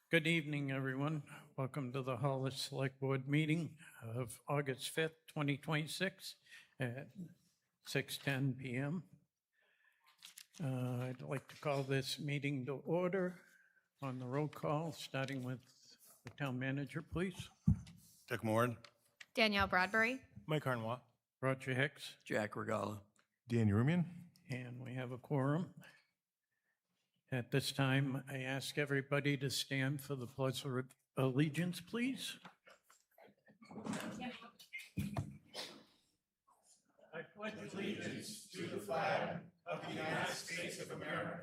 Good evening, everyone. Welcome to the Hollis Select Board meeting of August 5th, 2026 at 6:10 PM. I'd like to call this meeting to order on the roll call, starting with the town manager, please. Dick Moore. Danielle Bradbury. Mike Harnois. Roger Hicks, Jack Regala. Dan Rumian. and we have a quorum. At this time, I ask everybody to stand for the pledge of allegiance, please. I pledge allegiance to the flag of the United States of America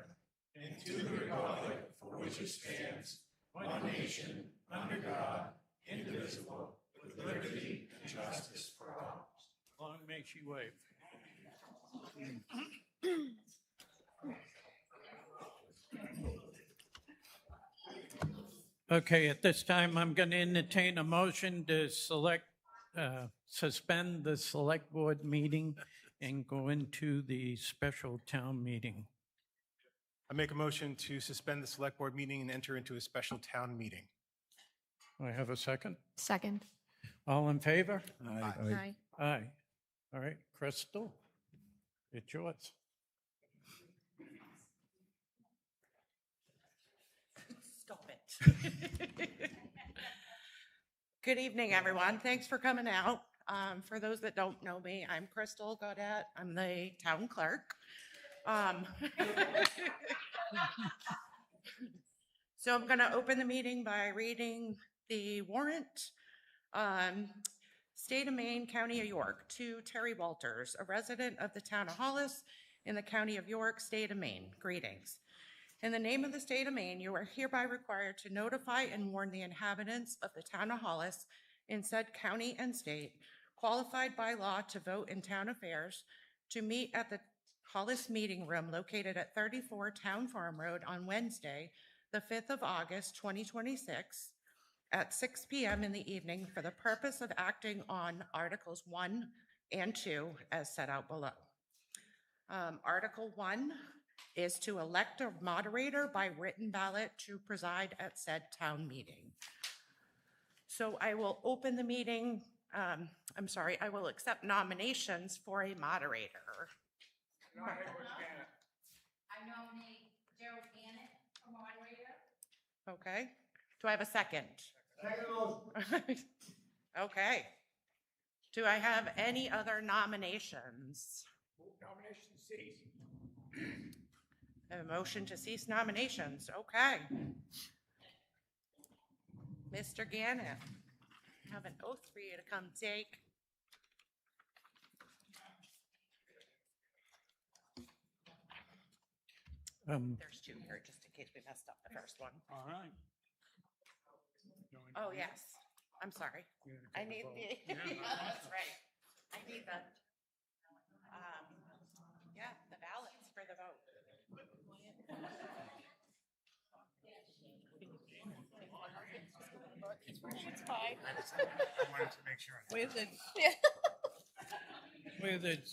and to the republic for which it stands, one nation, under God, indivisible, with liberty and justice for all. Long may she wave. Okay, at this time, I'm going to entertain a motion to suspend the select board meeting and go into the special town meeting. I make a motion to suspend the select board meeting and enter into a special town meeting. I have a second. Second. All in favor? Aye. Aye. All right, Crystal, it's yours. Stop it. Good evening, everyone. Thanks for coming out. For those that don't know me, I'm Crystal Gaudette. I'm the town clerk. So I'm going to open the meeting by reading the warrant. State of Maine, County of York, to Terry Walters, a resident of the town of Hollis in the County of York, State of Maine. Greetings. In the name of the state of Maine, you are hereby required to notify and warn the inhabitants of the town of Hollis in said county and state, qualified by law to vote in town affairs, to meet at the Hollis Meeting Room located at 34 Town Farm Road on Wednesday, the 5th of August, 2026, at 6 p.m. in the evening for the purpose of acting on Articles 1 and 2 as set out below. Article 1 is to elect a moderator by written ballot to preside at said town meeting. So I will open the meeting. I will accept nominations for a moderator. I nominate Gerald Gannett for moderator. Okay. Do I have a second? Okay. Do I have any other nominations? Nomination cease. A motion to cease nominations. Okay. Mr. Gannett, I have an oath for you to come take. There's two here just in case we messed up the first one. All right. Oh, yes. I'm sorry. I need the, that's right. I need the, the ballots for the vote. It's fine. I wanted to make sure. With it. With it.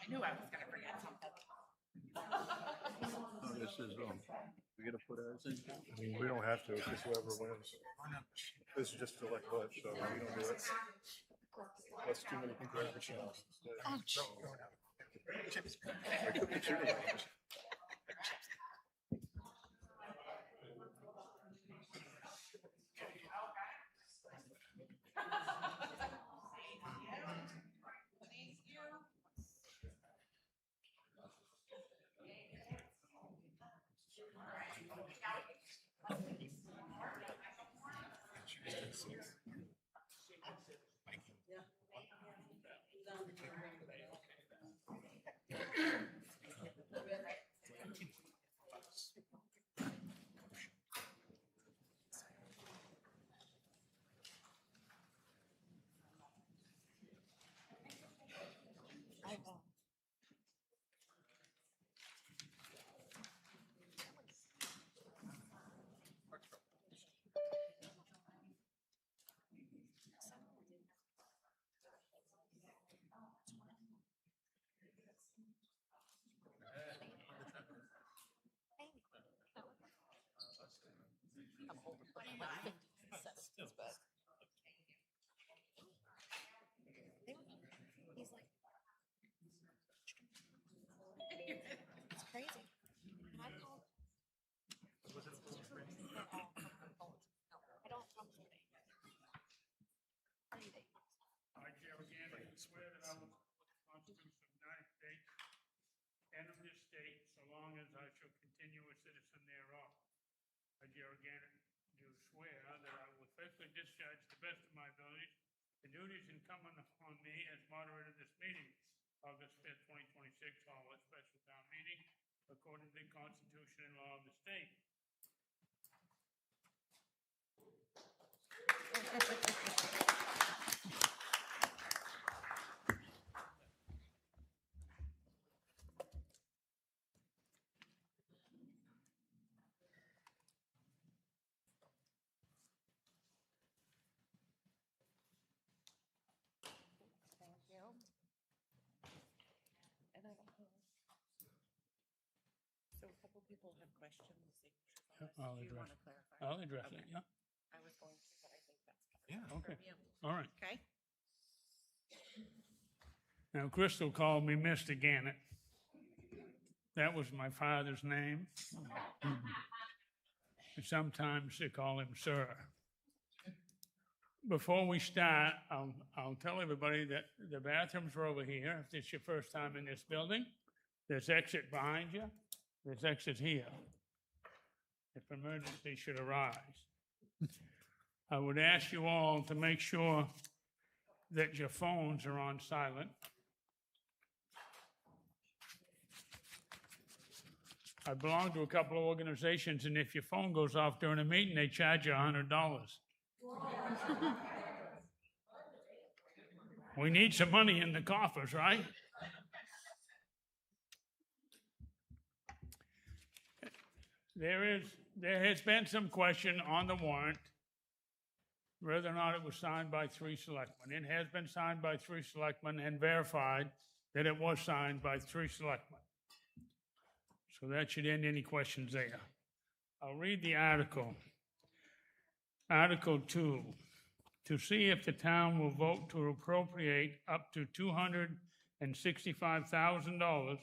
I knew I was gonna forget something. Oh, this is, we gotta put ours in. I mean, we don't have to, it's just whoever wins. This is just to elect Butch, so we don't do it. That's too many people have a chance. I could be cheerleaders. I shall continue a citizen thereof. I, Gerald Gannett, do swear that I will faithfully discharge to the best of my abilities the duties incumbent upon me as moderator of this meeting, August 5th, 2026, Hollis special town meeting, according to the Constitution and law of the state. Thank you. And I don't know. So a couple people have questions. I'll Do you want address to clarify? I'll address it, Okay. yeah. I was going to, but I think that's. Yeah, okay. From you. All right. Okay. Now, Crystal called me Mr. Gannett. That was my father's name. And sometimes they call him Sir. Before we start, I'll tell everybody that the bathrooms are over here. If it's your first time in this building, there's exit behind you. There's exit here. If emergency should arise. I would ask you all to make sure that your phones are on silent. I belong to a couple of organizations, and if your phone goes off during a meeting, they charge you $100. We need some money in the coffers, right? There has been some question on the warrant whether or not it was signed by 3 selectmen. It has been signed by 3 selectmen and verified that it was signed by 3 selectmen. So that should end any questions there. I'll read the article. Article 2, to see if the town will vote to appropriate up to $265,000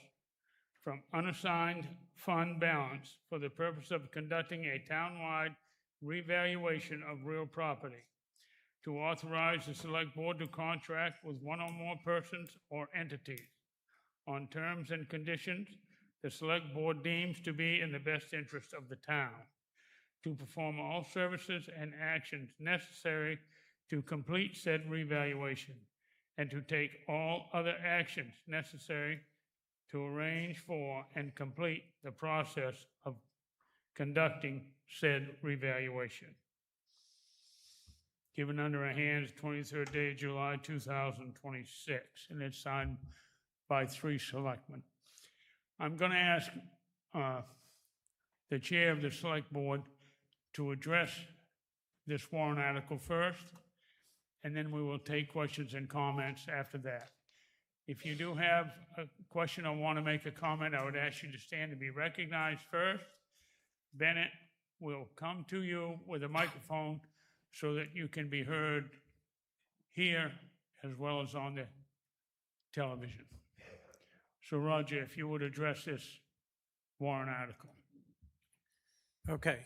from unassigned fund balance for the purpose of conducting a townwide revaluation of real property, to authorize the select board to contract with one or more persons or entities on terms and conditions the select board deems to be in the best interest of the town, to perform all services and actions necessary to complete said revaluation, and to take all other actions necessary to arrange for and complete the process of conducting said revaluation. Given under our hands 23rd day of July 2026, and it's signed by 3 selectmen. I'm going to ask the chair of the select board to address this warrant article first, and then we will take questions and comments after that. If you do have a question or want to make a comment, I would ask you to stand and be recognized first. Bennett will come to you with a microphone so that you can be heard here as well as on the television. So Roger, if you would address this warrant article. Okay.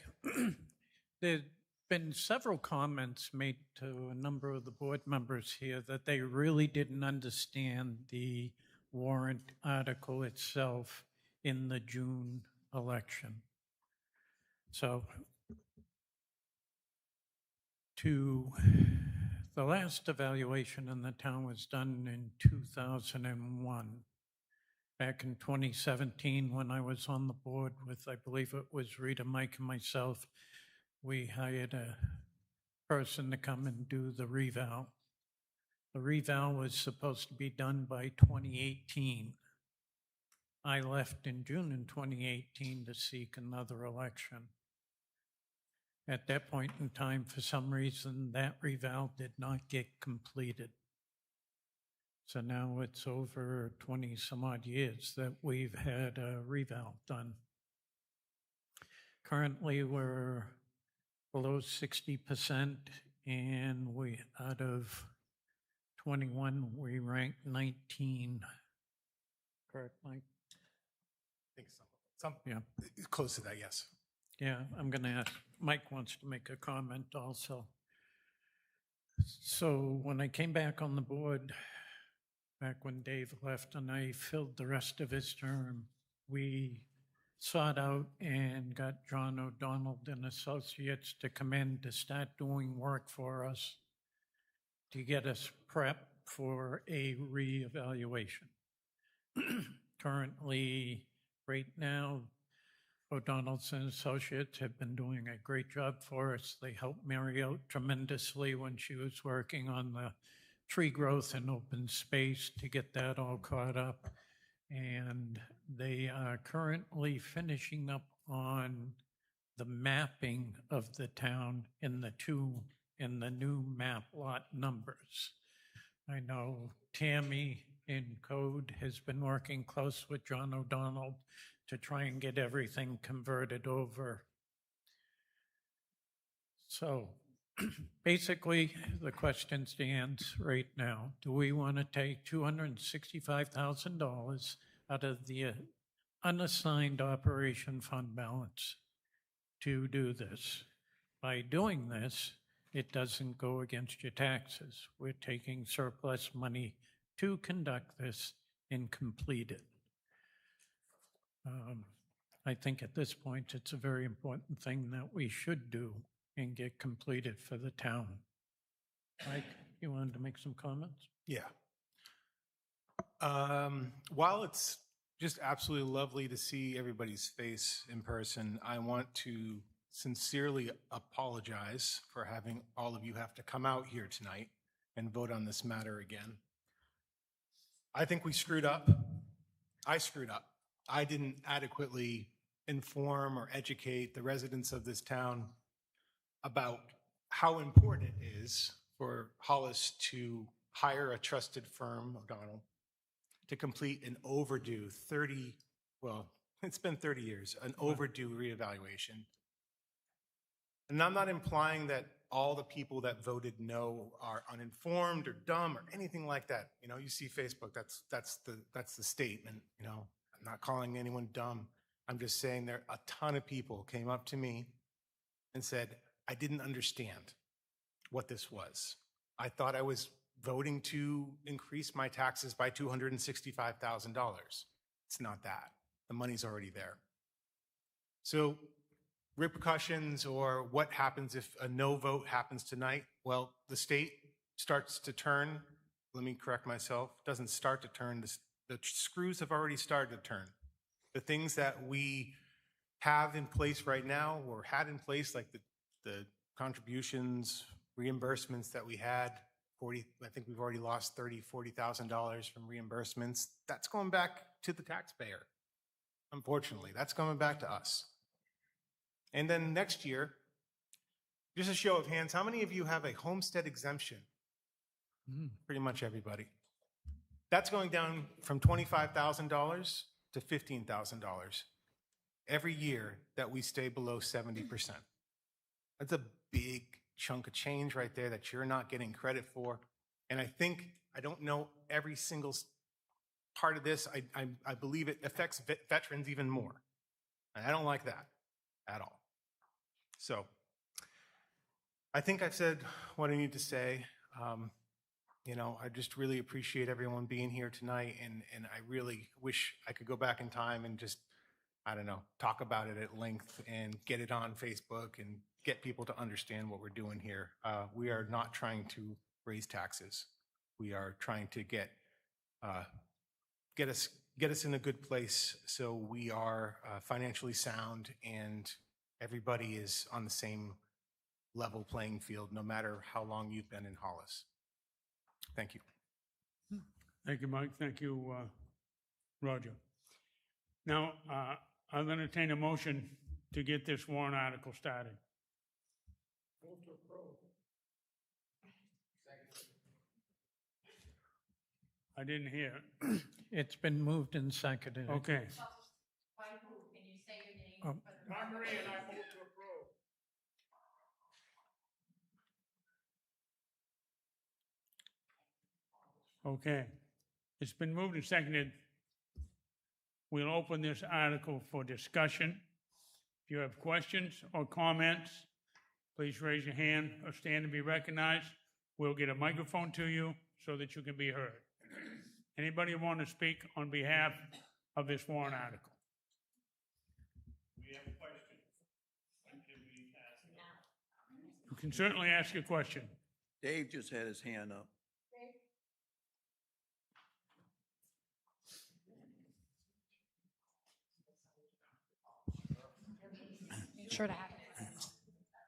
There's been several comments made to a number of the board members here that they really didn't understand the warrant article itself in the June election. So the last evaluation in the town was done in 2001. Back in 2017, when I was on the board with, I believe it was Rita, Mike, and myself, we hired a person to come and do the reval. The reval was supposed to be done by 2018. I left in June in 2018 to seek another election. At that point in time, for some reason, that reval did not get completed. So now it's over 20 some odd years that we've had a reval done. Currently, we're below 60%, and we, out of 21, we rank 19. Correct, Mike? I think some, Yeah. close to that, yes. Yeah, I'm going to ask, Mike wants to make a comment also. So when I came back on the board, back when Dave left and I filled the rest of his term, we sought out and got John O'Donnell and Associates to come in to start doing work for us to get us prepped for a reevaluation. Currently, right now, O'Donnell's and Associates have been doing a great job for us. They helped Mary out tremendously when she was working on the tree growth and open space to get that all caught up. And they are currently finishing up on the mapping of the town in the new map lot numbers. I know Tammy in Code has been working close with John O'Donnell to try and get everything converted over. So basically, the question stands right now. Do we want to take $265,000 out of the unassigned operation fund balance to do this? By doing this, it doesn't go against your taxes. We're taking surplus money to conduct this and complete it. I think at this point, it's a very important thing that we should do and get completed for the town. Mike, you wanted to make some comments? Yeah. While it's just absolutely lovely to see everybody's face in person, I want to sincerely apologize for having all of you have to come out here tonight and vote on this matter again. I think we screwed up. I screwed up. I didn't adequately inform or educate the residents of this town about how important it is for Hollis to hire a trusted firm, O'Donnell, to complete an overdue it's been 30 years, an overdue reevaluation. And I'm not implying that all the people that voted no are uninformed or dumb or anything like that. You know, you see Facebook, that's the statement, you know. I'm not calling anyone dumb. I'm just saying there a ton of people came up to me and said, I didn't understand what this was. I thought I was voting to increase my taxes by $265,000. It's not that. The money's already there. So repercussions or what happens if a no vote happens tonight? Well, the state starts to turn. Let me correct myself. Doesn't start to turn. The screws have already started to turn. The things that we have in place right now or had in place, like the contributions, reimbursements that we had, I think we've already lost $40,000 from reimbursements. That's going back to the taxpayer. Unfortunately, that's coming back to us. And then next year, just a show of hands, how many of you have a homestead exemption? Pretty much everybody. That's going down from $25,000 to $15,000 every year that we stay below 70%. That's a big chunk of change right there that you're not getting credit for. And I don't know every single part of this. I believe it affects veterans even more. And I don't like that at all. So I think I've said what I need to say. I just really appreciate everyone being here tonight, and I really wish I could go back in time and just, talk about it at length and get it on Facebook and get people to understand what we're doing here. We are not trying to raise taxes. We are trying to get us in a good place so we are financially sound and everybody is on the same level playing field, no matter how long you've been in Hollis. Thank you. Thank you, Mike. Thank you, Roger. Now, I'll entertain a motion to get this warrant article started. Move to approve. I didn't hear. It's been moved and seconded. Okay. By who? Can you say your name? Oh. for the- Marguerite and I move to approve. Okay. It's been moved and seconded. We'll open this article for discussion. If you have questions or comments, please raise your hand or stand and be recognized. We'll get a microphone to you so that you can be heard. Anybody want to speak on behalf of this warrant article? You can certainly ask your question. Dave just had his hand up. Sure to have it.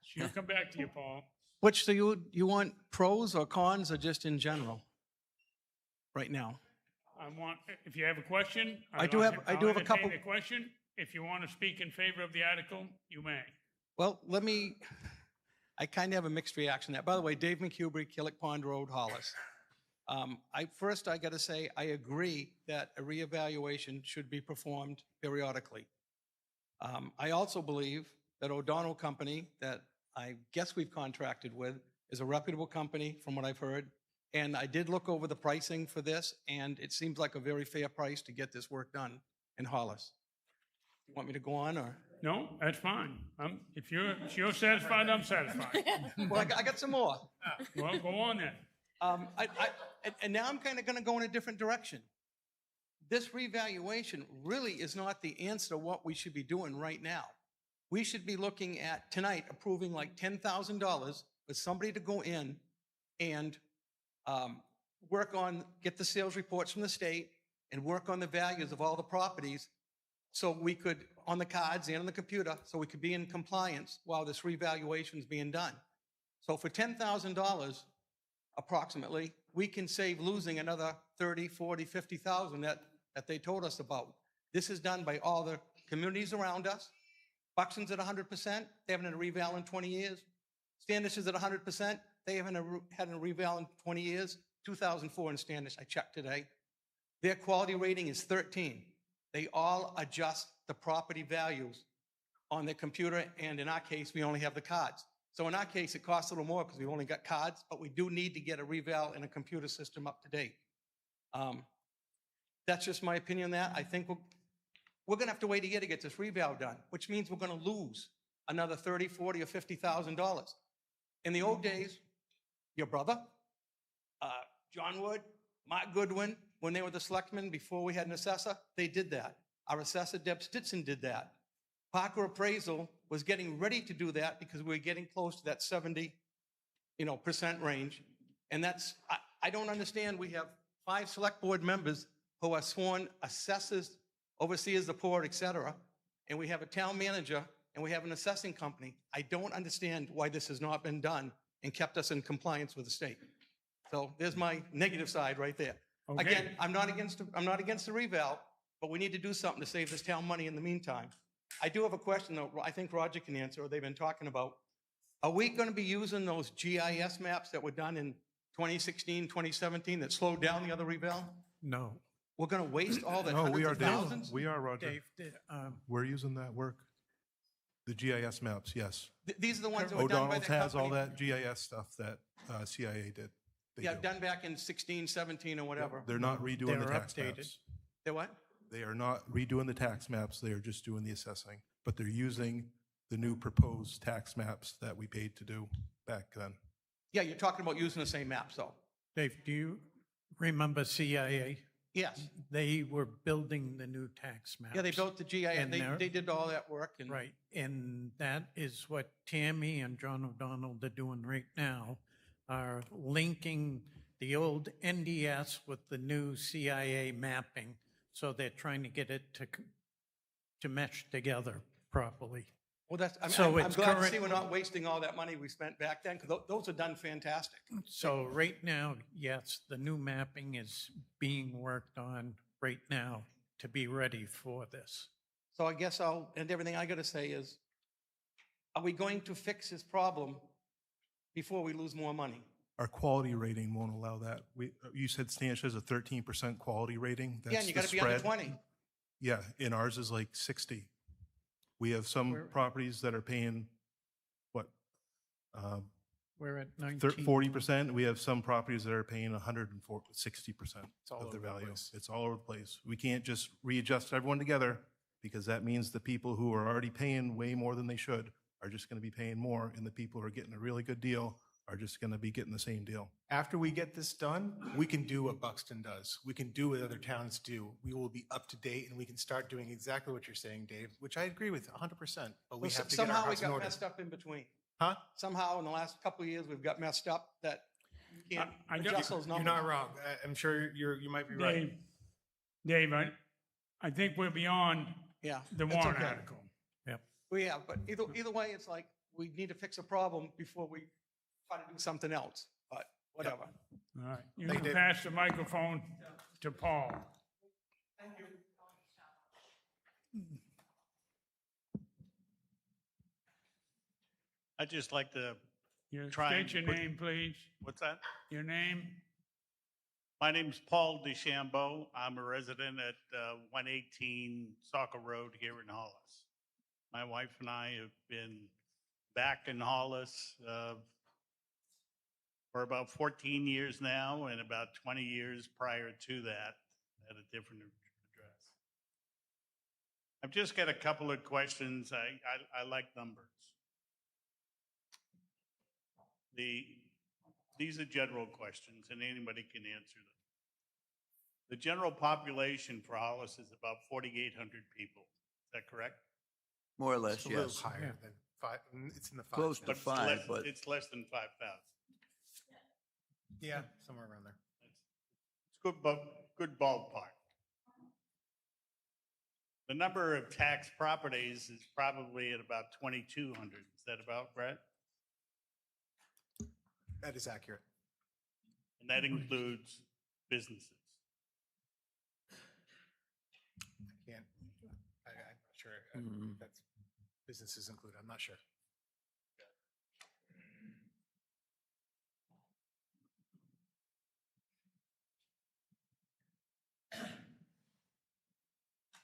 She'll come back to you, Paul. Which do you want pros or cons or just in general? Right now? If you have a question. I do have a I'll couple- entertain the question. If you want to speak in favor of the article, you may. Well, I kind of have a mixed reaction to that. By the way, Dave McHubry, Killick Pond Road, Hollis. I got to say, I agree that a reevaluation should be performed periodically. I also believe that O'Donnell Company, that I guess we've contracted with, is a reputable company from what I've heard. And I did look over the pricing for this, and it seems like a very fair price to get this work done in Hollis. You want me to go on, or? No, that's fine. If you're satisfied, I'm satisfied. Well, I got some more. Well, go on then. And now I'm kind of going to go in a different direction. This revaluation really is not the answer to what we should be doing right now. We should be looking at tonight approving like $10,000 for somebody to go in and get the sales reports from the state and work on the values of all the properties so we could, on the cards and on the computer, so we could be in compliance while this revaluation is being done. So for $10,000 approximately, we can save losing another 30, 40, 50,000 that they told us about. This is done by all the communities around us. Buxton's at 100%. They haven't had a reval in 20 years. Standish is at 100%. They haven't had a reval in 20 years. 2004 in Standish, I checked today. Their quality rating is 13. They all adjust the property values on their computer, and in our case, we only have the cards. So in our case, it costs a little more because we've only got cards, but we do need to get a reval and a computer system up to date. That's just my opinion on that. I think we're going to have to wait a year to get this reval done, which means we're going to lose another $30, $40, or $50,000. In the old days, your brother, John Wood, Mark Goodwin, when they were the selectmen before we had an assessor, they did that. Our assessor, Deb Stitson, did that. Parker Appraisal was getting ready to do that because we were getting close to that 70% range. And I don't understand. We have 5 select board members who are sworn assessors, overseers of the port, et cetera. And we have a town manager and we have an assessing company. I don't understand why this has not been done and kept us in compliance with the state. So there's my negative side right there. Okay. Again, I'm not against the reval, but we need to do something to save this town money in the meantime. I do have a question, though, I think Roger can answer, or they've been talking about. Are we going to be using those GIS maps that were done in 2016, 2017 that slowed down the other reval? No. We're going to waste all that No, we hundreds are, of Dave. thousands? We are, Roger. Dave, We're using that work. The GIS maps, yes. These are the ones that were done by O'Donnell's the has all company. that GIS stuff that CIA did. They Yeah, do. done back in 16, 17, or whatever. They're not redoing the They're tax updated. maps. They're what? They are not redoing the tax maps. They are just doing the assessing. But they're using the new proposed tax maps that we paid to do back then. Yeah, you're talking about using the same maps, though. Dave, do you remember CIA? Yes. They were building the new tax maps. Yeah, they built the GIS. And they're- They did all that work. And Right, and that is what Tammy and John O'Donnell are doing right now, are linking the old NDS with the new CIA mapping. So they're trying to get it to mesh together properly. Well, I'm So glad it's to see current- we're not wasting all that money we spent back then, because those are done fantastic. So right now, yes, the new mapping is being worked on right now to be ready for this. So I guess everything I got to say is, are we going to fix this problem before we lose more money? Our quality rating won't allow that. You said Standish has a 13% quality rating. Yeah, and you got to be under 20. Yeah, and ours is like 60. We have some properties that are paying, what? We're at 19. 40%. We have some properties that are paying 60% all of over the the value. place. It's all over the place. We can't just readjust everyone together, because that means the people who are already paying way more than they should are just going to be paying more, and the people who are getting a really good deal are just going to be getting the same deal. After we get this done, we can do what Buxton does. We can do what other towns do. We will be up to date, and we can start doing exactly what you're saying, Dave, which I agree with 100%. But we have to get our Somehow we house in got order. messed up in between. Huh? Somehow in the last couple of years, we've got messed up that you can't I don't- adjust those You're numbers. not wrong. I'm sure you might be right. Dave, I think we're beyond Yeah. the that's warrant okay. article. Well, yeah, but either way, it's like, we need to fix a problem before we try to do something else, but whatever. All right, you Thank can you, Dave. pass the microphone to Paul. Thank you. I'd just like to, You Try and state your put- name, please. what's that? Your name? My name's Paul DeChambeau. I'm a resident at 118 Saco Road here in Hollis. My wife and I have been back in Hollis for about 14 years now, and about 20 years prior to that at a different address. I've just got a couple of questions. I like numbers. These are general questions, and anybody can answer them. The general population for Hollis is about 4,800 people. Is that correct? More or less, It's a little yes. higher than 5. It's in the 5. Close to It's 5, less- but It's less than 5,000. Yeah, somewhere around there. It's good ballpark. The number of tax properties is probably at about 2,200. Is that about right? That is accurate. And that includes businesses. I can't. I'm not sure. That's businesses included. I'm not sure.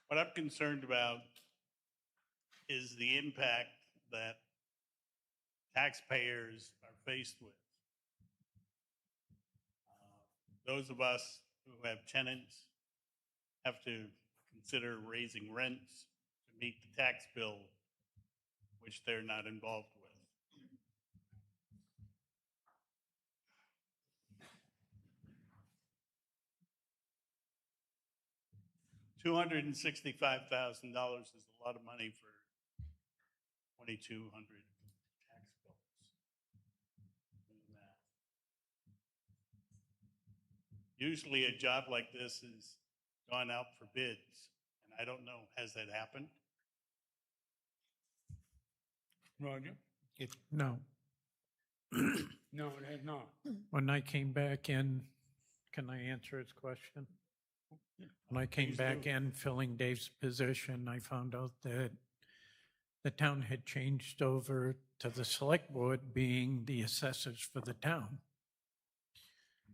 What I'm concerned about is the impact that taxpayers are faced with. Those of us who have tenants have to consider raising rents to meet the tax bill, which they're not involved with. $265,000 is a lot of money for 2,200 tax bills. Usually a job like this is gone out for bids, and I don't know, has that happened? Roger? No. No, it has not. When I came back in, can I answer his question? When I came Please back do. in filling Dave's position, I found out that the town had changed over to the select board being the assessors for the town.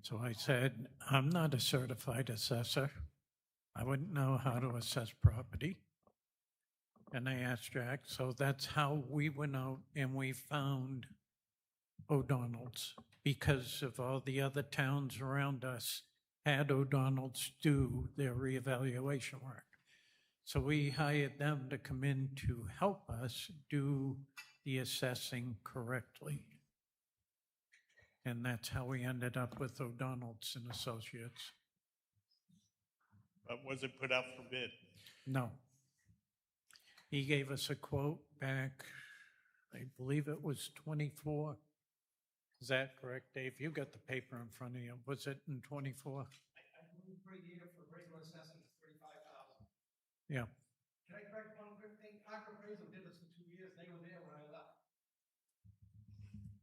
So I said, I'm not a certified assessor. I wouldn't know how to assess property. And I asked Jack, so that's how we went out and we found O'Donnell's, because of all the other towns around us had O'Donnell's do their reevaluation work. So we hired them to come in to help us do the assessing correctly. And that's how we ended up with O'Donnell's and Associates. But was it put out for bid? No. He gave us a quote back, I believe it was 24. Is that correct, Dave? You got the paper in front of you. Was it in 24? I believe per year for regular assessment is 35,000. Yeah. Can I correct one quick thing? Parker Appraisal did this for 2 years. They were there when I left.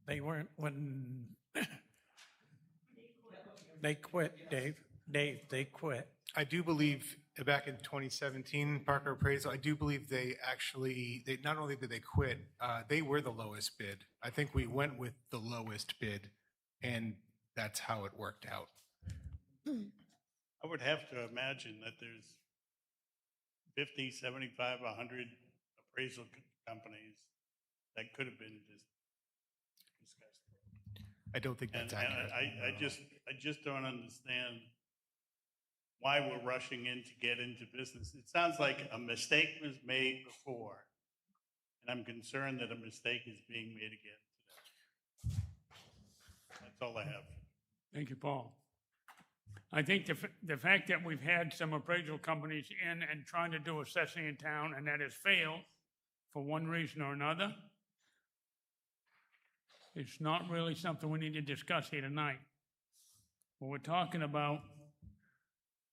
They weren't when they quit, Dave. Dave, they quit. I do believe back in 2017, Parker Appraisal, I do believe they not only did they quit, they were the lowest bid. I think we went with the lowest bid, and that's how it worked out. I would have to imagine that there's 50, 75, 100 appraisal companies that could have been discussed. I don't think And that's accurate. I just don't understand why we're rushing in to get into business. It sounds like a mistake was made before, and I'm concerned that a mistake is being made again today. That's all I have. Thank you, Paul. I think the fact that we've had some appraisal companies in and trying to do assessing in town, and that has failed for one reason or another, It's not really something we need to discuss here tonight. What we're talking about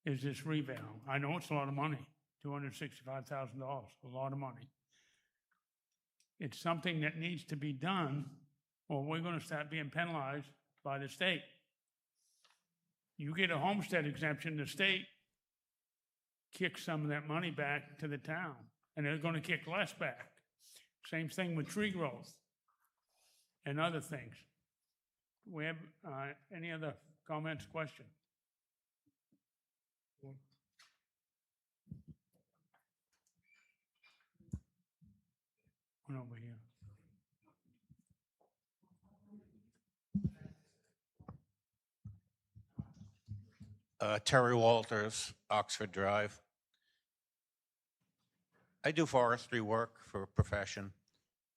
is this reval. I know it's a lot of money, $265,000, a lot of money. It's something that needs to be done, or we're gonna start being penalized by the state. You get a homestead exemption, the state kicks some of that money back to the town, and they're gonna kick less back. Same thing with tree growth and other things. We have, any other comments, questions? One over here. Terry Walters, Oxford Drive. I do forestry work for a profession,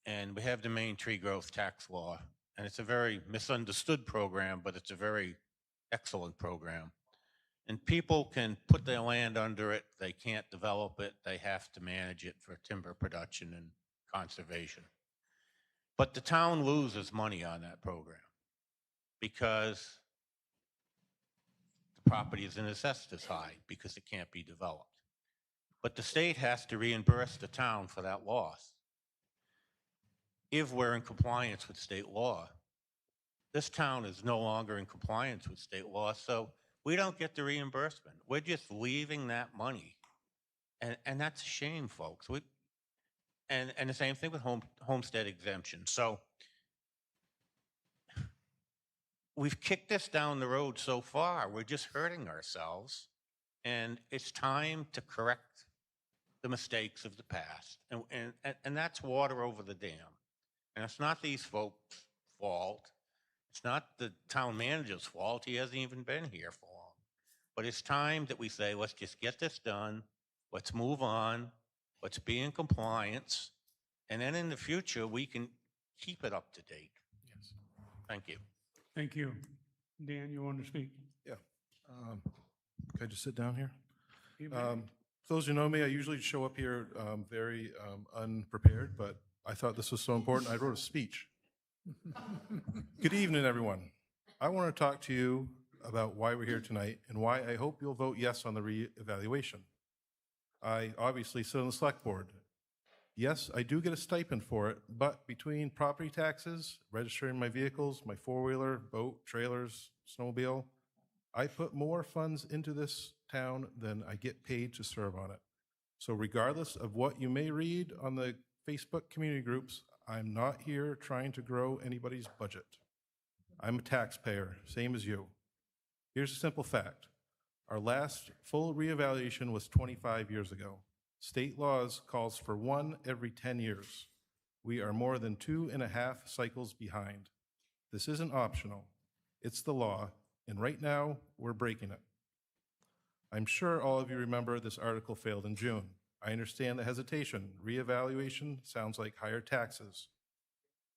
and we have the Maine tree growth tax law. And it's a very misunderstood program, but it's a very excellent program. And people can put their land under it. They can't develop it. They have to manage it for timber production and conservation. But the town loses money on that program because the property isn't assessed as high because it can't be developed. But the state has to reimburse the town for that loss if we're in compliance with state law. This town is no longer in compliance with state law, so we don't get the reimbursement. We're just leaving that money. And that's a shame, folks. And the same thing with homestead exemption. So we've kicked this down the road so far. We're just hurting ourselves. And it's time to correct the mistakes of the past. And that's water over the dam. And it's not these folks' fault. It's not the town manager's fault. He hasn't even been here for long. But it's time that we say, let's just get this done. Let's move on. Let's be in compliance. And then in the future, we can keep it up to date. Yes. Thank you. Thank you. Dan, you want to speak? Yeah. Can I just sit down here? You may. For those who know me, I usually show up here very unprepared, but I thought this was so important, I wrote a speech. Good evening, everyone. I want to talk to you about why we're here tonight and why I hope you'll vote yes on the reevaluation. I obviously sit on the select board. Yes, I do get a stipend for it, but between property taxes, registering my vehicles, my four-wheeler, boat, trailers, snowmobile, I put more funds into this town than I get paid to serve on it. So regardless of what you may read on the Facebook community groups, I'm not here trying to grow anybody's budget. I'm a taxpayer, same as you. Here's a simple fact. Our last full reevaluation was 25 years ago. State laws calls for one every 10 years. We are more than 2.5 cycles behind. This isn't optional. It's the law, and right now, we're breaking it. I'm sure all of you remember this article failed in June. I understand the hesitation. Reevaluation sounds like higher taxes.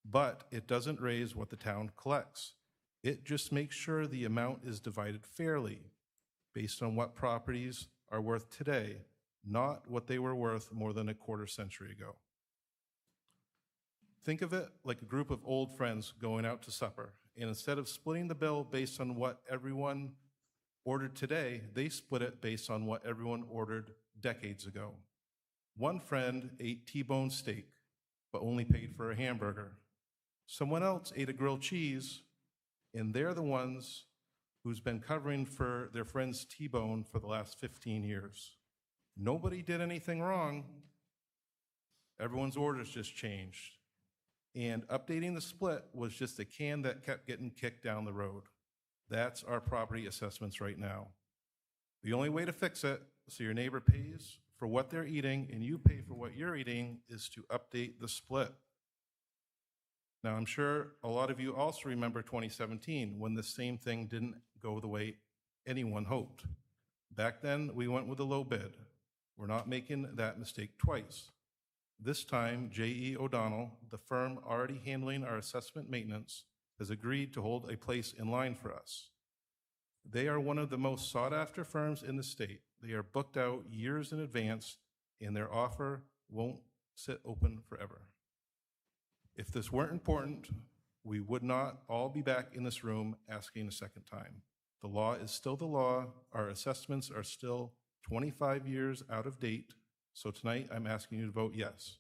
But it doesn't raise what the town collects. It just makes sure the amount is divided fairly based on what properties are worth today, not what they were worth more than a quarter century ago. Think of it like a group of old friends going out to supper, and instead of splitting the bill based on what everyone ordered today, they split it based on what everyone ordered decades ago. One friend ate T-bone steak, but only paid for a hamburger. Someone else ate a grilled cheese, and they're the ones who's been covering for their friend's T-bone for the last 15 years. Nobody did anything wrong. Everyone's orders just changed. And updating the split was just a can that kept getting kicked down the road. That's our property assessments right now. The only way to fix it so your neighbor pays for what they're eating and you pay for what you're eating is to update the split. Now, I'm sure a lot of you also remember 2017 when the same thing didn't go the way anyone hoped. Back then, we went with a low bid. We're not making that mistake twice. This time, J.E. O'Donnell, the firm already handling our assessment maintenance, has agreed to hold a place in line for us. They are one of the most sought-after firms in the state. They are booked out years in advance, and their offer won't sit open forever. If this weren't important, we would not all be back in this room asking a second time. The law is still the law. Our assessments are still 25 years out of date. So tonight, I'm asking you to vote yes.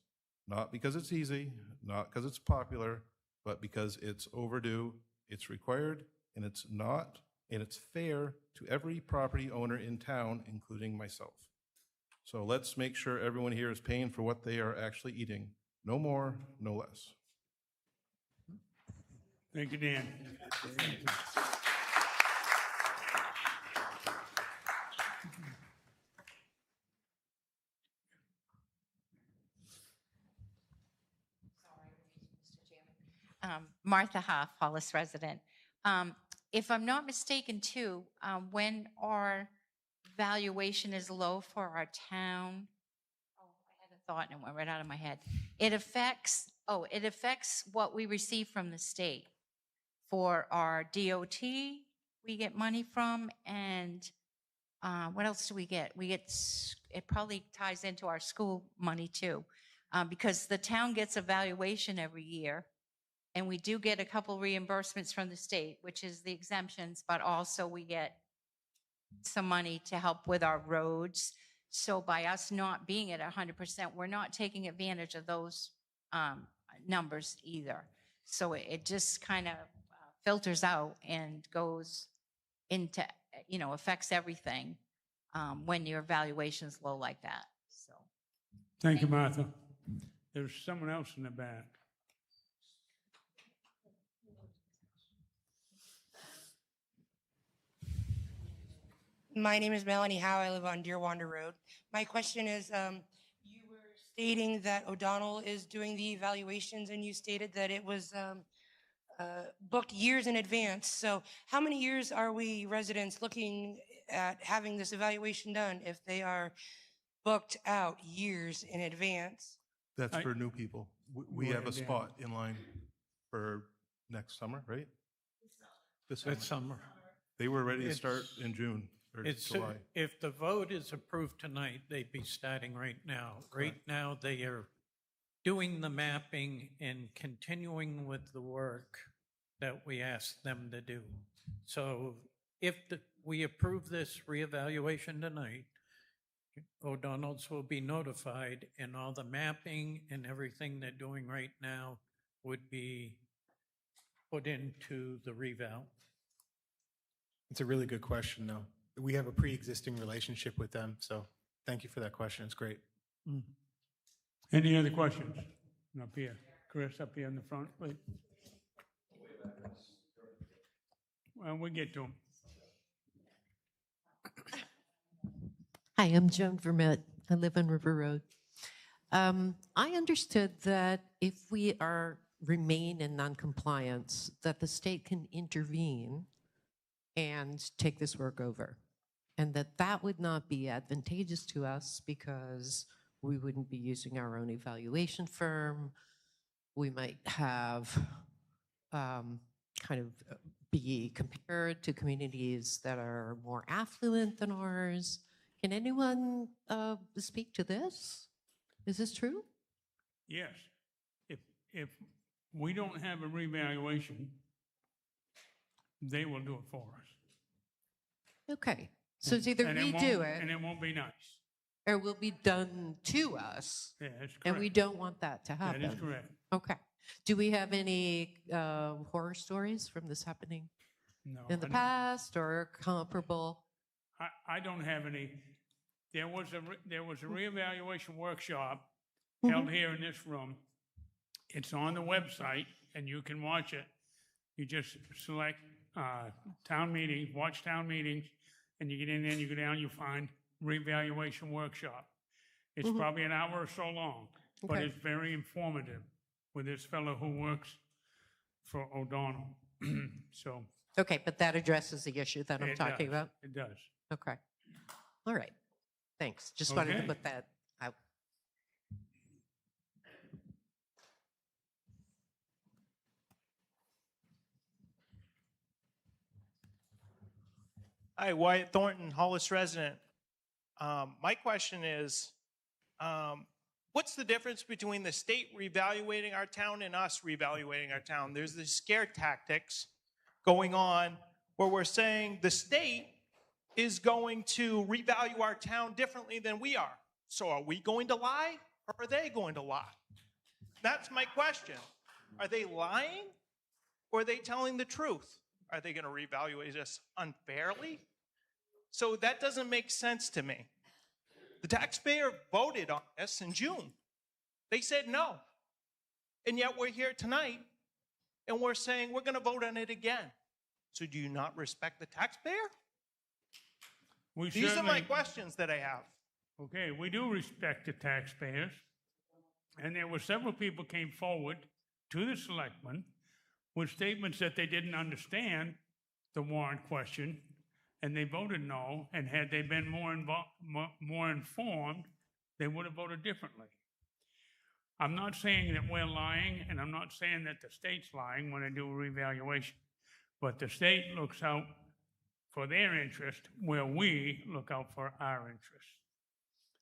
Not because it's easy, not because it's popular, but because it's overdue, it's required, and it's fair to every property owner in town, including myself. So let's make sure everyone here is paying for what they are actually eating. No more, no less. Thank you, Dan. Martha Huff, Hollis resident. If I'm not mistaken too, when our valuation is low for our town, oh, I had a thought and it went right out of my head. It affects what we receive from the state. For our DOT, we get money from, and what else do we get? It probably ties into our school money too, because the town gets a valuation every year. And we do get a couple reimbursements from the state, which is the exemptions, but also we get some money to help with our roads. So by us not being at 100%, we're not taking advantage of those numbers either. So it just kind of filters out and goes into, affects everything when your valuation's low like that. So. Thank you, Martha. There's someone else in the back. My name is Melanie Howe. I live on Deerwander Road. My question is, you were stating that O'Donnell is doing the evaluations, and you stated that it was booked years in advance. So how many years are we residents looking at having this evaluation done if they are booked out years in advance? That's for new people. We have a spot in line for next summer, right? This summer. They were ready to start in June or July. If the vote is approved tonight, they'd be starting right now. Right now, they are doing the mapping and continuing with the work that we asked them to do. So if we approve this reevaluation tonight, O'Donnell's will be notified, and all the mapping and everything they're doing right now would be put into the reval. It's a really good question, though. We have a pre-existing relationship with them, so thank you for that question. It's great. Any other questions? Up here. Chris, up here in the front, please. Well, we'll get to them. Hi, I'm Joan Vermette. I live on River Road. I understood that if we remain in noncompliance, that the state can intervene and take this work over, and that would not be advantageous to us because we wouldn't be using our own evaluation firm. We might have kind of be compared to communities that are more affluent than ours. Can anyone speak to this? Is this true? Yes. If we don't have a revaluation, they will do it for us. Okay. So it's either we do it, and it won't be nice. or will be done to us. Yeah, that's correct. And we don't want that to happen. That is correct. Okay. Do we have any horror stories from this happening in the past or comparable? I don't have any. There was a reevaluation workshop Mm-hmm. held here in this room. It's on the website, and you can watch it. You just select town meetings, watch town meetings, and you get in there, and you go down, you find reevaluation workshop. It's Mm-hmm. probably an hour or so long, but Okay. it's very informative with this fellow who works for O'Donnell. So Okay, but that addresses the issue that I'm it talking does. about? It does. Okay. All right. Thanks. Just wanted to Okay. put that out. Hi, Wyatt Thornton, Hollis resident. My question is, what's the difference between the state reevaluating our town and us reevaluating our town? There's these scare tactics going on where we're saying the state is going to revalue our town differently than we are. So are we going to lie or are they going to lie? That's my question. Are they lying or are they telling the truth? Are they going to reevaluate us unfairly? So that doesn't make sense to me. The taxpayer voted on this in June. They said no. And yet we're here tonight and we're saying we're going to vote on it again. So do you not respect the taxpayer? These are my questions that I have. Okay, we do respect the taxpayers. And there were several people came forward to the selectmen with statements that they didn't understand the warrant question, and they voted no, and had they been more informed, they would have voted differently. I'm not saying that we're lying, and I'm not saying that the state's lying when they do a revaluation, but the state looks out for their interest where we look out for our interest.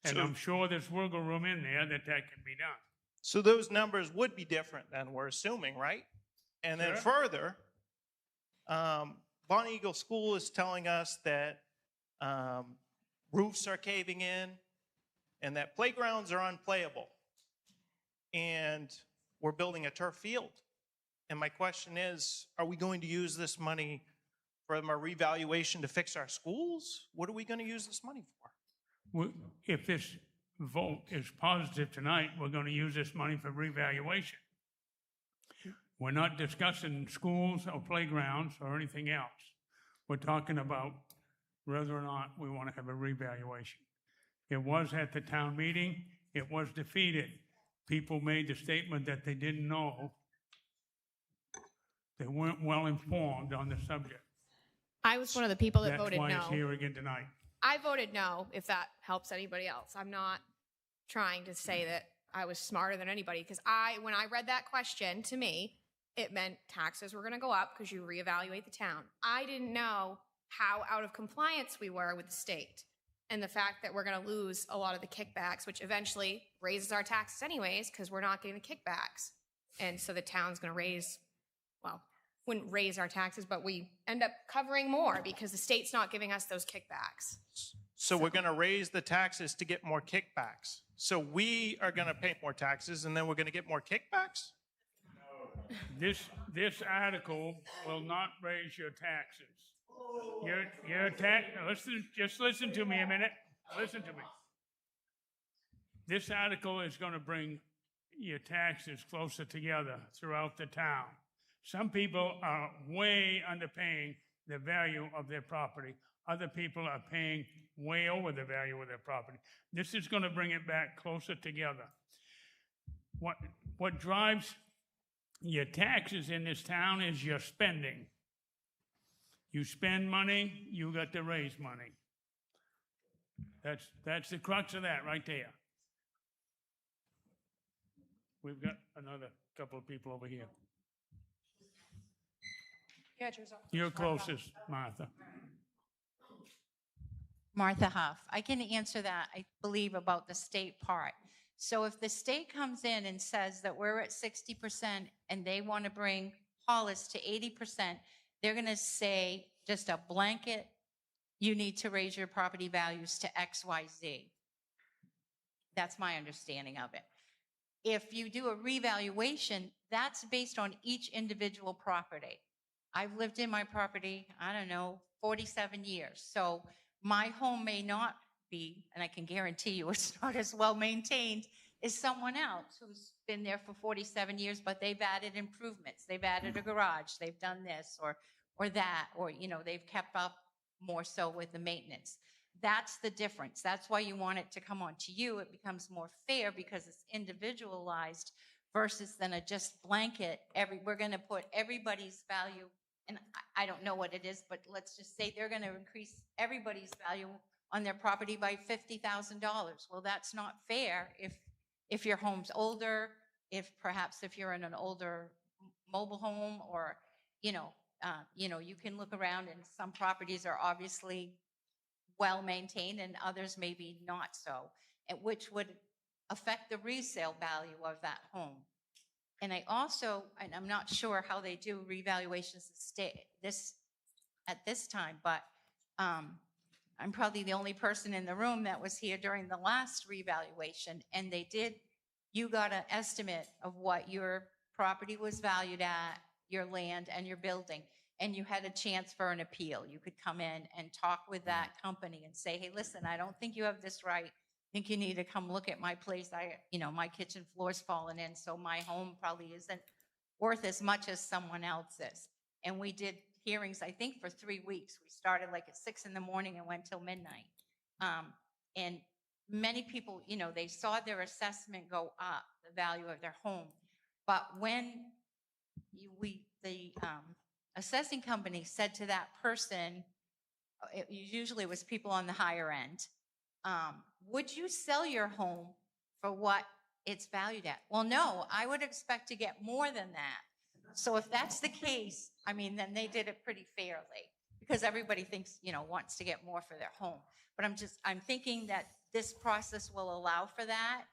And So- I'm sure there's wiggle room in there that can be done. So those numbers would be different than we're assuming, right? And then Sure. further, Bonnie Eagle School is telling us that roofs are caving in and that playgrounds are unplayable. And we're building a turf field. And my question is, are we going to use this money from a revaluation to fix our schools? What are we going to use this money for? If this vote is positive tonight, we're going to use this money for revaluation. We're not discussing schools or playgrounds or anything else. We're talking about whether or not we want to have a revaluation. It was at the town meeting. It was defeated. People made the statement that they didn't know. They weren't well informed on the subject. I was one of the people that voted That's why no. it's here again tonight. I voted no, if that helps anybody else. I'm not trying to say that I was smarter than anybody, because when I read that question, to me, it meant taxes were going to go up because you reevaluate the town. I didn't know how out of compliance we were with the state, and the fact that we're going to lose a lot of the kickbacks, which eventually raises our taxes anyways, because we're not getting the kickbacks. And so the town's going to wouldn't raise our taxes, but we end up covering more because the state's not giving us those kickbacks. So we're going to raise the taxes to get more kickbacks. So we are going to pay more taxes and then we're going to get more kickbacks? This article will not raise your taxes. Just listen to me a minute. Listen to me. This article is going to bring your taxes closer together throughout the town. Some people are way underpaying the value of their property. Other people are paying way over the value of their property. This is going to bring it back closer together. What drives your taxes in this town is your spending. You spend money, you got to raise money. That's the crux of that right there. We've got another couple of people over here. Yeah, cheers up. You're closest, Martha. Martha Huff. I can answer that, I believe, about the state part. So if the state comes in and says that we're at 60% and they want to bring Hollis to 80%, they're going to say just a blanket, you need to raise your property values to X, Y, Z. That's my understanding of it. If you do a revaluation, that's based on each individual property. I've lived in my property, 47 years. So my home may not be, and I can guarantee you it's not as well maintained as someone else who's been there for 47 years, but they've added improvements. They've added a garage, they've done this or that, or, they've kept up more so with the maintenance. That's the difference. That's why you want it to come on to you. It becomes more fair because it's individualized versus than a just blanket. We're going to put everybody's value, and I don't know what it is, but let's just say they're going to increase everybody's value on their property by $50,000. Well, that's not fair if your home's older, if you're in an older mobile home, or you can look around and some properties are obviously well maintained and others maybe not so, which would affect the resale value of that home. And I also, and I'm not sure how they do revaluations at this time, but I'm probably the only person in the room that was here during the last revaluation, and you got an estimate of what your property was valued at, your land and your building, and you had a chance for an appeal. You could come in and talk with that company and say, hey, listen, I don't think you have this right. I think you need to come look at my place. My kitchen floor's fallen in, so my home probably isn't worth as much as someone else's. And we did hearings, I think, for 3 weeks. We started like at 6 in the morning and went till midnight. And many people, they saw their assessment go up, the value of their home. But when the assessing company said to that person, it usually was people on the higher end, would you sell your home for what it's valued at? Well, no, I would expect to get more than that. So if that's the case, then they did it pretty fairly, because everybody thinks, wants to get more for their home. But I'm thinking that this process will allow for that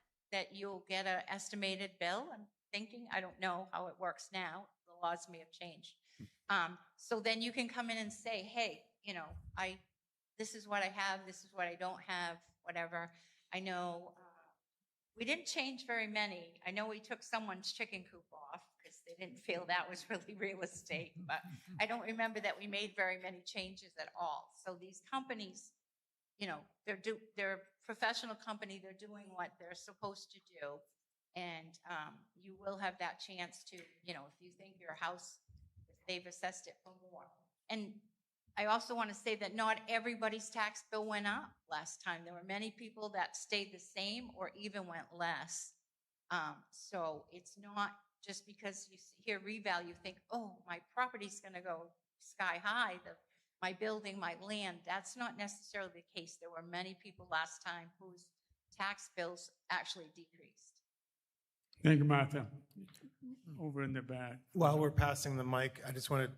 you'll get an estimated bill. I'm thinking, I don't know how it works now. The laws may have changed. So then you can come in and say, hey, this is what I have, this is what I don't have, whatever. I know we didn't change very many. I know we took someone's chicken coop off because they didn't feel that was really real estate, but I don't remember that we made very many changes at all. So these companies, they're a professional company, they're doing what they're supposed to do. And you will have that chance to, if you think your house, if they've assessed it for more. And I also want to say that not everybody's tax bill went up last time. There were many people that stayed the same or even went less. So it's not just because you hear revalue, you think, oh, my property's going to go sky high, my building, my land. That's not necessarily the case. There were many people last time whose tax bills actually decreased. Thank you, Martha. Over in the back. While we're passing the mic, I just wanted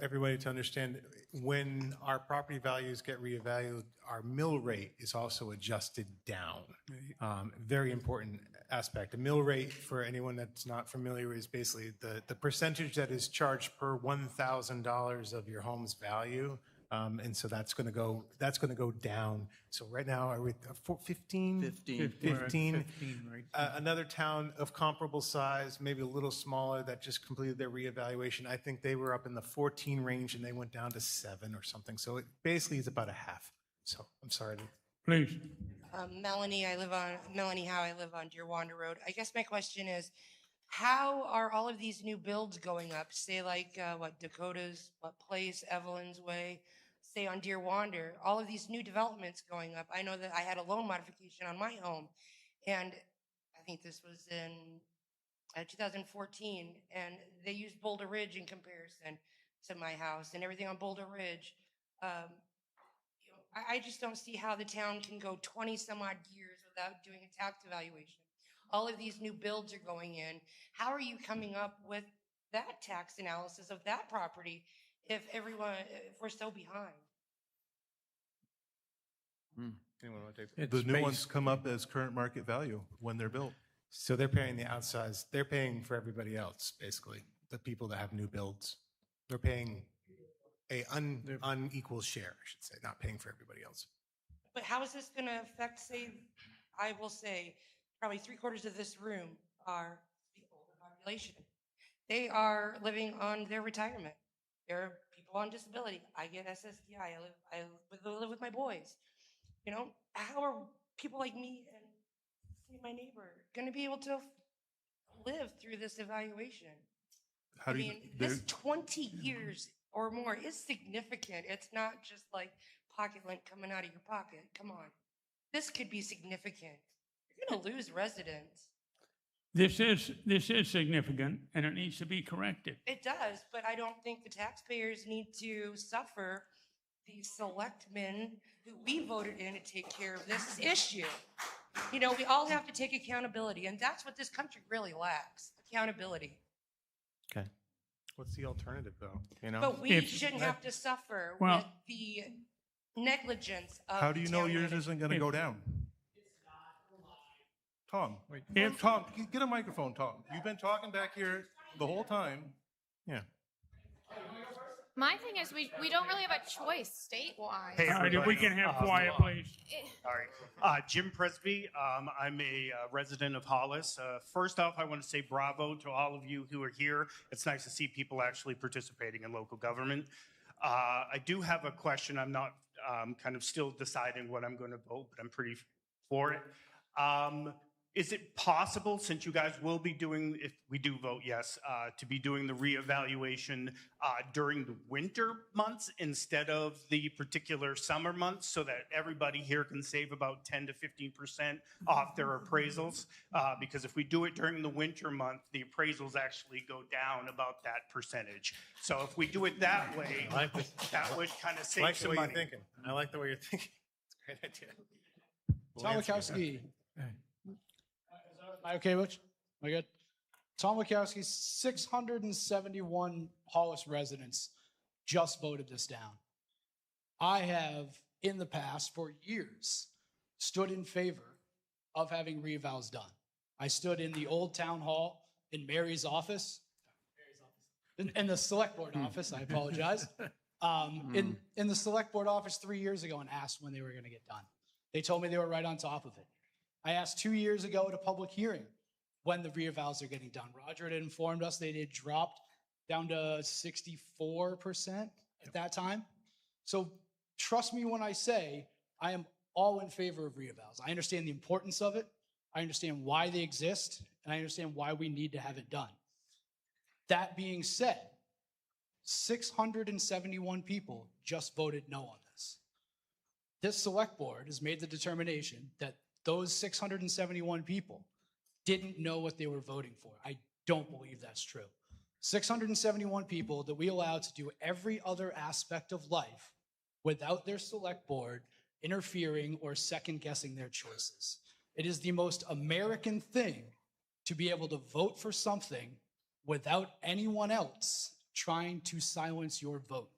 everybody to understand, when our property values get reevaluated, our mill rate is also adjusted down. Very important aspect. A mill rate, for anyone that's not familiar, is basically the percentage that is charged per $1,000 of your home's value. And so that's going to go down. So right now, are we 15? 15. 15. Right. Another town of comparable size, maybe a little smaller, that just completed their reevaluation, I think they were up in the 14 range and they went down to 7 or something. So it basically is about a half. So I'm sorry. Please. Melanie Howe, I live on Deer Wander Road. I guess my question is, how are all of these new builds going up? Say like Dakota's, Place, Evelyn's Way, say on Deer Wander, all of these new developments going up. I know that I had a loan modification on my home, and I think this was in 2014, and they used Boulder Ridge in comparison to my house, and everything on Boulder Ridge. I just don't see how the town can go 20 some odd years without doing a tax evaluation. All of these new builds are going in. How are you coming up with that tax analysis of that property if we're so behind? Anyone want to take The new ones come up as current market value when they're built. So they're paying the outsize. They're paying for everybody else, basically. The people that have new builds. They're paying a unequal share, I should say, not paying for everybody else. But how is this going to affect, say, I will say, probably 3/4 of this room are people, the population. They are living on their retirement. There are people on disability. I get SSDI. I live with my boys. How are people like me and my neighbor going to be able to live through this evaluation? This 20 years or more is significant. It's not just like pocket lint coming out of your pocket. Come on. This could be significant. You're going to lose residents. This is significant, and it needs to be corrected. It does, but I don't think the taxpayers need to suffer the selectmen who we voted in to take care of this issue. We all have to take accountability, and that's what this country really lacks, accountability. Okay. What's the alternative, though? But we shouldn't have to suffer with the negligence of How do you know the town yours manager. isn't going to go down? Tom, If- Tom, get a microphone, Tom. You've been talking back here the whole time. Yeah. My thing is, we don't really have a choice statewide. All right, if we can have quiet, please. Sorry. Jim Presby. I'm a resident of Hollis. First off, I want to say bravo to all of you who are here. It's nice to see people actually participating in local government. I do have a question. I'm not kind of still deciding what I'm going to vote, but I'm pretty for it. Is it possible, since you guys will be doing, if we do vote yes, to be doing the reevaluation during the winter months instead of the particular summer months, so that everybody here can save about 10 to 15% off their appraisals? Because if we do it during the winter month, the appraisals actually go down about that percentage. So if we do it that way, that would kind of save some money. I like the way you're thinking. It's a great idea. Tom Wachowski. Am I okay, Butch? Am I good? Tom Wachowski, 671 Hollis residents just voted this down. I have, in the past, for years, stood in favor of having reevals done. I stood in the old town hall in Mary's office, in the select board office, I apologize, in the select board office 3 years ago and asked when they were going to get done. They told me they were right on top of it. I asked 2 years ago at a public hearing when the reevals are getting done. Roger had informed us they had dropped down to 64% at that time. So trust me when I say I am all in favor of reevals. I understand the importance of it. I understand why they exist, and I understand why we need to have it done. That being said, 671 people just voted no on this. This select board has made the determination that those 671 people didn't know what they were voting for. I don't believe that's true. 671 people that we allow to do every other aspect of life without their select board interfering or second guessing their choices. It is the most American thing to be able to vote for something without anyone else trying to silence your vote.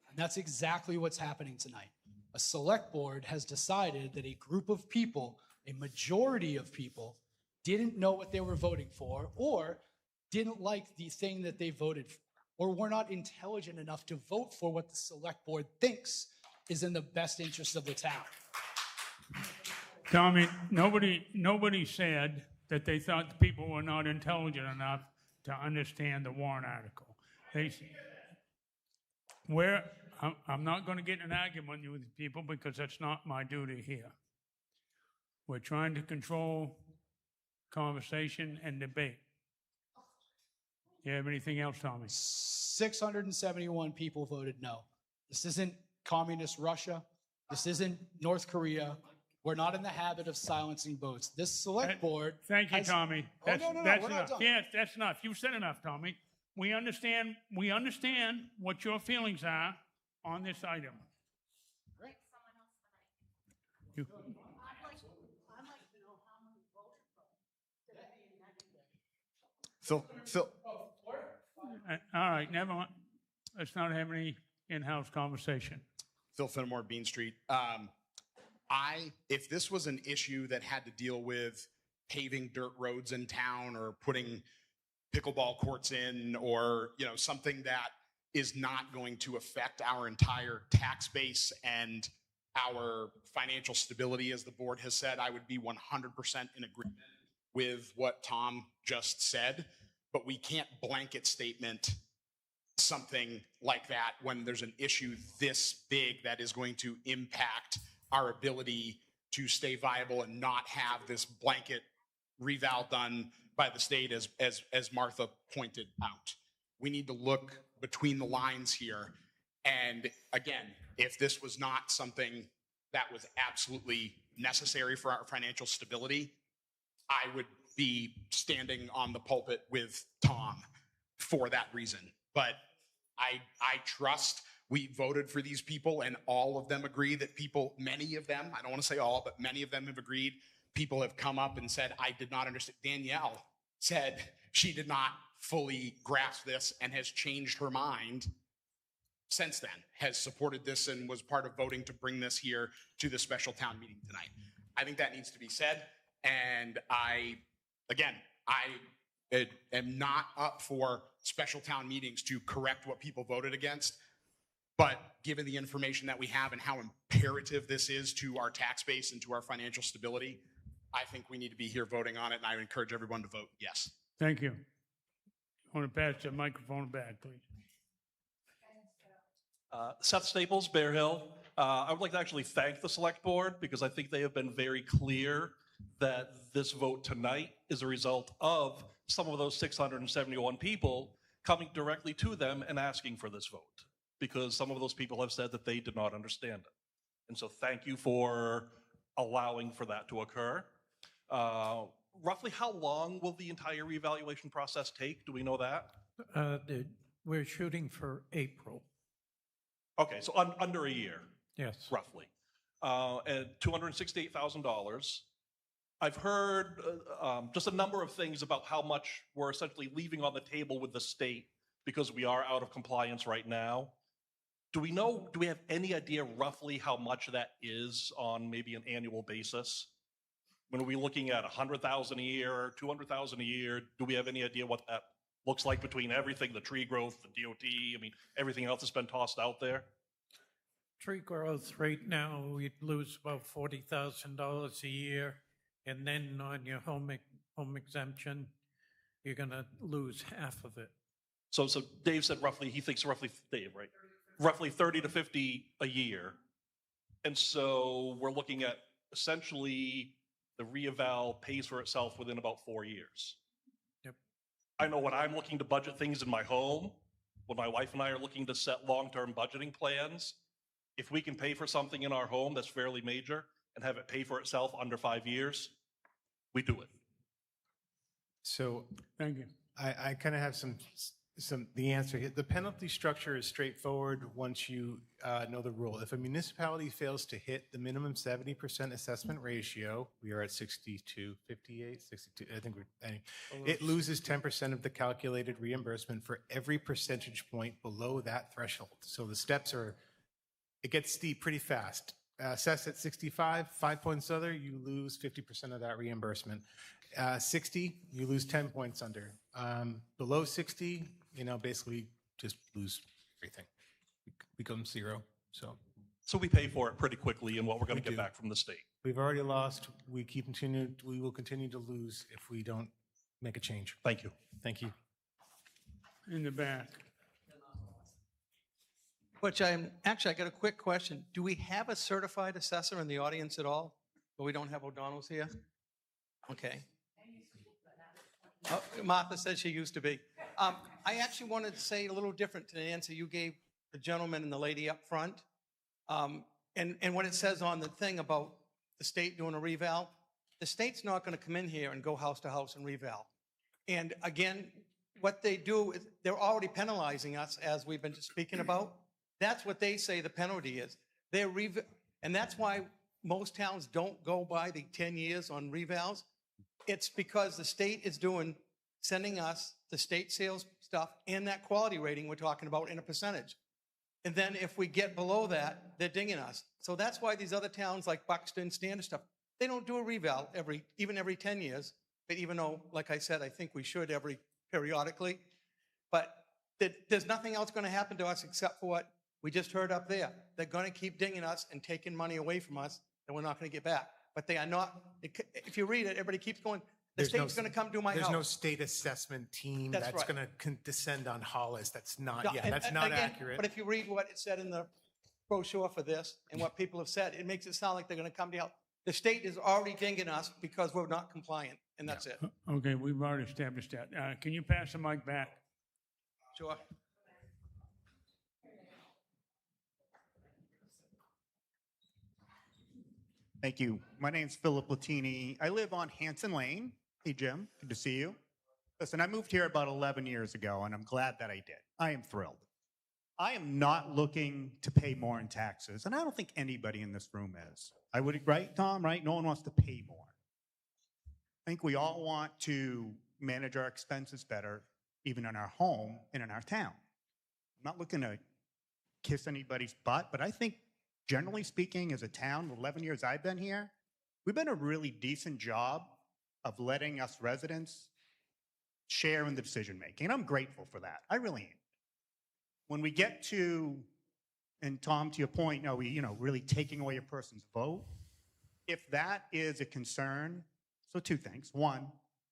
And that's exactly what's happening tonight. A select board has decided that a group of people, a majority of people, didn't know what they were voting for or didn't like the thing that they voted for, or were not intelligent enough to vote for what the select board thinks is in the best interest of the town. Tommy, nobody said that they thought the people were not intelligent enough to understand the warrant article. I'm not going to get in an argument with you people because that's not my duty here. We're trying to control conversation and debate. You have anything else, Tommy? 671 people voted no. This isn't communist Russia. This isn't North Korea. We're not in the habit of silencing votes. This select board. Thank you, has, Tommy. That's That's we're not enough. done. Yes, that's enough. You said enough, Tommy. We understand what your feelings are on this item. Great. You- Phil. All right, never mind. Let's not have any in-house conversation. Phil Fenimore, Bean Street. If this was an issue that had to deal with paving dirt roads in town or putting pickleball courts in, or something that is not going to affect our entire tax base and our financial stability, as the board has said, I would be 100% in agreement with what Tom just said. But we can't blanket statement something like that when there's an issue this big that is going to impact our ability to stay viable and not have this blanket reval done by the state, as Martha pointed out. We need to look between the lines here. And again, if this was not something that was absolutely necessary for our financial stability, I would be standing on the pulpit with Tom for that reason. But I trust we voted for these people, and all of them agree that many of them, I don't want to say all, but many of them have agreed. People have come up and said, I did not understand. Danielle said she did not fully grasp this and has changed her mind since then, has supported this and was part of voting to bring this here to the special town meeting tonight. I think that needs to be said. And again, I am not up for special town meetings to correct what people voted against. But given the information that we have and how imperative this is to our tax base and to our financial stability, I think we need to be here voting on it, and I would encourage everyone to vote yes. Thank you. I want to pass the microphone back, please. Seth Staples, Bear Hill. I would like to actually thank the select board because I think they have been very clear that this vote tonight is a result of some of those 671 people coming directly to them and asking for this vote, because some of those people have said that they did not understand it. And so thank you for allowing for that to occur. Roughly how long will the entire reevaluation process take? Do we know that? We're shooting for April. Okay, so under a year. Yes. Roughly. And $268,000. I've heard just a number of things about how much we're essentially leaving on the table with the state because we are out of compliance right now. Do we have any idea roughly how much that is on maybe an annual basis? When are we looking at 100,000 a year, 200,000 a year? Do we have any idea what that looks like between everything, the tree growth, the DOT, I mean, everything else that's been tossed out there? Tree growth right now, we'd lose about $40,000 a year. And then on your home exemption, you're going to lose half of it. So Dave said roughly, he thinks roughly, Dave, right? Roughly 30 to 50 a year. And so we're looking at essentially the reeval pays for itself within about 4 years. Yep. I know when I'm looking to budget things in my home, when my wife and I are looking to set long-term budgeting plans, if we can pay for something in our home that's fairly major and have it pay for itself under 5 years, we do it. So thank you. I kind of have the answer here. The penalty structure is straightforward once you know the rule. If a municipality fails to hit the minimum 70% assessment ratio, we are at 62, 58, 62, I think it loses 10% of the calculated reimbursement for every percentage point below that threshold. So the steps it gets steep pretty fast. Assess at 65, 5 points under, you lose 50% of that reimbursement. 60, you lose 10 points under. Below 60, basically just lose everything. Becomes zero. So we pay for it pretty quickly in what we're going to get back from the state. We've already lost. We will continue to lose if we don't make a change. Thank you. Thank you. In the back. I got a quick question. Do we have a certified assessor in the audience at all? But we don't have O'Donnell's here? Okay. Oh, Martha said she used to be. I actually wanted to say a little different to the answer you gave the gentleman and the lady up front. And what it says on the thing about the state doing a reval, the state's not going to come in here and go house to house and reval. And again, what they do is they're already penalizing us, as we've been speaking about. That's what they say the penalty is. And that's why most towns don't go by the 10 years on revals. It's because the state is sending us the state sales stuff and that quality rating we're talking about in a percentage. And then if we get below that, they're dinging us. So that's why these other towns like Buxton, Standard stuff, they don't do a reval even every 10 years. But even though, like I said, I think we should periodically. But there's nothing else going to happen to us except for what we just heard up there. They're going to keep dinging us and taking money away from us that we're not going to get back. But they are not. If you read it, everybody keeps going, the state's going to come do my house. There's no state assessment team that's right. going to descend on Hollis. That's not, No, that's not again, accurate. But if you read what it said in the brochure for this and what people have said, it makes it sound like they're going to come to help. The state is already dinging us because we're not compliant, and that's it. Okay, we've already established that. Can you pass the mic back? Sure. Thank you. My name's Philip Latini. I live on Hanson Lane. Hey, Jim. Good to see you. Listen, I moved here about 11 years ago, and I'm glad that I did. I am thrilled. I am not looking to pay more in taxes, and I don't think anybody in this room is. I would, right, Tom, right? No one wants to pay more. I think we all want to manage our expenses better, even in our home and in our town. I'm not looking to kiss anybody's butt, but I think generally speaking, as a town, the 11 years I've been here, we've done a really decent job of letting us residents share in the decision-making. And I'm grateful for that. I really am. When we get to, and Tom, to your point, really taking away a person's vote, if that is a concern, so two things. One,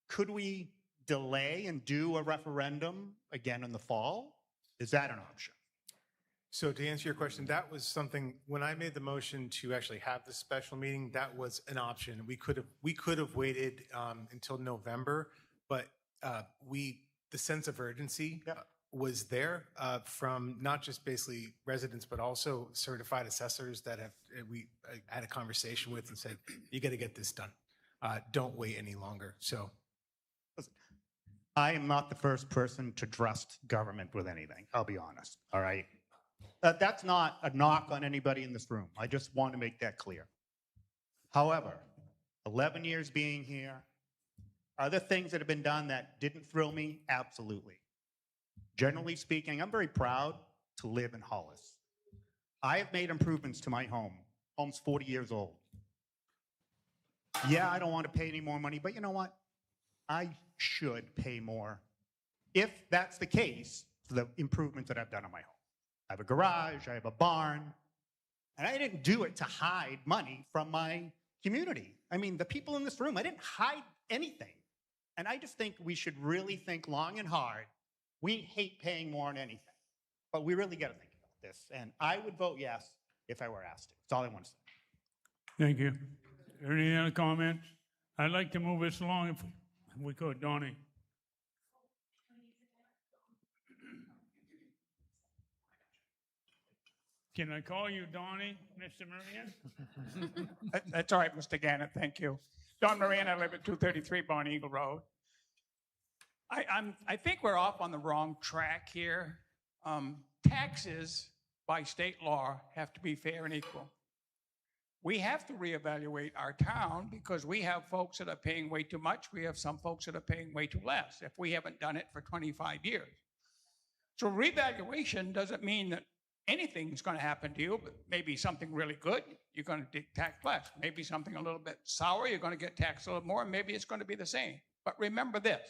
could we delay and do a referendum again in the fall? Is that an option? So to answer your question, that was something, when I made the motion to actually have this special meeting, that was an option. We could have waited until November, but the sense of urgency was there from not just basically residents, but also certified assessors that we had a conversation with and said, you got to get this done. Don't wait any longer. So I am not the first person to trust government with anything. I'll be honest. All right. That's not a knock on anybody in this room. I just want to make that clear. However, 11 years being here, are there things that have been done that didn't thrill me? Absolutely. Generally speaking, I'm very proud to live in Hollis. I have made improvements to my home. Home's 40 years old. Yeah, I don't want to pay any more money, but you know what? I should pay more if that's the case for the improvements that I've done on my home. I have a garage, I have a barn, and I didn't do it to hide money from my community. I mean, the people in this room, I didn't hide anything. And I just think we should really think long and hard. We hate paying more on anything, but we really got to think about this. And I would vote yes if I were asked to. That's all I want to say. Thank you. Any other comments? I'd like to move this along if we could. Donnie. Can I call you Donnie, Mr. Marion? That's all right, Mr. Gannett, thank you. Don Moran, I live at 233 Barn Eagle Road. I think we're off on the wrong track here. Taxes by state law have to be fair and equal. We have to reevaluate our town because we have folks that are paying way too much. We have some folks that are paying way too less if we haven't done it for 25 years. So revaluation doesn't mean that anything's going to happen to you, but maybe something really good, you're going to get taxed less. Maybe something a little bit sour, you're going to get taxed a little more, and maybe it's going to be the same. But remember this.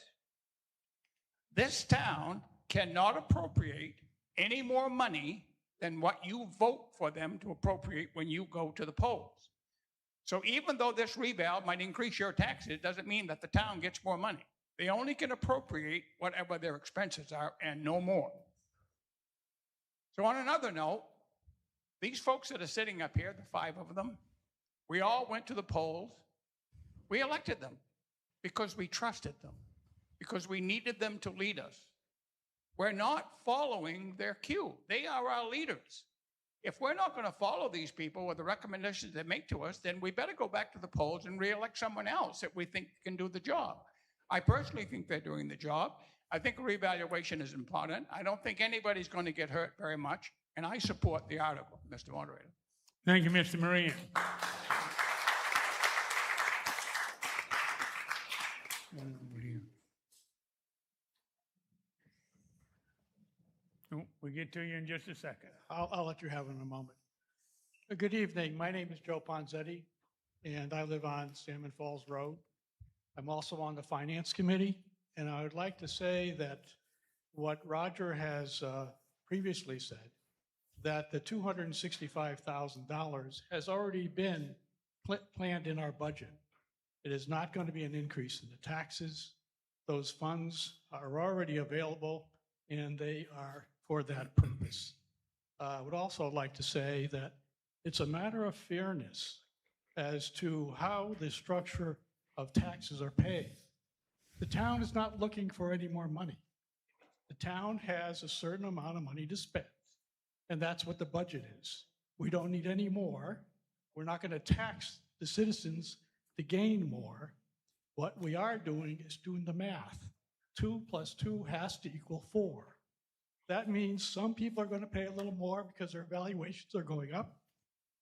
This town cannot appropriate any more money than what you vote for them to appropriate when you go to the polls. So even though this reval might increase your taxes, it doesn't mean that the town gets more money. They only can appropriate whatever their expenses are and no more. So on another note, these folks that are sitting up here, the 5 of them, we all went to the polls. We elected them because we trusted them, because we needed them to lead us. We're not following their cue. They are our leaders. If we're not going to follow these people with the recommendations they make to us, then we better go back to the polls and re-elect someone else that we think can do the job. I personally think they're doing the job. I think a reevaluation is important. I don't think anybody's going to get hurt very much, and I support the article, Mr. Moderator. Thank you, Mr. Marion. We'll get to you in just a second. I'll let you have it in a moment. Good evening. My name is Joe Ponzetti, and I live on Salmon Falls Road. I'm also on the Finance Committee, and I would like to say that what Roger has previously said, that the $265,000 has already been planned in our budget. It is not going to be an increase in the taxes. Those funds are already available, and they are for that purpose. I would also like to say that it's a matter of fairness as to how the structure of taxes are paid. The town is not looking for any more money. The town has a certain amount of money to spend, and that's what the budget is. We don't need any more. We're not going to tax the citizens to gain more. What we are doing is doing the math. 2 + 2 has to equal 4. That means some people are going to pay a little more because their valuations are going up.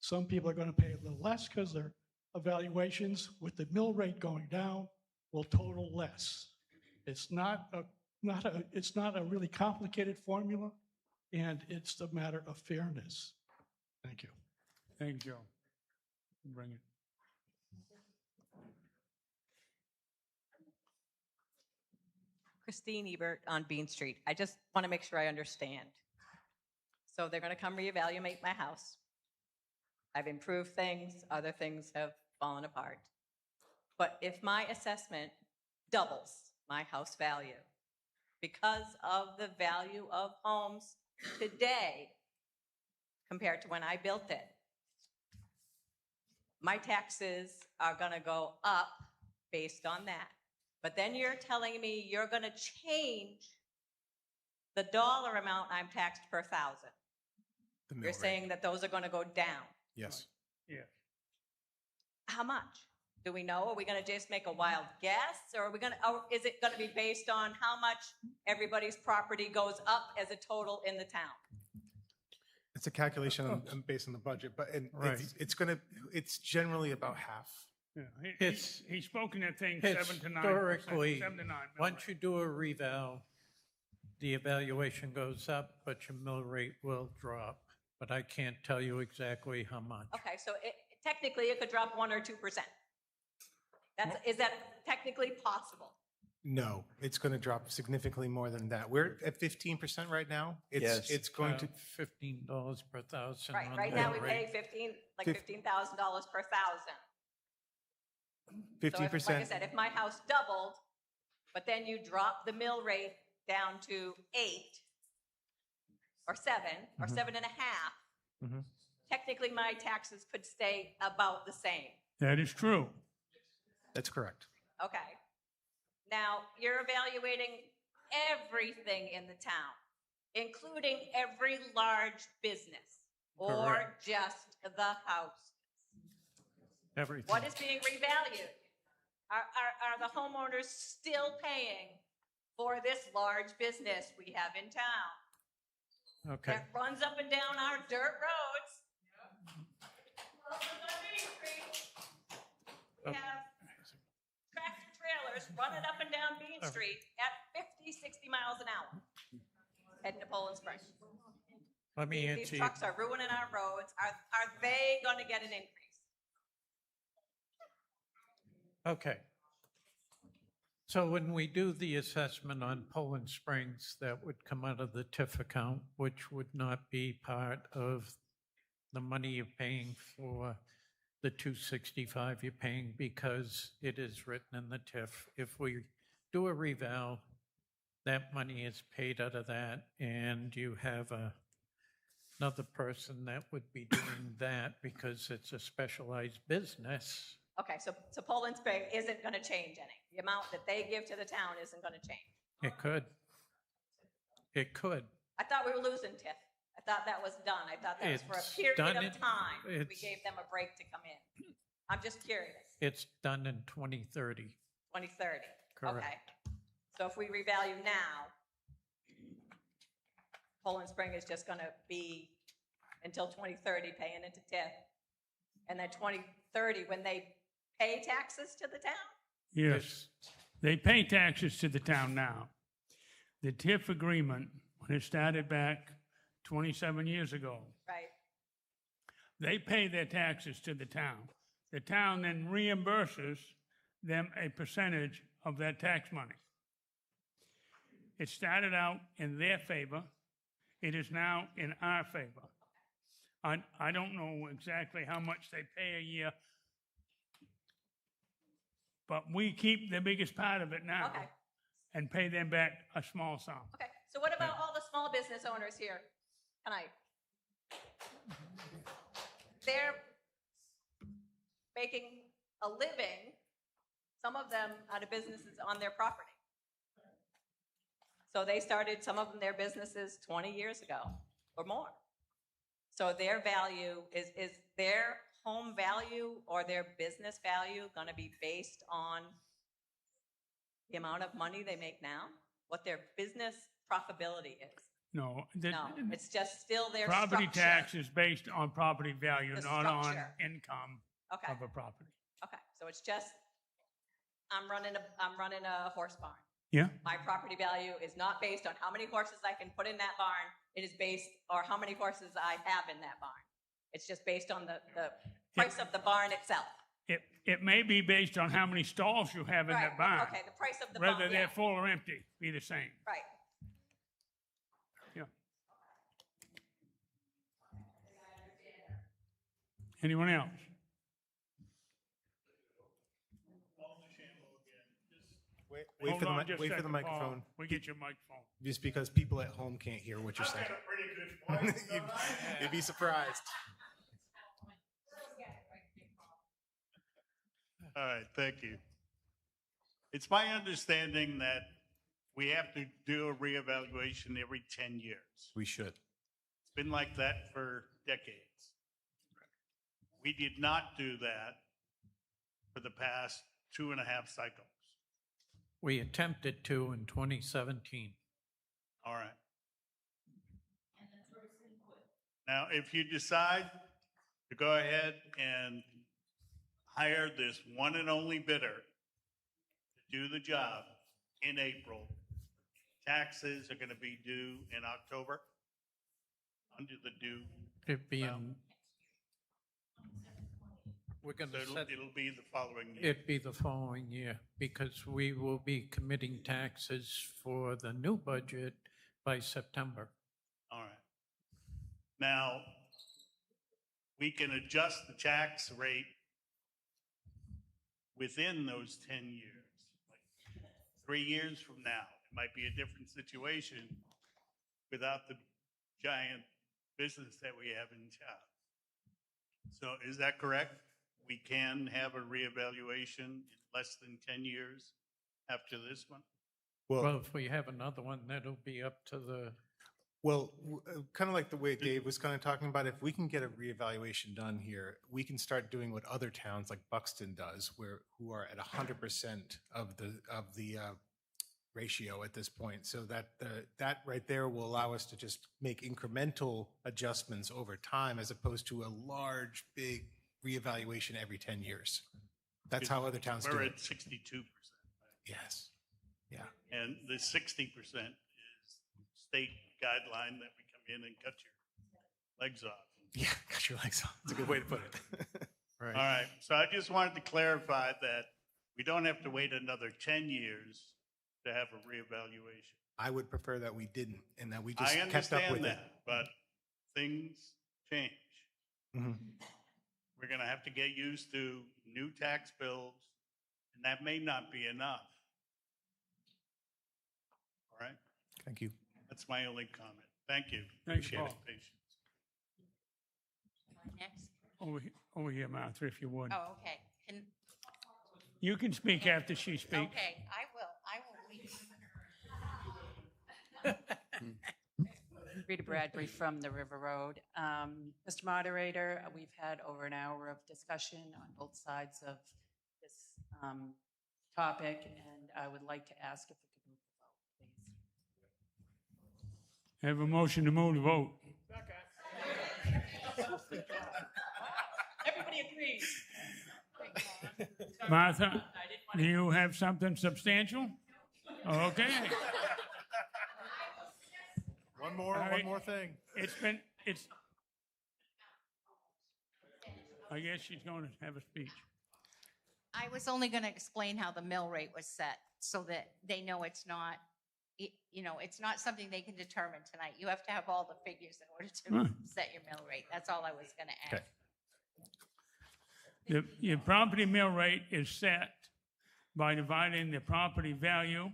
Some people are going to pay a little less because their evaluations with the mill rate going down will total less. It's not a really complicated formula, and it's a matter of fairness. Thank you. Thank you, Joe. Bring it. Christine Ebert on Bean Street. I just want to make sure I understand. So they're going to come reevaluate my house. I've improved things, other things have fallen apart. But if my assessment doubles my house value because of the value of homes today compared to when I built it, my taxes are going to go up based on that. But then you're telling me you're going to change the dollar amount I'm taxed per thousand. You're saying that those are going to go down. Yes. Yeah. How much? Do we know? Are we going to just make a wild guess, or are we going to? Or is it going to be based on how much everybody's property goes up as a total in the town? It's a calculation based on the budget, but Right. it's generally about half. Yeah. He's spoken at things 7 to 9%. Historically, 7 to 9. once you do a reval, the evaluation goes up, but your mill rate will drop. But I can't tell you exactly how much. Okay, so technically it could drop 1 or 2%. Is that technically possible? No, it's going to drop significantly more than that. We're at 15% right now. It's going to $15 per thousand. Right. on Right the now mill we rate. pay $15,000 per thousand. 15%. So if, like I said, if my house doubled, but then you drop the mill rate down to 8 or 7 or 7.5, technically my taxes could stay about the same. That is true. That's correct. Okay. Now, you're evaluating everything in the town, including every large business, or Correct. just the house. Everything. What is being revalued? Are the homeowners still paying for this large business we have in town? Okay. That runs up and down our dirt roads. We have tractor trailers running up and down Bean Street at 50, 60 miles an hour, heading to Poland Springs. Let me These answer you. trucks are ruining our roads. Are they going to get an increase? Okay. So when we do the assessment on Poland Springs, that would come out of the TIF account, which would not be part of the money you're paying for the 265 you're paying because it is written in the TIF. If we do a reval, that money is paid out of that, and you have another person that would be doing that because it's a specialized business. Okay, so Poland Spring isn't going to change any. The amount that they give to the town isn't going to change. It could. It could. I thought we were losing TIF. I thought that was done. I thought that was for It's a period done of time. We it's- gave them a break to come in. I'm just curious. It's done in 2030. 2030. Correct. Okay. So if we revalue now, Poland Spring is just going to be until 2030 paying into TIF. And then 2030, when they pay taxes to the town? Yes. They pay taxes to the town now. The TIF agreement, when it started back 27 years ago, Right. they pay their taxes to the town. The town then reimburses them a percentage of that tax money. It started out in their favor. It is now in our favor. I don't know exactly how much they pay a year, but we keep the biggest part of it now Okay. and pay them back a small sum. Okay. So what about all the small business owners here tonight? They're making a living, some of them out of businesses on their property. So they started, some of them, their businesses 20 years ago or more. So their value, is their home value or their business value going to be based on the amount of money they make now? What their business profitability is? No. No, it's just still their Property structure. tax is based on property value, The not on structure. income Okay. of a property. Okay, so it's just, I'm running a horse barn. Yeah. My property value is not based on how many horses I can put in that barn. It is based, or how many horses I have in that barn. It's just based on the price of the barn itself. it may be based on how many stalls you have in Right, that barn. okay, the price of the Whether barn, they're yeah. full or empty, be the same. Right. Yeah. Anyone else? Wait Hold for the, on mi- just a wait for the second, microphone. Paul. We get your microphone. Just because people at home can't hear what you're saying. You'd be surprised. All right, thank you. It's my understanding that we have to do a reevaluation every 10 years. We should. It's been like that for decades. We did not do that for the past 2.5 cycles. We attempted to in 2017. All right. Now, if you decide to go ahead and hire this one and only bidder to do the job in April, taxes are going to be due in October under the due. It'd be in, we're going So to set, it'll be the following year. it'd be the following year because we will be committing taxes for the new budget by September. All right. Now, we can adjust the tax rate within those 10 years. Like 3 years from now, it might be a different situation without the giant business that we have in town. So is that correct? We can have a reevaluation in less than 10 years after this one? Well, if we have another one, that'll be up to the, Well, kind of like the way Dave was kind of talking about, if we can get a reevaluation done here, we can start doing what other towns like Buxton does, who are at 100% of the ratio at this point. So that right there will allow us to just make incremental adjustments over time, as opposed to a large, big reevaluation every 10 years. That's how other towns do We're it. at 62%. Yes. Yeah. And the 60% is state guideline that we come in and cut your legs off. Yeah, cut your legs off. That's a good way to put it. Right. All right, so I just wanted to clarify that we don't have to wait another 10 years to have a reevaluation. I would prefer that we didn't, and that we just I kept up understand with that, but things change. it. Mhm. We're going to have to get used to new tax bills, and that may not be enough. All right? Thank you. That's my only comment. Thank you. Thank you, Appreciate Paul. it. Patience. Next. Over here, Martha, if you would. Oh, okay. And, You can speak after she speaks. okay, I will. Rita Bradbury from the River Road. Mr. Moderator, we've had over an hour of discussion on both sides of this topic, and I would like to ask if we could move the vote, please. Have a motion to move the vote. Everybody agrees. Martha, do you have something substantial? Okay. All right. One more thing. I guess she's going to have a speech. I was only going to explain how the mill rate was set so that they know it's not, it's not something they can determine tonight. You have to have all the figures in order to set your mill rate. That's all I was going to add. Your property mill rate is set by dividing the property value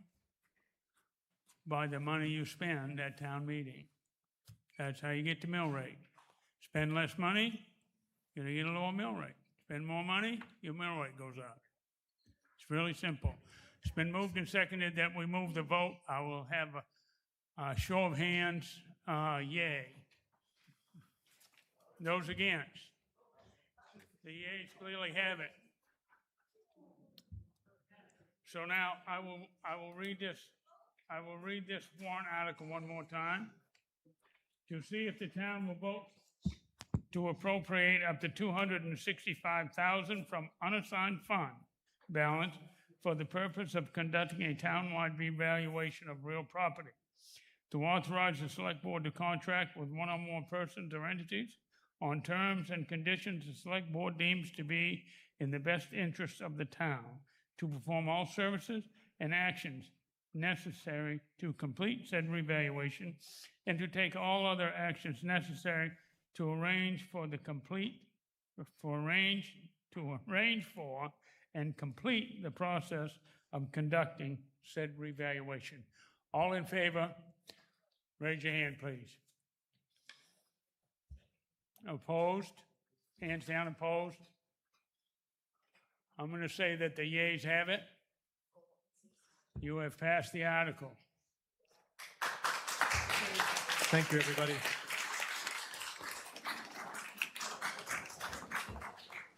by the money you spend at town meeting. That's how you get the mill rate. Spend less money, you're going to get a lower mill rate. Spend more money, your mill rate goes up. It's really simple. It's been moved and seconded that we move the vote. I will have a show of hands, yay. Those against? The yeas clearly have it. So now I will read this warrant article one more time to see if the town will vote to appropriate up to $265,000 from unassigned fund balance for the purpose of conducting a townwide revaluation of real property, to authorize the select board to contract with one or more persons or entities on terms and conditions the select board deems to be in the best interest of the town, to perform all services and actions necessary to complete said revaluation, and to take all other actions necessary to arrange for and complete the process of conducting said revaluation. All in favor, raise your hand, please. Opposed? Hands down, opposed? I'm going to say that the yeas have it. You have passed the article. Thank you, everybody.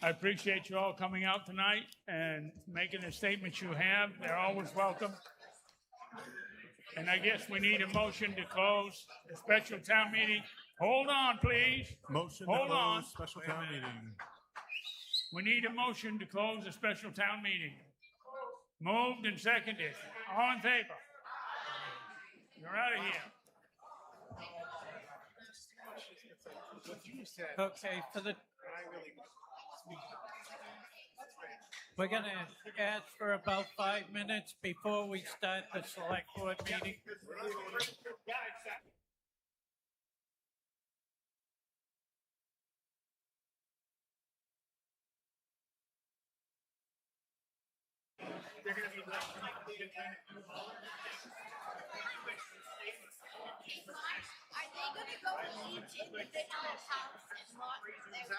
I appreciate you all coming out tonight and making the statements you have. They're always welcome. And I guess we need a motion to close the special town meeting. Hold on, please. Motion to Hold on. close special town meeting. We need a motion to close the special town meeting. Moved and seconded. All in favor? You're out of here. Okay, we're going to ask for about 5 minutes before we start the select board meeting. They're going to be Are they going to go to each individual house and lock their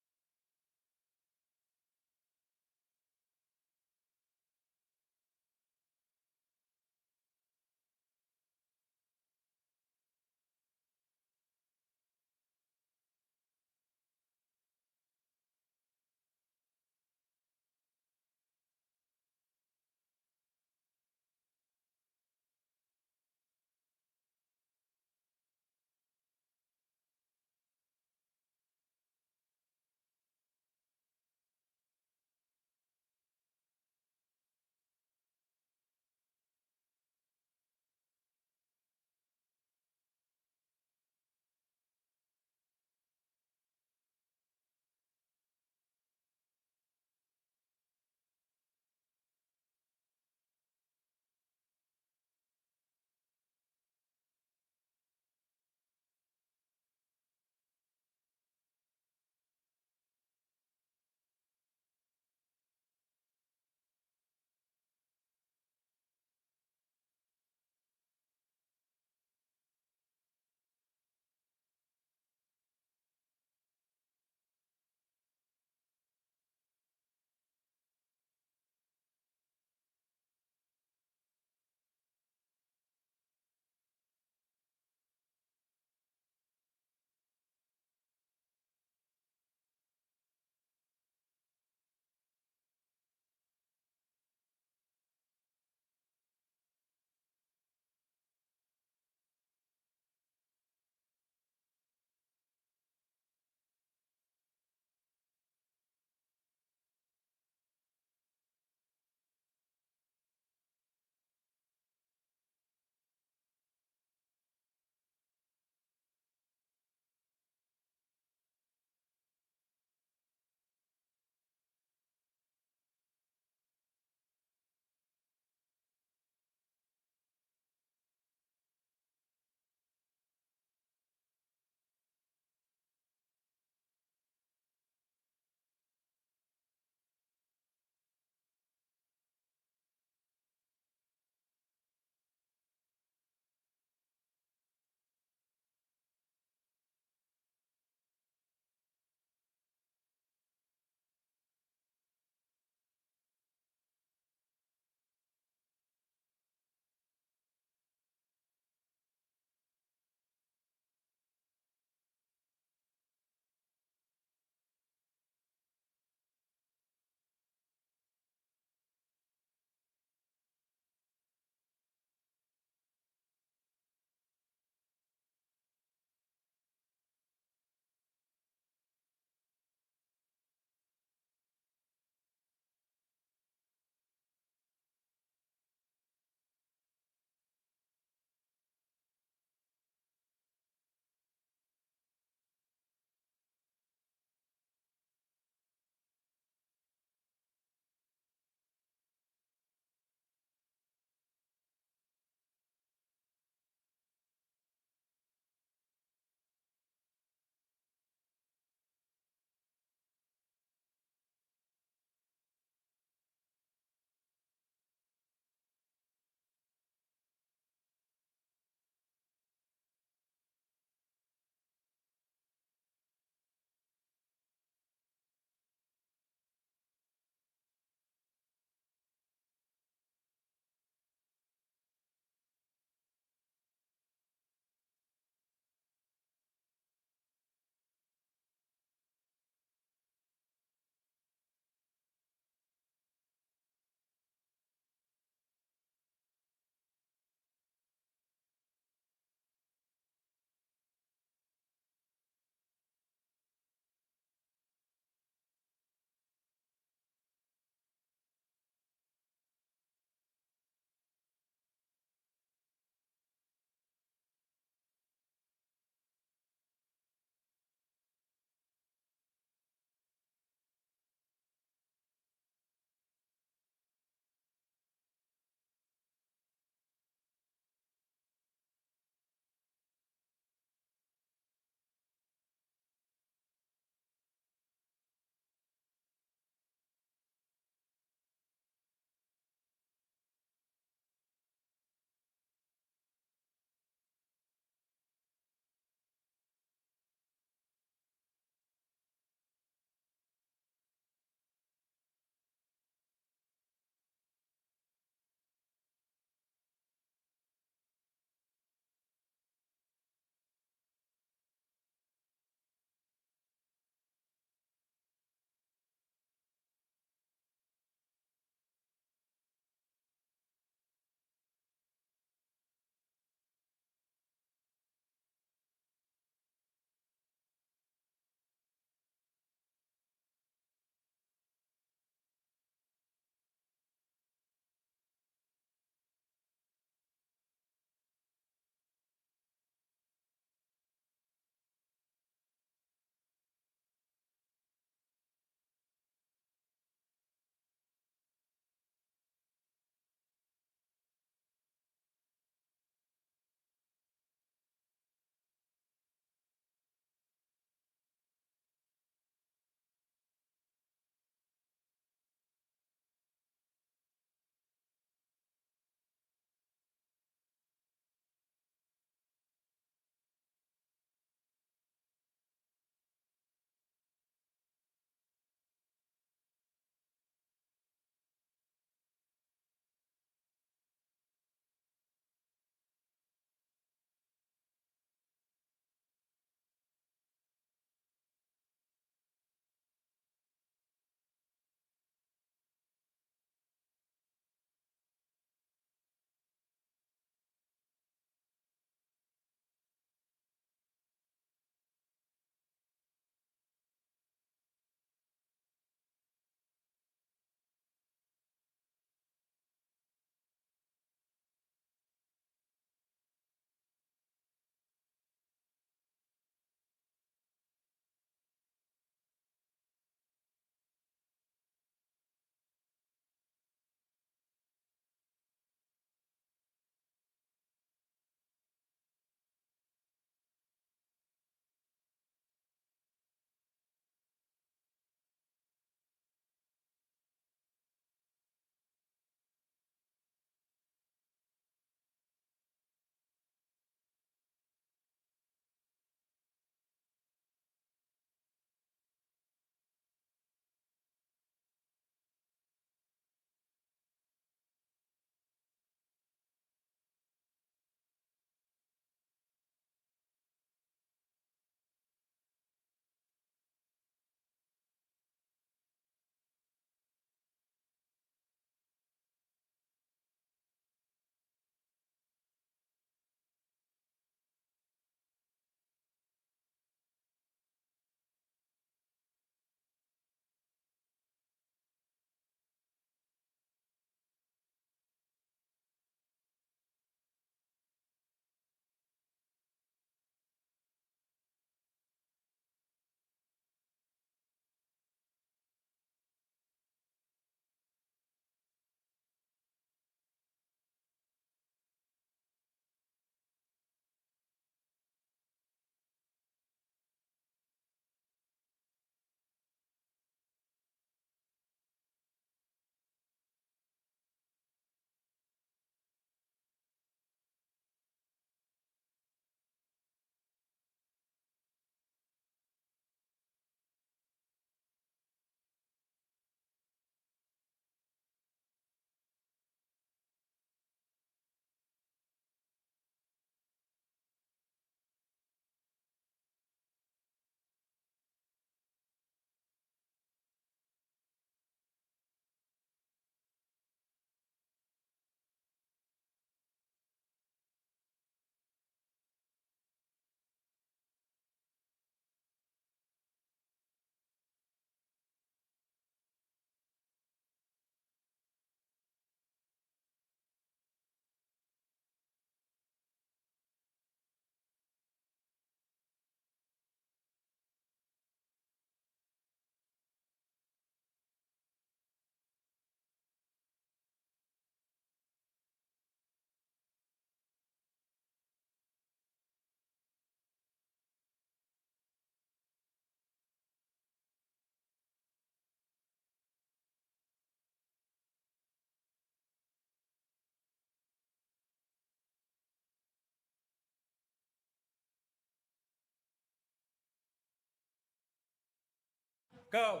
Go.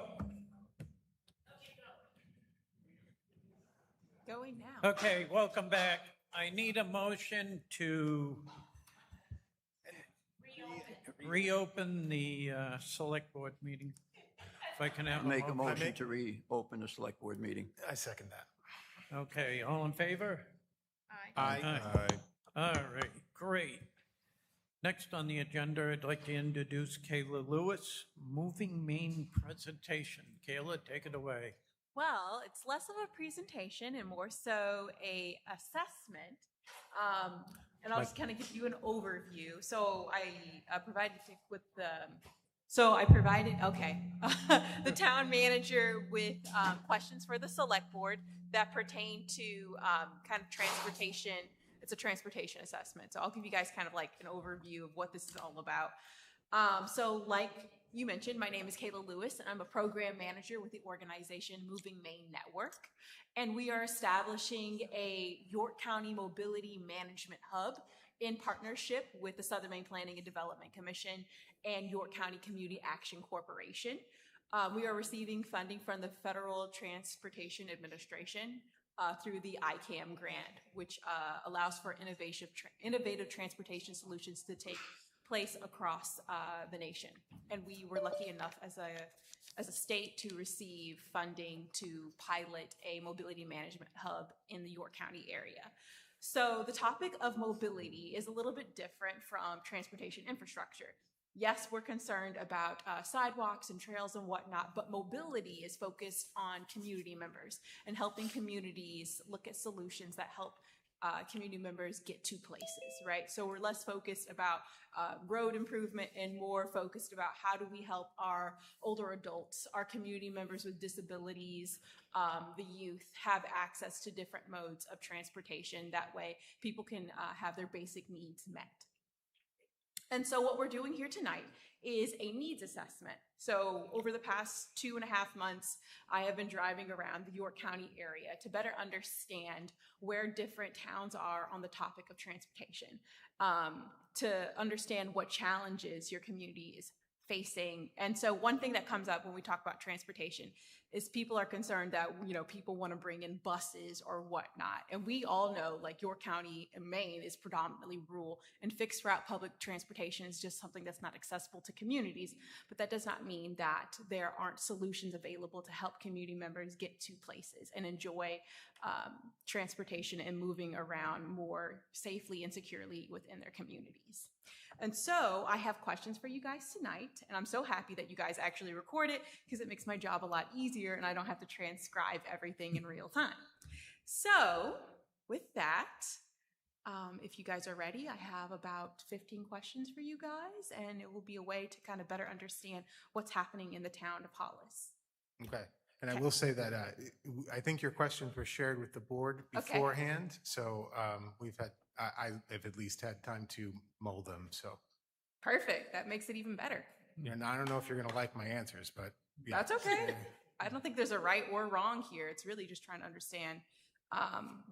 Going now. Okay, welcome back. I need a motion to reopen the select board meeting. If I can have Make a motion motion. to reopen the select board meeting. I second that. Okay, all in favor? Aye. All right, great. Next on the agenda, I'd like to introduce Kayla Lewis, Moving Main presentation. Kayla, take it away. Well, it's less of a presentation and more so a assessment. And I'll just kind of give you an overview. So I provided you with the town manager with questions for the select board that pertain to kind of transportation. It's a transportation assessment. So I'll give you guys kind of like an overview of what this is all about. So like you mentioned, my name is Kayla Lewis, and I'm a program manager with the organization Moving Maine Network. And we are establishing a York County Mobility Management Hub in partnership with the Southern Maine Planning and Development Commission and York County Community Action Corporation. We are receiving funding from the Federal Transportation Administration through the ICAM grant, which allows for innovative transportation solutions to take place across the nation. And we were lucky enough as a state to receive funding to pilot a mobility management hub in the York County area. So the topic of mobility is a little bit different from transportation infrastructure. Yes, we're concerned about sidewalks and trails and whatnot, but mobility is focused on community members and helping communities look at solutions that help community members get to places, right? So we're less focused about road improvement and more focused about how do we help our older adults, our community members with disabilities, the youth have access to different modes of transportation. That way people can have their basic needs met. And so what we're doing here tonight is a needs assessment. So over the past 2.5 months, I have been driving around the York County area to better understand where different towns are on the topic of transportation, to understand what challenges your community is facing. And so one thing that comes up when we talk about transportation is people are concerned that, you know, people want to bring in buses or whatnot. And we all know, like, York County in Maine is predominantly rural, and fixed route public transportation is just something that's not accessible to communities. But that does not mean that there aren't solutions available to help community members get to places and enjoy transportation and moving around more safely and securely within their communities. And so I have questions for you guys tonight, and I'm so happy that you guys actually record it because it makes my job a lot easier and I don't have to transcribe everything in real time. So with that, if you guys are ready, I have about 15 questions for you guys, and it will be a way to kind of better understand what's happening in the town of Hollis. Okay. And I will say that I think your questions were shared with the board beforehand. So I've at least had time to mull them. So Perfect. That makes it even better. and I don't know if you're going to like my answers, but yeah. That's okay. I don't think there's a right or wrong here. It's really just trying to understand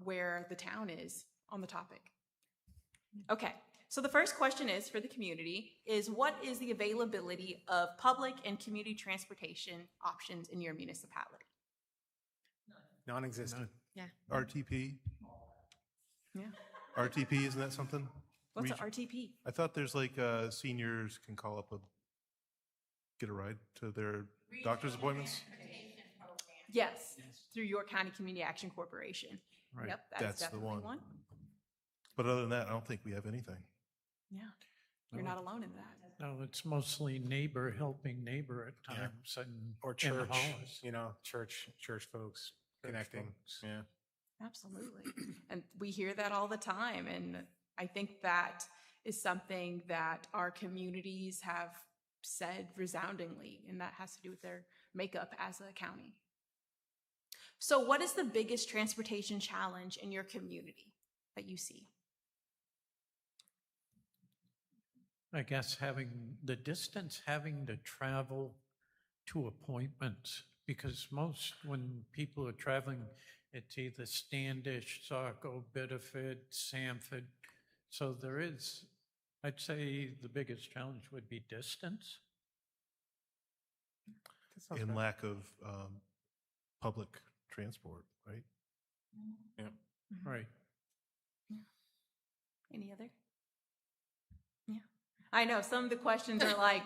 where the town is on the topic. Okay. So the first question is for the community is, what is the availability of public and community transportation options in your municipality? Non-existent. Yeah. RTP? Yeah. RTP, isn't that something? What's an RTP? I thought there's like seniors can call up get a ride to their doctor's appointments. Yes, through York County Community Action Corporation. Right. Yep, That's the definitely one. But other than that, I don't think we have anything. Yeah, you're not alone in that. No, it's mostly neighbor helping neighbor at times, and Or in church, Hollis. you know, church folks connecting. folks. Yeah. Absolutely. And we hear that all the time. And I think that is something that our communities have said resoundingly, and that has to do with their makeup as a county. So what is the biggest transportation challenge in your community that you see? I guess having the distance, having to travel to appointments, because most, when people are traveling, it's either Standish, Saco, Biddeford, Sanford. So there is, I'd say the biggest challenge would be distance. and lack of public transport, right? Yeah. Right. Any other? Yeah. I know some of the questions are like,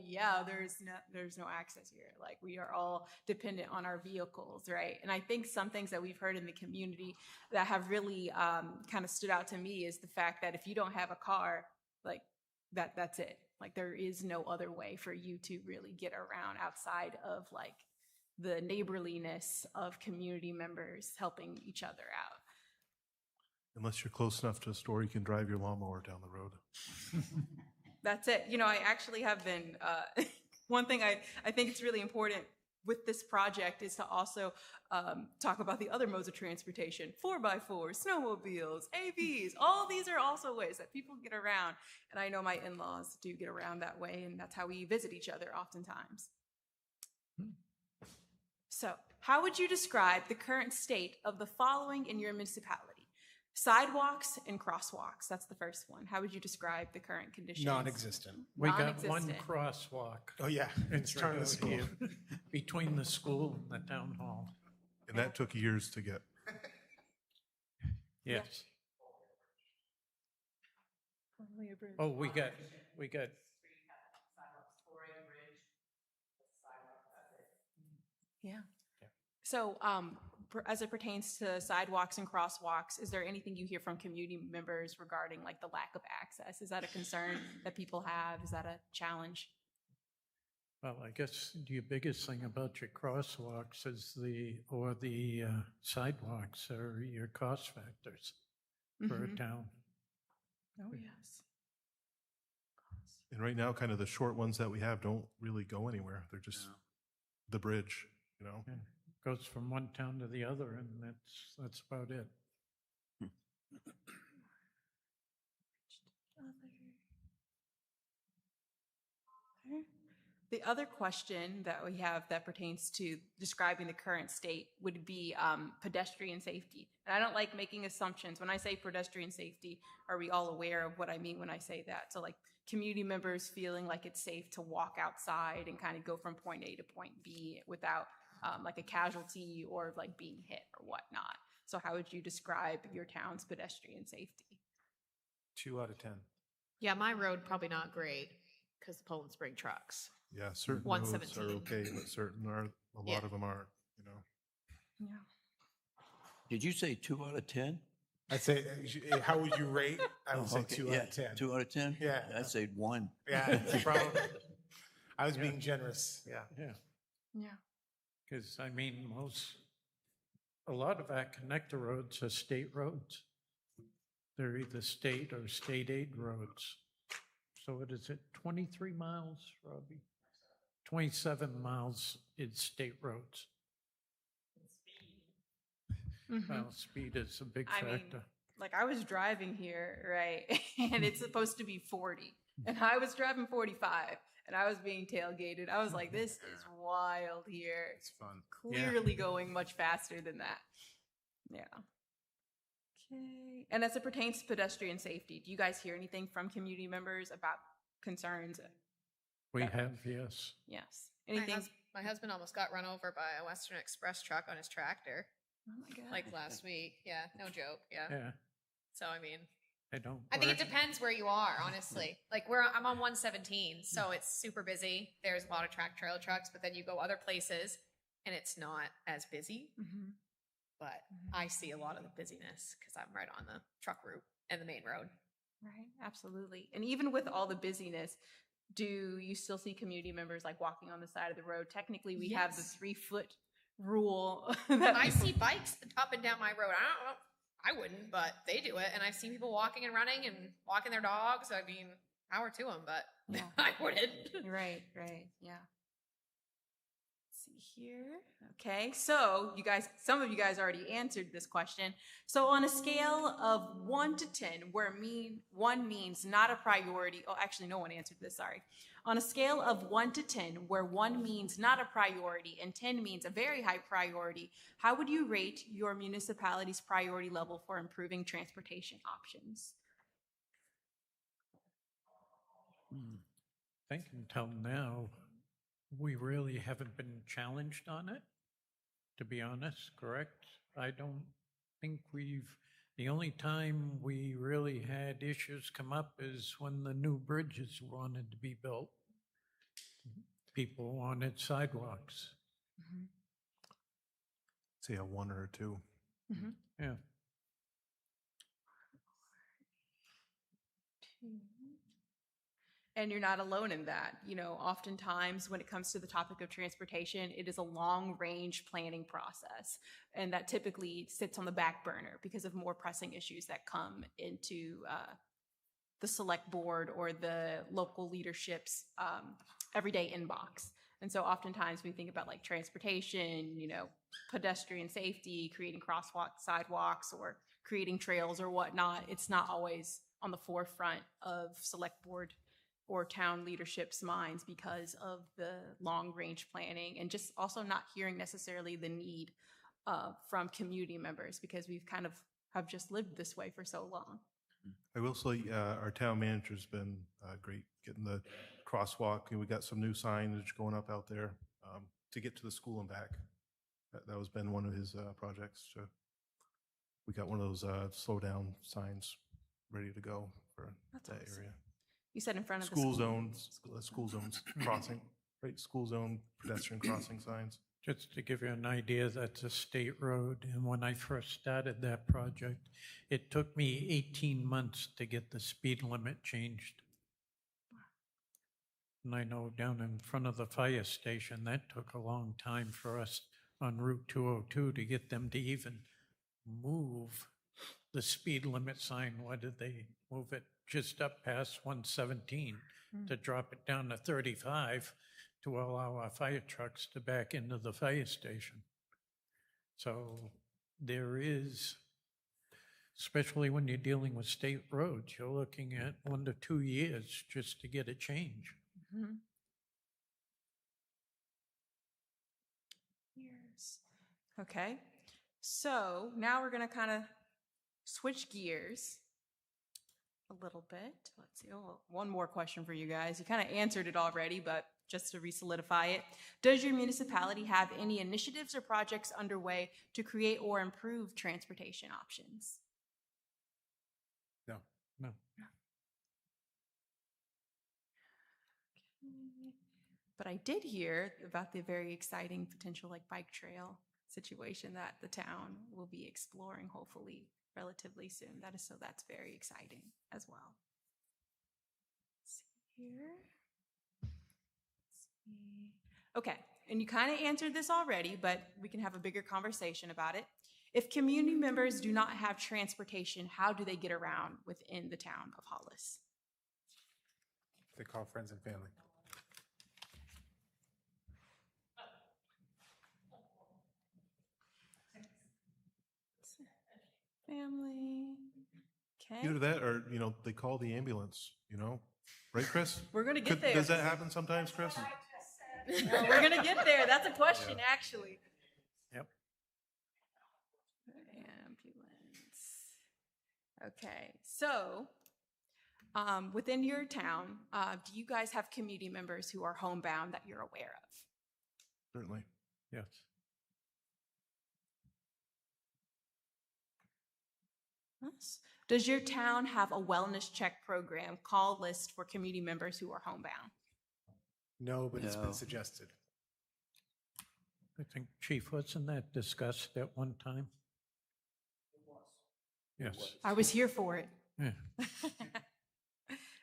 yeah, there's no access here. Like we are all dependent on our vehicles, right? And I think some things that we've heard in the community that have really kind of stood out to me is the fact that if you don't have a car, like that's it. Like there is no other way for you to really get around outside of like the neighborliness of community members helping each other out. Unless you're close enough to a store, you can drive your lawnmower down the road. That's it. You know, I actually have been, one thing I think it's really important with this project is to also talk about the other modes of transportation, 4x4s, snowmobiles, AVs, all these are also ways that people get around. And I know my in-laws do get around that way, and that's how we visit each other oftentimes. So, how would you describe the current state of the following in your municipality? Sidewalks and crosswalks. That's the first one. How would you describe the current conditions? Non-existent. We got one Non-existent. crosswalk. Oh, yeah. It's right turn the out school. here, between the school and the town hall. And that took years to get. Yes. Oh, we got. Yeah. So, as it pertains to sidewalks and crosswalks, is there anything you hear from community members regarding like the lack of access? Is that a concern that people have? Is that a challenge? Well, I guess your biggest thing about your crosswalks is the sidewalks are your cost factors for a Mhm. town. Oh, yes. And right now, kind of the short ones that we have don't really go anywhere. They're just the bridge, you know? Yeah. Goes from one town to the other, and that's about it. The other question that we have that pertains to describing the current state would be pedestrian safety. And I don't like making assumptions. When I say pedestrian safety, are we all aware of what I mean when I say that? So like community members feeling like it's safe to walk outside and kind of go from point A to point B without like a casualty or like being hit or whatnot. So how would you describe your town's pedestrian safety? 2 out of 10. Yeah, my road probably not great because the Poland Spring trucks. Yeah, certain roads are 117. okay, but certain are, a lot of them aren't, you know? Yeah. Did you say 2 out of 10? I'd say, how would you rate? I would say 2 out of 10. 2 out of 10? Yeah. I'd say 1. Yeah, probably. I was being generous. Yeah. Yeah. Yeah. Because, I mean, a lot of our connector roads are state roads. They're either state or state aid roads. So what is it, 23 miles, Robbie? 27 miles is state roads. Well, speed is a big I mean, factor. like I was driving here, right? And it's supposed to be 40. And I was driving 45 and I was being tailgated. I was like, this is wild here. It's fun. Clearly going much faster than that. Yeah. Okay. And as it pertains to pedestrian safety, do you guys hear anything from community members about concerns? We have, yes. Yes. Anything? My husband almost got run over by a Western Express truck on his tractor. Oh my God. Like last week. Yeah, no joke. Yeah. Yeah, So I mean, they don't. I think it work. depends where you are, honestly. Like I'm on 117, so it's super busy. There's a lot of trailer trucks, but then you go other places and it's not as busy. Mhm. But I see a lot of the busyness because I'm right on the truck route and the main road. Right. Absolutely. And even with all the busyness, do you still see community members like walking on the side of the road? Technically, we have the Yes. 3-foot rule. That I people- see bikes up and down my road. I wouldn't, but they do it. And I've seen people walking and running and walking their dogs. I mean, power to them, but Yeah. I wouldn't. Right, right, yeah. Let's see here. Okay, so some of you guys already answered this question. So on a scale of 1 to 10, where 1 means not a priority, oh, actually no one answered this, sorry. On a scale of 1 to 10, where 1 means not a priority and 10 means a very high priority, how would you rate your municipality's priority level for improving transportation options? I think until now, We really haven't been challenged on it, to be honest, correct? I don't think the only time we really had issues come up is when the new bridges wanted to be built. People wanted sidewalks. Say a one or a two. Yeah. And you're not alone in that. You know, oftentimes when it comes to the topic of transportation, it is a long range planning process. And that typically sits on the back burner because of more pressing issues that come into the select board or the local leadership's everyday inbox. And so oftentimes we think about like transportation, you know, pedestrian safety, creating crosswalks, sidewalks, or creating trails or whatnot. It's not always on the forefront of select board or town leadership's minds because of the long range planning and just also not hearing necessarily the need from community members because we've kind of have just lived this way for so long. I will say our town manager's been great getting the crosswalk. We got some new signage going up out there to get to the school and back. That was been one of his projects. We got one of those slow down signs ready to go for That's that awesome. area. You said in front of School the school zones crossing, right? School zone pedestrian crossing signs. Just to give you an idea, that's a state road, and when I first started that project, it took me 18 months to get the speed limit changed. And I know down in front of the fire station, that took a long time for us on Route 202 to get them to even move the speed limit sign. Why did they move it just up past 117 to drop it down to 35 to allow our fire trucks to back into the fire station? So there is, especially when you're dealing with state roads, you're looking at 1 to 2 years just to get a change. Years. Okay. So now we're going to kind of switch gears a little bit. Let's see. Oh, one more question for you guys. You kind of answered it already, but just to re-solidify it, does your municipality have any initiatives or projects underway to create or improve transportation options? No. No. But I did hear about the very exciting potential like bike trail situation that the town will be exploring hopefully relatively soon. That's very exciting as well. Let's see here. Let's see. Okay, and you kind of answered this already, but we can have a bigger conversation about it. If community members do not have transportation, how do they get around within the town of Hollis? They call friends and family. Family. Okay. Either that or, they call the ambulance, right, Chris? We're going to get there. Does that happen sometimes, Chris? We're going to get there. That's a question, actually. Yep. Ambulance. Okay. So, within your town, do you guys have community members who are homebound that you're aware of? Certainly. Yes. Yes. Does your town have a wellness check program, call list for community members who are homebound? No, but it's No. been suggested. I think, Chief, wasn't that discussed at one time? Yes. I was here for it. Yeah.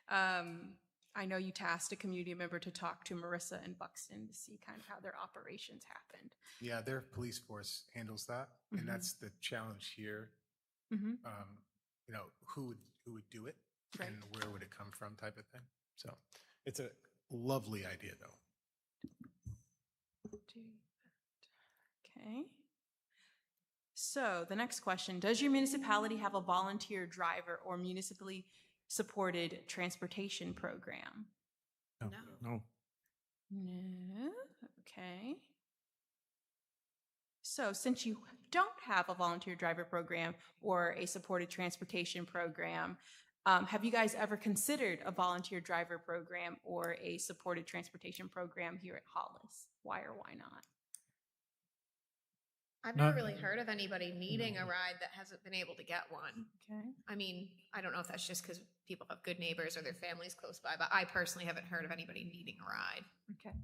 I know you tasked a community member to talk to Marissa and Buxton to see kind of how their operations happened. Yeah, their police force handles that, Mhm. and that's the challenge here. Mhm. Who would do it, Right. and where would it come from, type of thing. So it's a lovely idea, though. Okay. So the next question, does your municipality have a volunteer driver or municipally supported transportation program? No. No. Okay. So since you don't have a volunteer driver program or a supported transportation program, Have you guys ever considered a volunteer driver program or a supported transportation program here at Hollis? Why or why not? I've never Not- really heard of anybody needing a ride that hasn't been able to get one. Okay. I mean, I don't know if that's just because people have good neighbors or their families close by, but I personally haven't heard of anybody needing a ride. Okay.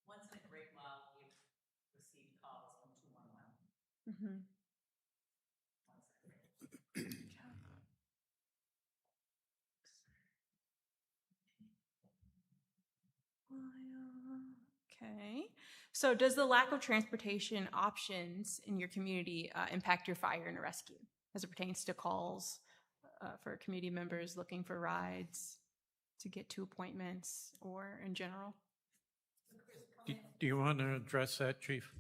Once in a great while, we've received calls from 211. Mm-hmm. Okay. So does the lack of transportation options in your community impact your fire and rescue as it pertains to calls for community members looking for rides to get to appointments or in general? Do you want to address that, Chief?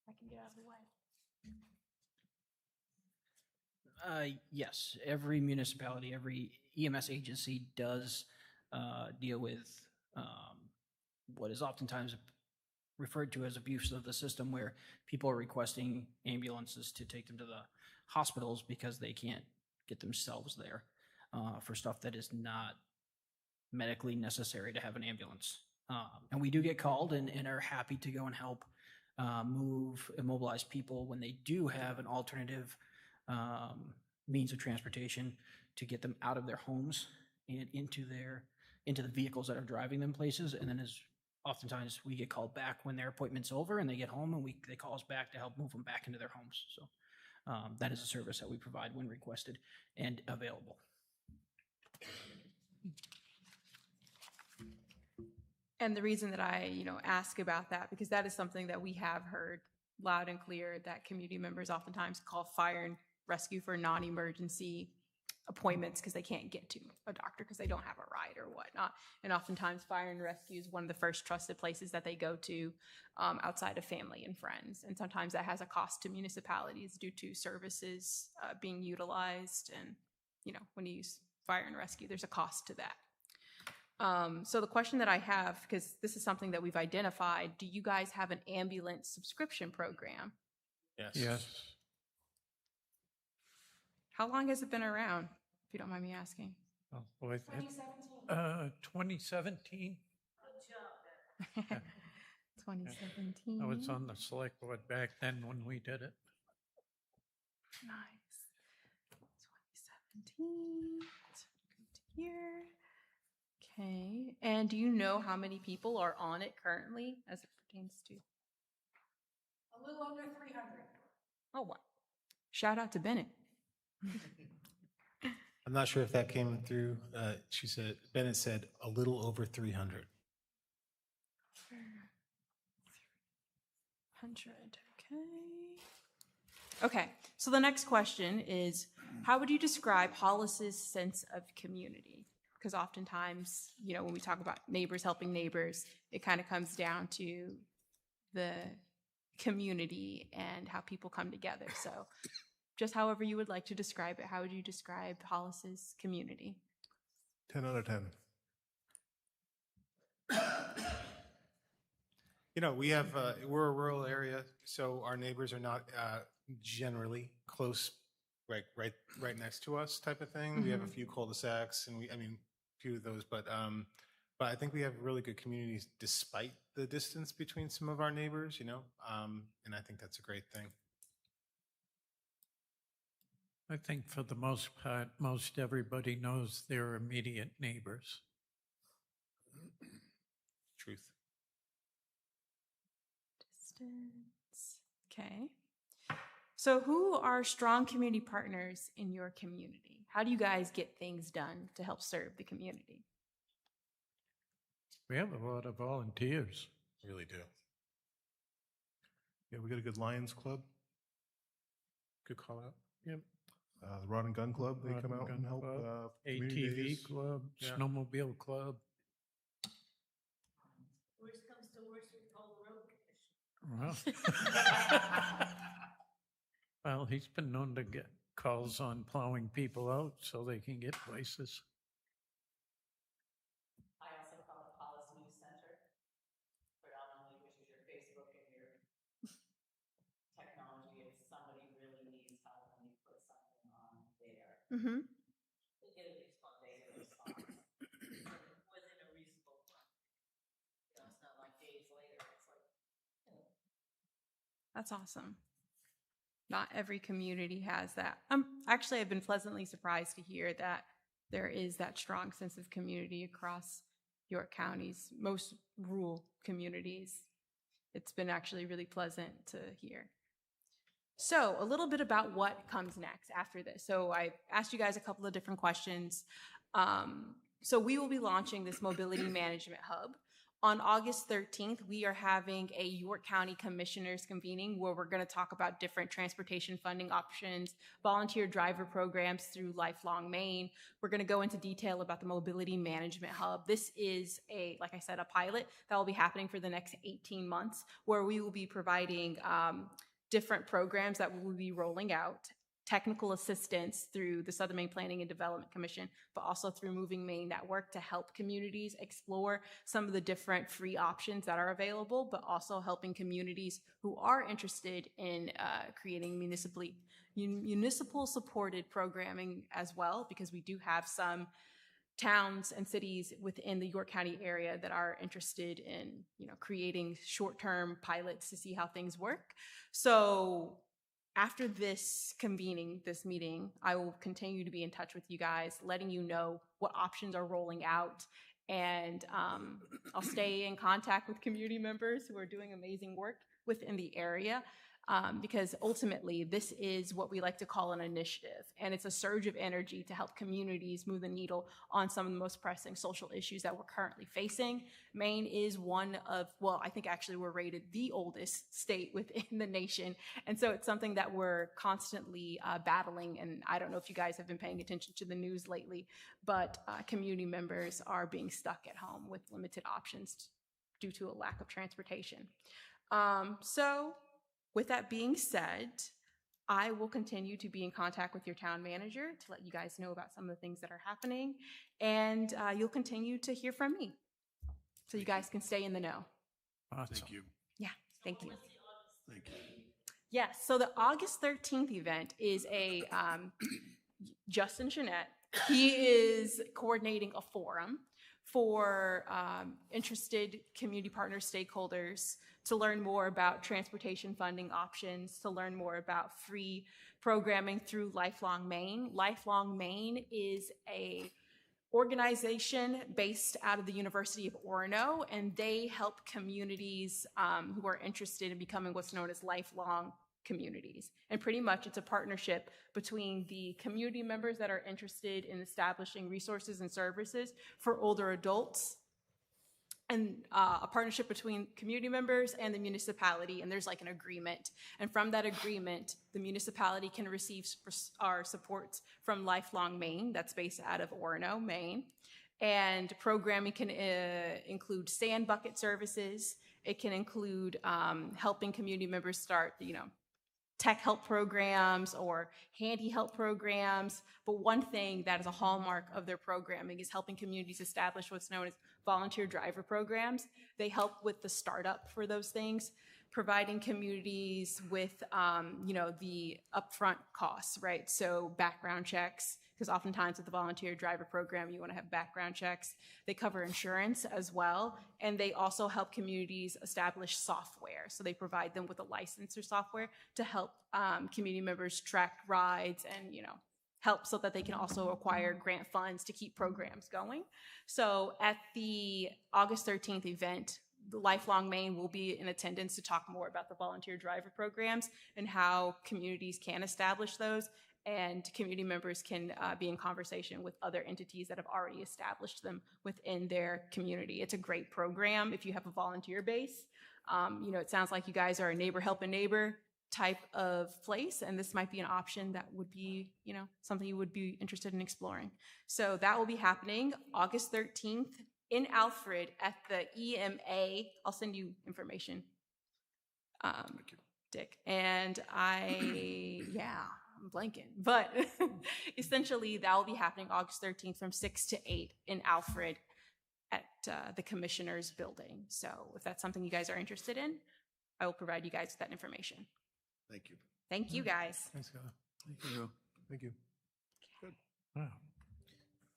I can get out of the way. Yes, every municipality, every EMS agency does deal with what is oftentimes referred to as abuse of the system, where people are requesting ambulances to take them to the hospitals because they can't get themselves there for stuff that is not medically necessary to have an ambulance. And we do get called and are happy to go and help immobilize people when they do have an alternative means of transportation to get them out of their homes and into the vehicles that are driving them places. And then oftentimes we get called back when their appointment's over and they get home, and they call us back to help move them back into their homes. So that is a service that we provide when requested and available. And the reason that I, ask about that, because that is something that we have heard loud and clear, that community members oftentimes call fire and rescue for non-emergency appointments because they can't get to a doctor because they don't have a ride or whatnot. And oftentimes fire and rescue is one of the first trusted places that they go to outside of family and friends. And sometimes that has a cost to municipalities due to services being utilized. And, when you use fire and rescue, there's a cost to that. So the question that I have, because this is something that we've identified, do you guys have an ambulance subscription program? Yes. Yes. How long has it been around, if you don't mind me asking? Oh, boy. 2017. 2017. I was on the select board back then when we did it. Nice. 2017. Good year. Okay. And do you know how many people are on it currently as it pertains to? A little under 300. Oh, wow. Shout out to Bennett. I'm not sure if that came through. Bennett said a little over 300. 100. Okay. So the next question is, how would you describe Hollis's sense of community? Because oftentimes, when we talk about neighbors helping neighbors, it kind of comes down to the community and how people come together. So just however you would like to describe it, how would you describe Hollis's community? 10 out of 10. We're a rural area, so our neighbors are not generally close, right next to us type of thing. We have a few cul-de-sacs, and a few of those, but I think we have really good communities despite the distance between some of our neighbors, and I think that's a great thing. I think for the most part, most everybody knows their immediate neighbors. Truth. Distance. Okay. So who are strong community partners in your community? How do you guys get things done to help serve the community? We have a lot of volunteers. We really do. Yeah, we got a good Lions Club. Good call out. Yep. The Rod and Gun Club, they Rod come and out Gun and help. Club, community ATV days. club, Yeah. snowmobile club. Worst comes to worst, we call the road commission. Well, well, he's been known to get calls on plowing people out so they can get places. I also call it Hollis News Center, predominantly, which is your Facebook and your Mm-hmm. That's awesome. Not every community has that. Actually, I've been pleasantly surprised to hear that there is that strong sense of community across York County's most rural communities. It's been actually really pleasant to hear. So a little bit about what comes next after this. So I asked you guys a couple of different questions. So we will be launching this mobility management hub. On August 13th, we are having a York County Commissioners convening where we're going to talk about different transportation funding options, volunteer driver programs through Lifelong Maine. We're going to go into detail about the mobility management hub. This is like I said, a pilot that will be happening for the next 18 months where we will be providing different programs that we will be rolling out, technical assistance through the Southern Maine Planning and Development Commission, but also through Moving Maine Network to help communities explore some of the different free options that are available, but also helping communities who are interested in creating municipal supported programming as well, because we do have some towns and cities within the York County area that are interested in, creating short-term pilots to see how things work. So after this meeting, I will continue to be in touch with you guys, letting you know what options are rolling out. And I'll stay in contact with community members who are doing amazing work within the area. Because ultimately, this is what we like to call an initiative. And it's a surge of energy to help communities move the needle on some of the most pressing social issues that we're currently facing. Maine is one of, I think actually we're rated the oldest state within the nation. And so it's something that we're constantly battling. And I don't know if you guys have been paying attention to the news lately, but community members are being stuck at home with limited options due to a lack of transportation. With that being said, I will continue to be in contact with your town manager to let you guys know about some of the things that are happening, and you'll continue to hear from me so you guys can stay in the know. Awesome. Thank you. Yeah, thank you. Thank you. Yes, so the August 13th event is a Justin Jeanette. He is coordinating a forum for interested community partner stakeholders to learn more about transportation funding options, to learn more about free programming through Lifelong Maine. Lifelong Maine is a organization based out of the University of Orono, and they help communities who are interested in becoming what's known as lifelong communities. And pretty much it's a partnership between the community members that are interested in establishing resources and services for older adults, and a partnership between community members and the municipality, and there's like an agreement. And from that agreement, the municipality can receive our supports from Lifelong Maine, that's based out of Orono, Maine. And programming can include sand bucket services. It can include helping community members start, tech help programs or handy help programs. But one thing that is a hallmark of their programming is helping communities establish what's known as volunteer driver programs. They help with the startup for those things, providing communities with, the upfront costs, right? So background checks, because oftentimes with the volunteer driver program, you want to have background checks. They cover insurance as well, and they also help communities establish software. So they provide them with a license or software to help community members track rides and, help so that they can also acquire grant funds to keep programs going. So at the August 13th event, the Lifelong Maine will be in attendance to talk more about the volunteer driver programs and how communities can establish those, and community members can be in conversation with other entities that have already established them within their community. It's a great program if you have a volunteer base. It sounds like you guys are a neighbor helping neighbor type of place, and this might be an option that would be, something you would be interested in exploring. So that will be happening August 13th in Alfred at the EMA. I'll send you information, Dick. And I'm blanking, but essentially that will be happening August 13th from 6 to 8 in Alfred at the Commissioner's building. So if that's something you guys are interested in, I will provide you guys with that information. Thank you. Thank you guys. Thanks, Heather. Thank you. Thank you. Okay. Wow.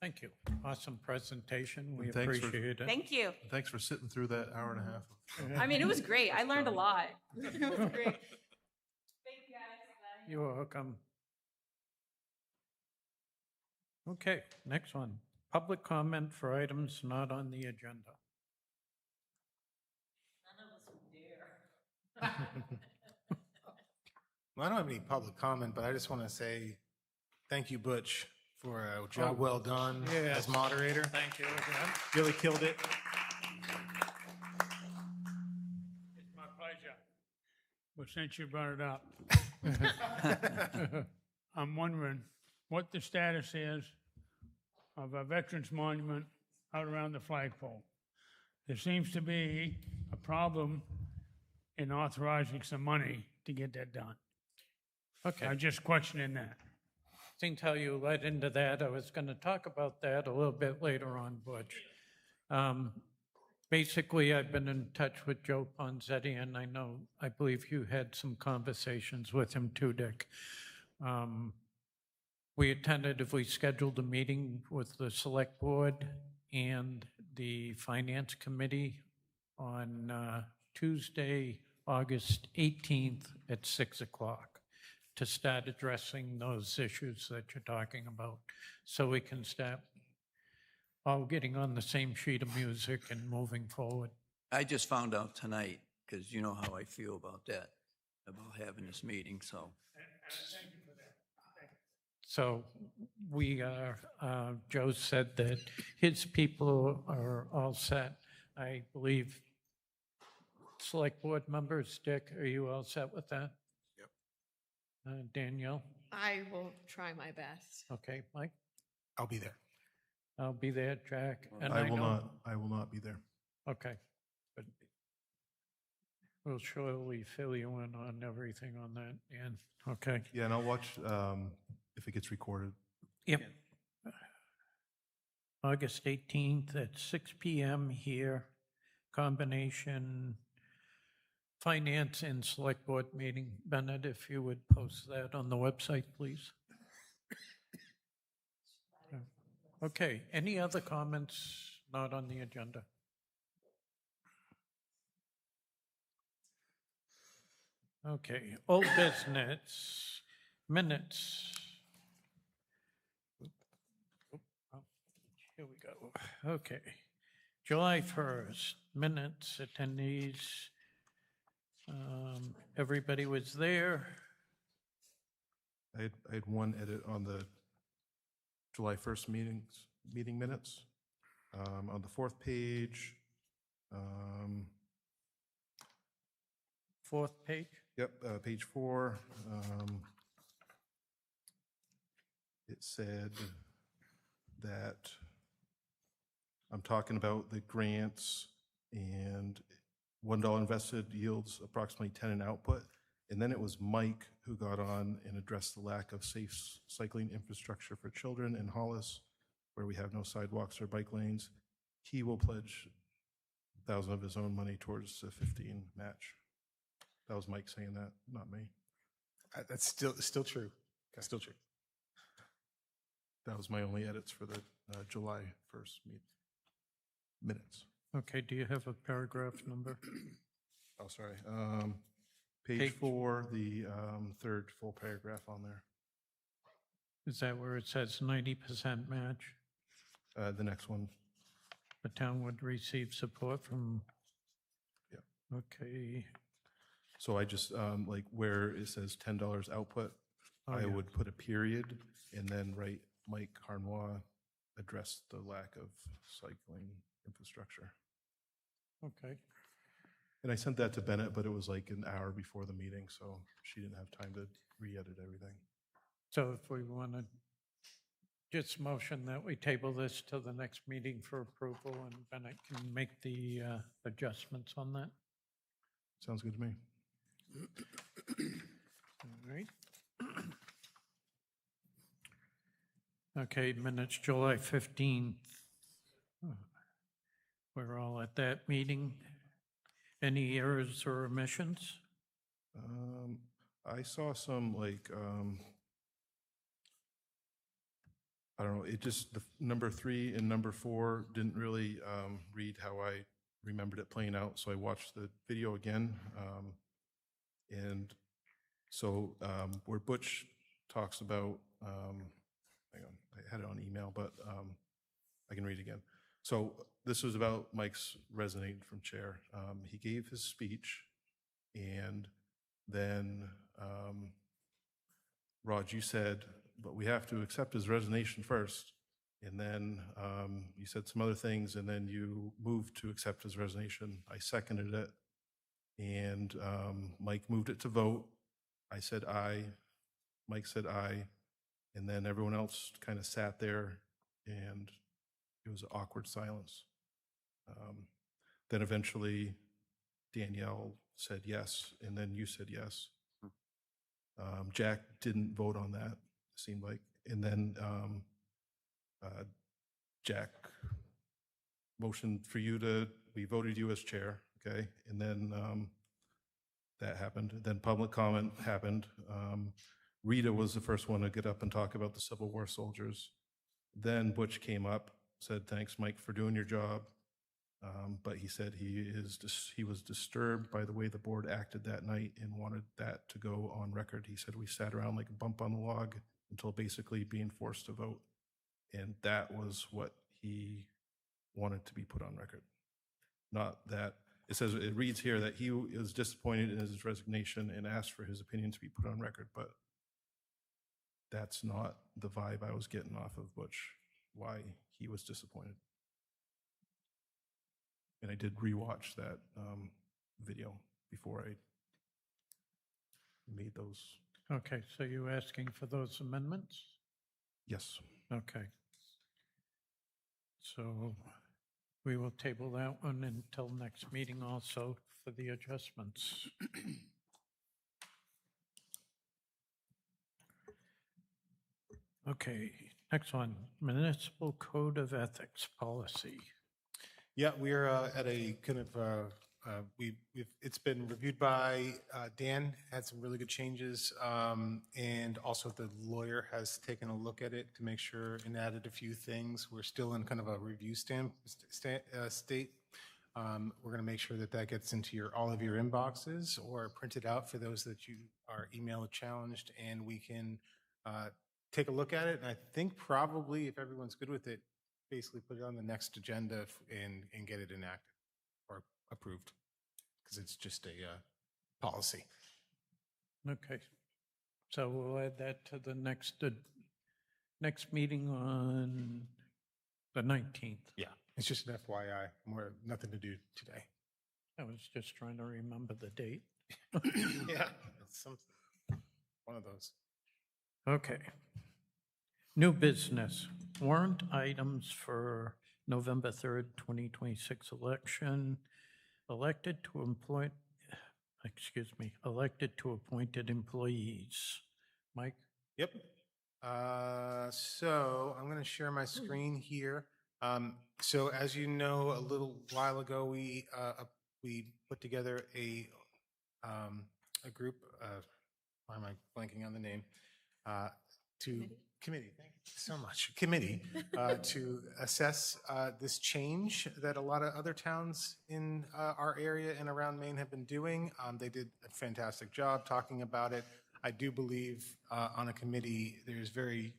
Thank you. Awesome presentation. We And thanks for- appreciate it. Thank you. Thanks for sitting through that hour and a half. I mean, it was great. I learned a lot. It was great. Thank you guys. Bye. You're welcome. Okay, next one. Public comment for items not on the agenda. Well, I don't have any public comment, but I just want to say thank you, Butch, for a job well done Yes. as moderator. Thank you again. Really killed it. It's my pleasure. Well, since you brought it up, I'm wondering what the status is of a Veterans Monument out around the flagpole. There seems to be a problem in authorizing some money to get that done. Okay. I'm just questioning that. Seeing how you led into that, I was going to talk about that a little bit later on, Butch. Basically, I've been in touch with Joe Ponzetti, and I believe you had some conversations with him too, Dick. We tentatively scheduled a meeting with the Select Board and the Finance Committee on Tuesday, August 18th at 6 o'clock to start addressing those issues that you're talking about, so we can start all getting on the same sheet of music and moving forward. I just found out tonight, because you know how I feel about that, about having this meeting, so. So we are, Joe said that his people are all set. I believe Select Board members, Dick, are you all set with that? Yep. Danielle? I will try my best. Okay, Mike? I'll be there. I'll be there, Jack. And I will know- not be there. Okay. But we'll surely fill you in on everything on that, and, okay. Yeah, and I'll watch if it gets recorded. Yep. August 18th at 6 PM here, combination Finance and Select Board meeting. Bennett, if you would post that on the website, please. Okay, any other comments not on the agenda? Okay, old business, minutes. Here we go. Okay. July 1st, minutes, attendees. Everybody was there. I had one edit on the July 1st meeting minutes. On the fourth page. Fourth page? Yep, page 4. It said that I'm talking about the grants and $1 invested yields approximately 10 in output. And then it was Mike who got on and addressed the lack of safe cycling infrastructure for children in Hollis, where we have no sidewalks or bike lanes. He will pledge 1,000 of his own money towards the 15 match. That was Mike saying that, not me. That's still true. That's still true. That was my only edits for the July 1st minutes. Okay, do you have a paragraph number? Oh, sorry. Page 4, the third full paragraph on there. Is that where it says 90% match? The next one. The town would receive support from? Yeah. Okay. So I just, like where it says $10 output, Oh, I yeah. would put a period and then write Mike Harnois addressed the lack of cycling infrastructure. Okay. And I sent that to Bennett, but it was like an hour before the meeting, so she didn't have time to re-edit everything. So if we want to just motion that we table this to the next meeting for approval, and Bennett can make the adjustments on that. Sounds good to me. All right. Okay, minutes, July 15th. We're all at that meeting. Any errors or omissions? I saw some like I don't know, it just, the number 3 and number 4 didn't really read how I remembered it playing out, so I watched the video again. And so where Butch talks about, hang on, I had it on email, but I can read again. So this was about Mike's resignating from chair. He gave his speech, and then Raj, you said, but we have to accept his resignation first. And then you said some other things, and then you moved to accept his resignation. I seconded it, and Mike moved it to vote. I said aye. Mike said aye. And then everyone else kind of sat there, and it was an awkward silence. Then eventually Danielle said yes, and then you said yes. Jack didn't vote on that, it seemed like. And then Jack motioned for you to, we voted you as chair, okay? And then that happened. Then public comment happened. Rita was the first one to get up and talk about the Civil War soldiers. Then Butch came up, said, thanks, Mike, for doing your job. But he said he was disturbed by the way the board acted that night and wanted that to go on record. He said we sat around like a bump on the log until basically being forced to vote. And that was what he wanted to be put on record. Not that, it says, it reads here that he was disappointed in his resignation and asked for his opinion to be put on record, but that's not the vibe I was getting off of Butch, why he was disappointed. And I did rewatch that video before I made those. Okay, so you're asking for those amendments? Yes. Okay. So we will table that one until next meeting also for the adjustments. Okay, next one, municipal code of ethics policy. Yeah, we're at a kind of, it's been reviewed by Dan, had some really good changes, and also the lawyer has taken a look at it to make sure and added a few things. We're still in kind of a review state. We're going to make sure that that gets into all of your inboxes or printed out for those that you are email challenged, and we can take a look at it. And I think probably, if everyone's good with it, basically put it on the next agenda and get it enacted or approved, because it's just a policy. Okay, so we'll add that to the next meeting on the 19th. Yeah, it's just an FYI. More nothing to do today. I was just trying to remember the date. Yeah, it's one of those. Okay. New business, warrant items for November 3rd, 2026 election, elected to appointed employees. Mike? Yep. So I'm going to share my screen here. So as you know, a little while ago, we put together a group, why am I blanking on the name? Committee, thank you so much. Committee to assess this change that a lot of other towns in our area and around Maine have been doing. They did a fantastic job talking about it. I do believe on a committee there's very,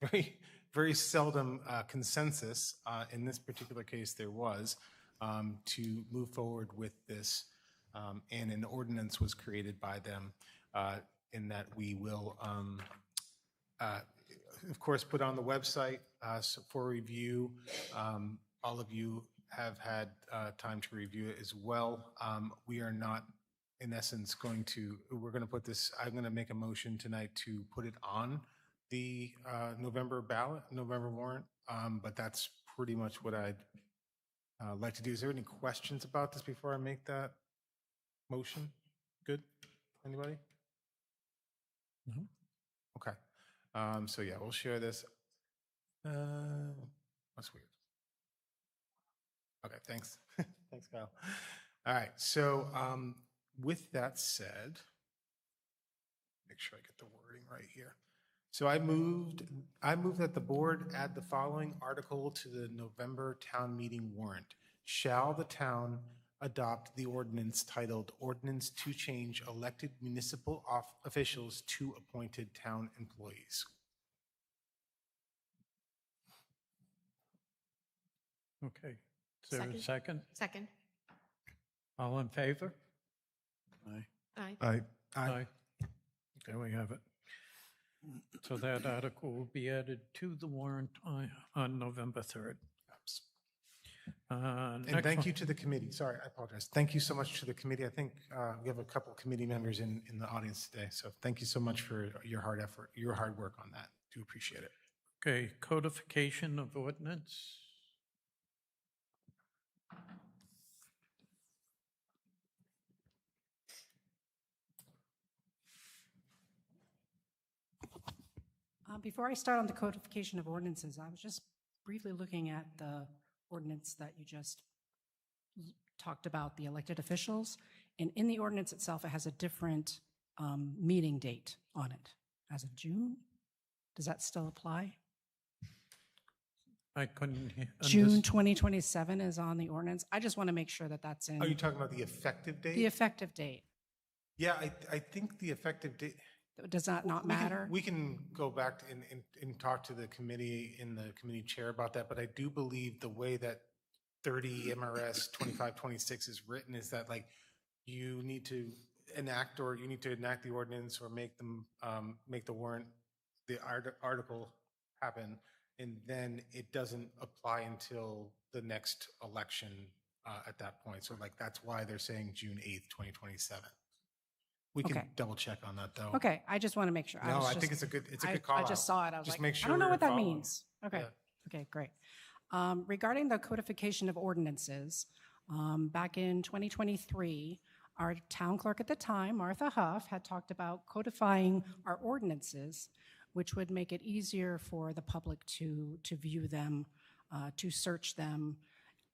very, very seldom consensus. In this particular case, there was to move forward with this, and an ordinance was created by them in that we will. Of course, put on the website for review. All of you have had time to review it as well. We are not, in essence, we're going to put this, I'm going to make a motion tonight to put it on the November ballot, November warrant, but that's pretty much what I'd like to do. Is there any questions about this before I make that motion? Good? Anybody? No. Okay. So yeah, we'll share this. That's weird. Okay, thanks. Thanks, Kyle. All right, so with that said, make sure I get the wording right here. So I moved that the board add the following article to the November town meeting warrant. Shall the town adopt the ordinance titled Ordinance to Change Elected Municipal Officials to Appointed Town Employees? Okay. Is there a second? Second. All in favor? Aye. Aye. Aye. Aye. There we have it. So that article will be added to the warrant on November 3rd. And Next thank one. you to the committee. Sorry, I apologize. Thank you so much to the committee. I think we have a couple committee members in the audience today. So thank you so much for your hard effort, your hard work on that. Do appreciate it. Okay, codification of ordinance. Before I start on the codification of ordinances, I was just briefly looking at the ordinance that you just talked about, the elected officials. And in the ordinance itself, it has a different meeting date on it, as of June. Does that still apply? I couldn't hear. June 2027 is on the ordinance. I just want to make sure that that's in. Are you talking about the effective date? The effective date. Yeah, I think the effective date. Does that not matter? We can go back and talk to the committee and the committee chair about that, but I do believe the way that 30 MRS 2526 is written is that like you need to enact the ordinance or make them make the warrant, the article happen, and then it doesn't apply until the next election at that point. So like that's why they're saying June 8th, 2027. We can Okay. double check on that though. Okay, I just want to make sure. No, was I think just- it's a I- good call I just saw it. I was Just like, make sure I don't know we're what that following. means. Okay. Yeah. Okay, great. Regarding the codification of ordinances, back in 2023, our town clerk at the time, Martha Huff, had talked about codifying our ordinances, which would make it easier for the public to view them, to search them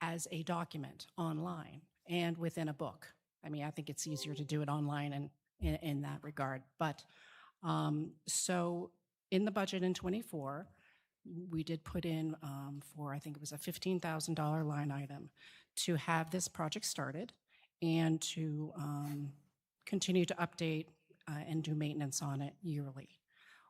as a document online and within a book. I mean, I think it's easier to do it online and in that regard. But so in the budget in '24, we did put in for, I think it was a $15,000 line item to have this project started and to continue to update and do maintenance on it yearly.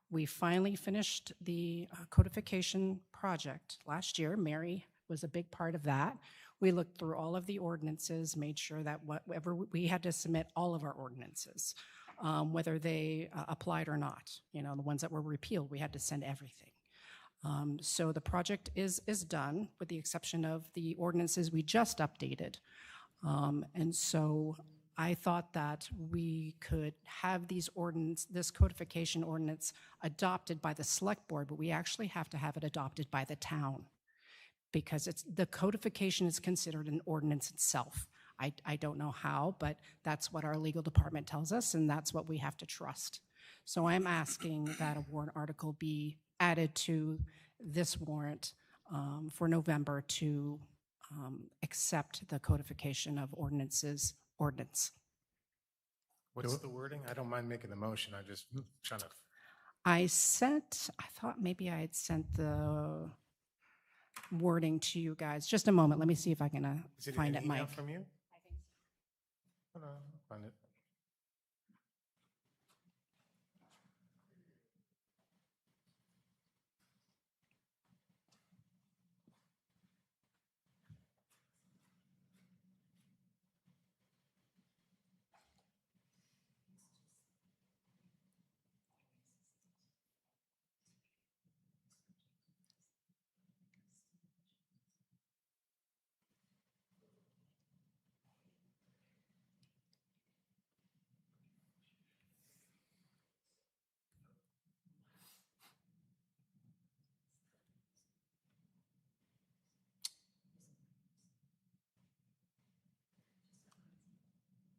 We finally finished the codification project last year. Mary was a big part of that. We looked through all of the ordinances, made sure that whatever we had to submit all of our ordinances, whether they applied or not. You know, the ones that were repealed, we had to send everything. So the project is done, with the exception of the ordinances we just updated. And so I thought that we could have this codification ordinance adopted by the select board, but we actually have to have it adopted by the town, because the codification is considered an ordinance itself. I don't know how, but that's what our legal department tells us, and that's what we have to trust. So I'm asking that a warrant article be added to this warrant for November to accept the codification of ordinance. What's the wording? I don't mind making the motion. I just trying to. I thought maybe I had sent the wording to you guys. Just a moment. Let me see if I can Is it find an it, email Mike. from you? Hold on, I'll find it.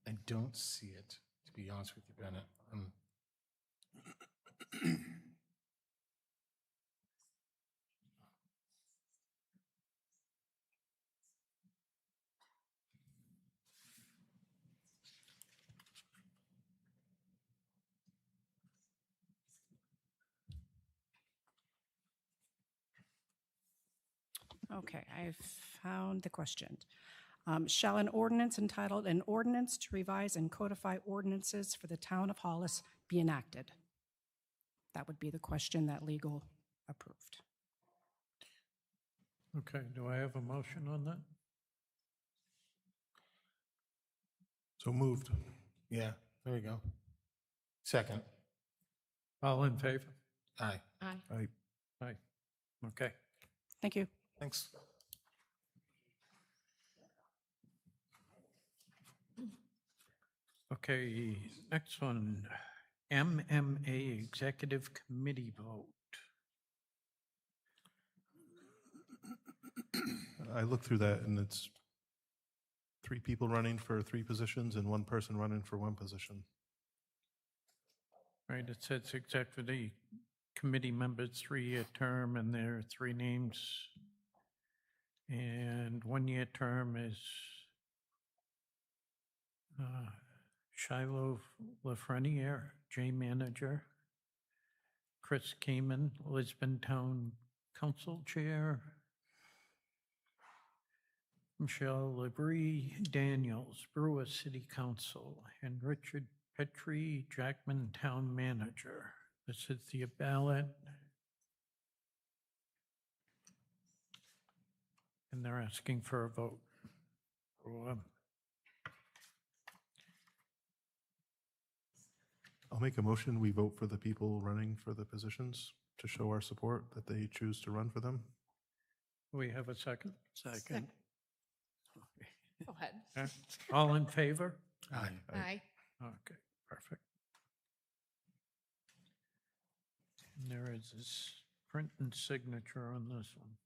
I don't see it, to be honest with you, Bennett. Okay, I found the question. Shall an ordinance entitled "An Ordinance to Revise and Codify Ordinances for the Town of Hollis" be enacted? That would be the question that legal approved. Okay, do I have a motion on that? So moved. Yeah, there we go. Second. All in favor? Aye. Aye. Aye. Okay. Thank you. Thanks. Okay, next one, MMA Executive Committee vote. I looked through that and it's 3 people running for 3 positions and 1 person running for 1 position. Right, it says Executive Committee members, 3-year term, and there are 3 names. And 1-year term is Shiloh Lafreniere, J Manager, Chris Kamen, Lisbon Town Council Chair, Michelle Labrie Daniels, Brewer City Council, and Richard Petrie, Jackman Town Manager. This is the ballot. And they're asking for a vote. I'll make a motion. We vote for the people running for the positions to show our support that they choose to run for them. We have a second? Second. Go ahead. Okay. All in favor? Aye. Aye. Okay, perfect. And there is this print and signature on this one.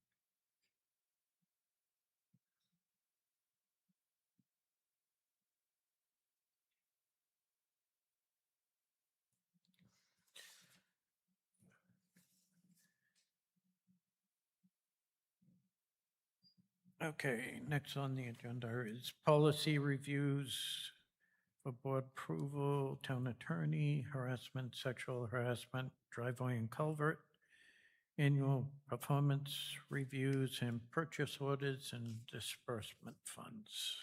Okay, next on the agenda is policy reviews for board approval, town attorney, harassment, sexual harassment, driveway and culvert, annual performance reviews, and purchase orders and disbursement funds.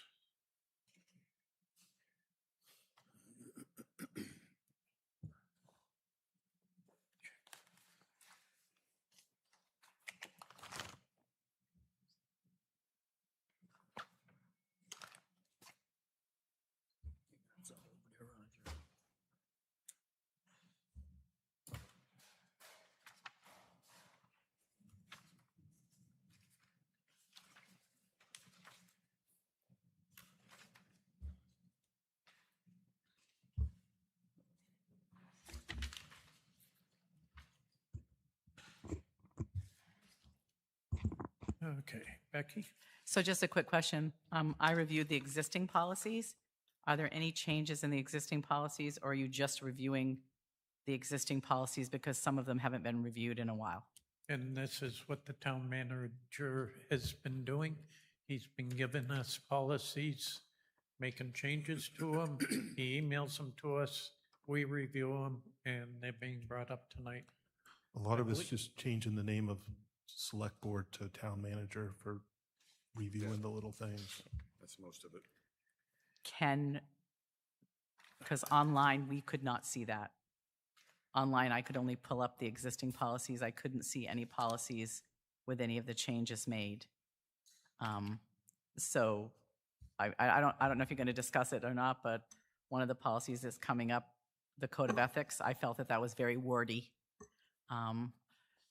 Okay, Becky? So just a quick question. I reviewed the existing policies. Are there any changes in the existing policies, or are you just reviewing the existing policies because some of them haven't been reviewed in a while? And this is what the town manager has been doing. He's been giving us policies, making changes to them. He emails them to us, we review them, and they're being brought up tonight. A lot of it's just changing the name of select board to town manager for reviewing the little things. That's most of it. Because online, we could not see that. Online, I could only pull up the existing policies. I couldn't see any policies with any of the changes made. So I don't know if you're going to discuss it or not, but one of the policies is coming up, the Code of Ethics. I felt that was very wordy.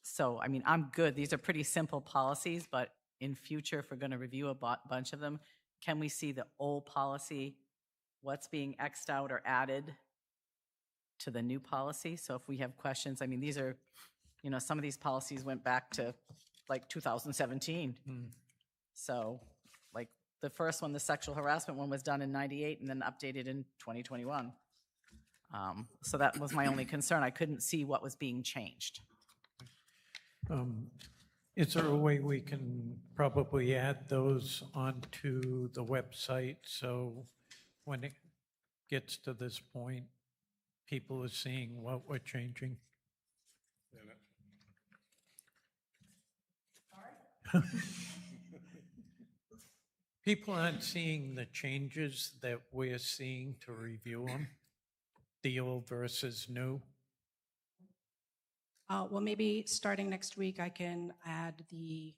So, I mean, I'm good. These are pretty simple policies, but in future, if we're going to review a bunch of them, can we see the old policy, what's being X'd out or added to the new policy? So if we have questions, I mean, these are, some of these policies went back to like 2017. So like the first one, the sexual harassment one, was done in 98 and then updated in 2021. So that was my only concern. I couldn't see what was being changed. Is there a way we can probably add those onto the website so when it gets to this point, people are seeing what we're changing? People aren't seeing the changes that we're seeing to review them, the old versus new. Well, maybe starting next week, I can add the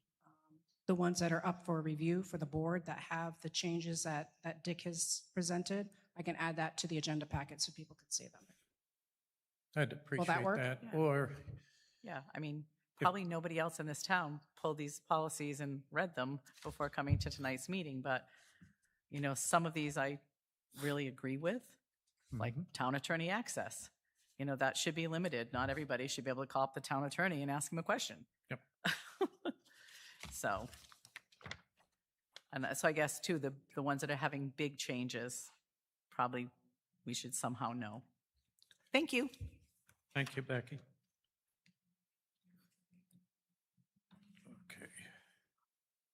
ones that are up for review for the board that have the changes that Dick has presented. I can add that to the agenda packet so people can see them. I'd appreciate work? that. Yeah. Or Yeah, I mean, probably nobody else in this town pulled these policies and read them before coming to tonight's meeting, but, you know, some of these I really agree with, like town attorney access. You know, that should be limited. Not everybody should be able to call up the town attorney and ask him a question. Yep. So, and so I guess too, the ones that are having big changes, probably we should somehow know. Thank you. thank you, Becky. Okay.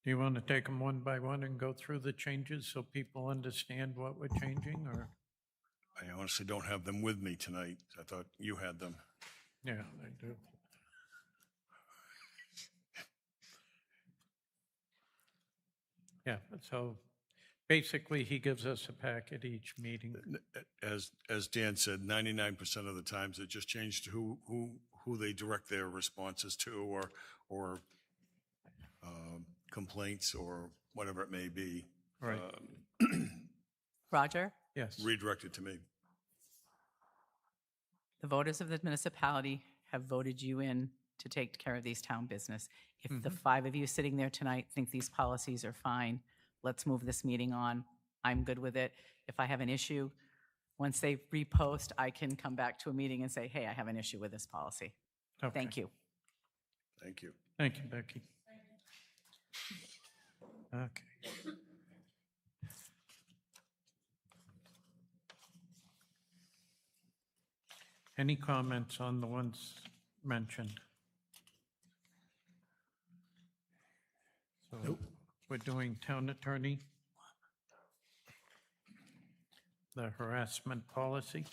Do you want to take them one by one and go through the changes so people understand what we're changing, or? I honestly don't have them with me tonight. I thought you had them. Yeah, I do. Yeah, so basically he gives us a packet each meeting. As Dan said, 99% of the times it just changed who they direct their responses to, or complaints or whatever it may be. Right. Roger? Yes. Redirected to me. The voters of the municipality have voted you in to take care of these town business. If the 5 of you sitting there tonight think these policies are fine, let's move this meeting on. I'm good with it. If I have an issue, once they repost, I can come back to a meeting and say, hey, I have an issue with this policy. Okay. Thank you. Thank you. Thank you, Becky. Okay. Any comments on the ones mentioned? So we're doing town attorney, the harassment policy.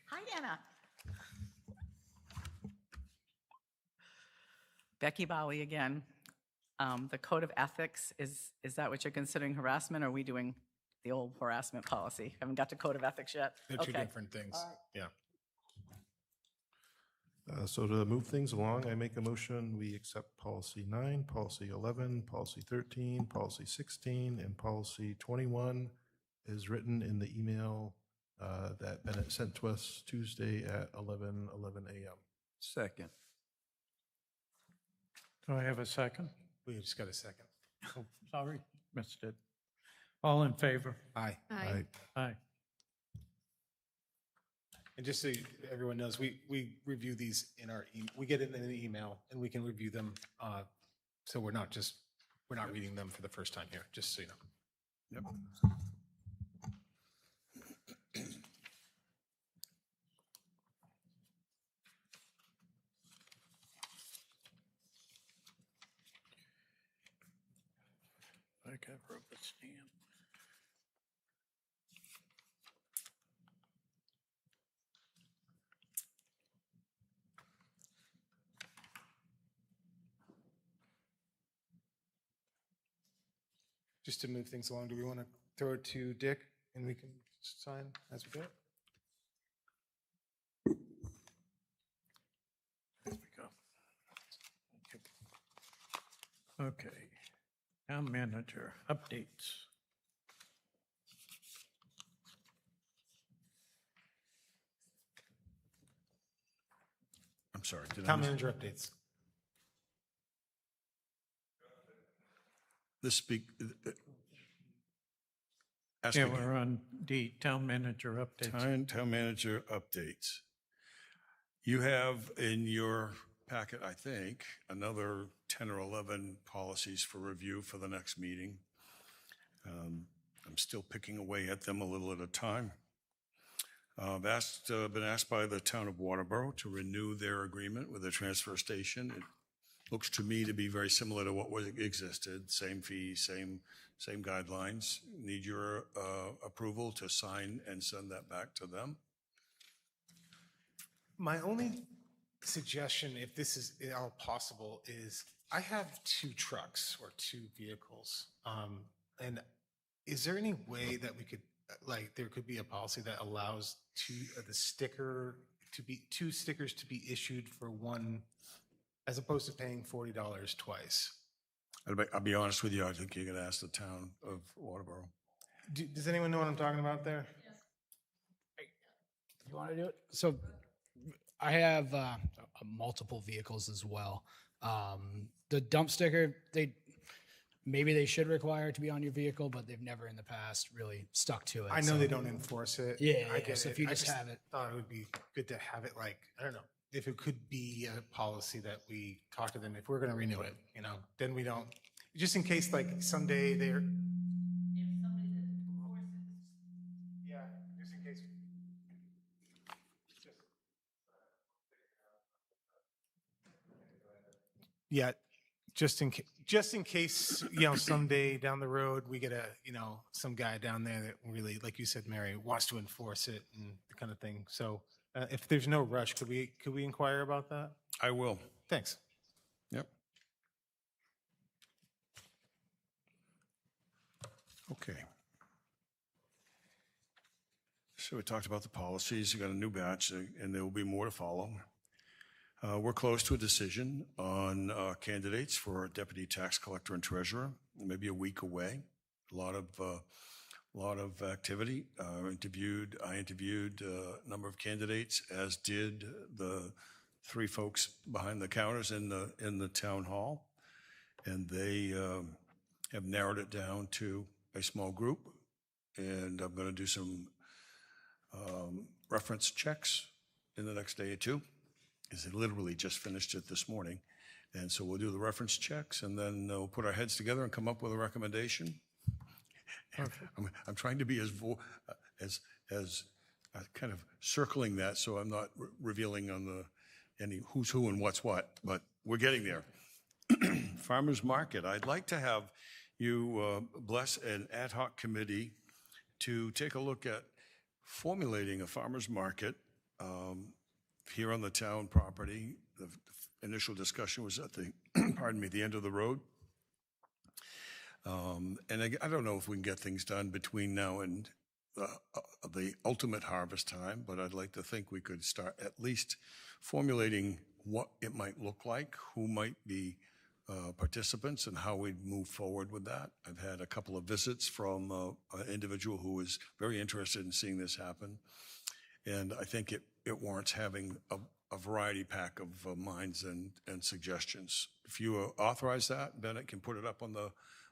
Hi, Anna. Becky Bowie again. The code of ethics, is that what you're considering harassment, or are we doing the old harassment policy? Haven't got to code of ethics yet? They're two Okay. different things. All right. Yeah. So to move things along, I make a motion, we accept policy 9, policy 11, policy 13, policy 16, and policy 21 is written in the email that Bennett sent to us Tuesday at 11:11 a.m. Second. Do I have a second? We just got a second. Oh, sorry, missed it. All in favor? Aye. Aye. Aye. And just so everyone knows, we review these we get it in an email and we can review them. So we're not reading them for the first time here, just so you know. Yep. I got rubber stamp. Just to move things along, do we want to throw it to Dick and we can sign as we go? There we go. Okay. Town manager updates. I'm sorry. Did I Town miss- manager updates. This speak. Ask Yeah, again. we're on the town manager updates. Town manager updates. You have in your packet, I think, another 10 or 11 policies for review for the next meeting. I'm still picking away at them a little at a time. I've been asked by the town of Waterboro to renew their agreement with the transfer station. looks to me to be very similar to what was existed, same fee, same guidelines. Need your approval to sign and send that back to them. My only suggestion, if this is at all possible, is I have 2 trucks or 2 vehicles. And is there any way that we could, like, there could be a policy that allows the sticker to be 2 stickers to be issued for one, as opposed to paying $40 twice? I'll be honest with you, I think you're going to ask the town of Waterboro. Does anyone know what I'm talking about there? You want to do it? So I have multiple vehicles as well. The dump sticker, maybe they should require it to be on your vehicle, but they've never in the past really stuck to it. I know they don't enforce it. Yeah, I get so it. if you I just have it. thought it would be good to have it, like, I don't know, if it could be a policy that we talk to them, if we're going to renew it, then we don't, just in case, like, someday they're. Yeah, just in case. Yeah, just in case, someday down the road, we get some guy down there that really, like you said, Mary, wants to enforce it and the kind of thing. So if there's no rush, could we inquire about that? I will. Thanks. Yep. Okay. So we talked about the policies. We got a new batch, and there will be more to follow. We're close to a decision on candidates for deputy tax collector and treasurer. Maybe a week away. A lot of activity. I interviewed a number of candidates, as did the 3 folks behind the counters in the town hall, and they have narrowed it down to a small group. And I'm going to do some reference checks in the next day or 2. Because they literally just finished it this morning. And so we'll do the reference checks, and then we'll put our heads together and come up with a recommendation. I'm trying to be as kind of circling that, so I'm not revealing on any who's who and what's what, but we're getting there. Farmers Market, I'd like to have you bless an ad hoc committee to take a look at formulating a farmers market here on the town property. The initial discussion was at the, the end of the road. And I don't know if we can get things done between now and the ultimate harvest time, but I'd like to think we could start at least formulating what it might look like, who might be participants, and how we'd move forward with that. I've had a couple of visits from an individual who is very interested in seeing this happen. And I think it warrants having a variety pack of minds and suggestions. If you authorize that, Bennett can put it up on the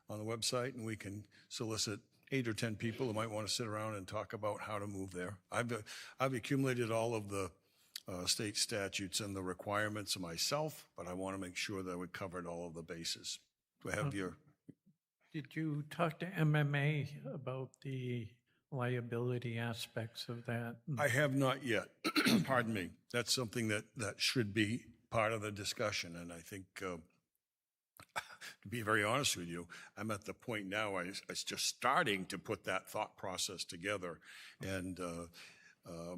website, and we can solicit 8 or 10 people who might want to sit around and talk about how to move there. I've accumulated all of the state statutes and the requirements myself, but I want to make sure that we covered all of the bases. Do I have your? Did you talk to MMA about the liability aspects of that? I have not yet. Pardon me. That's something that should be part of the discussion. And I think, to be very honest with you, I'm at the point now I was just starting to put that thought process together. And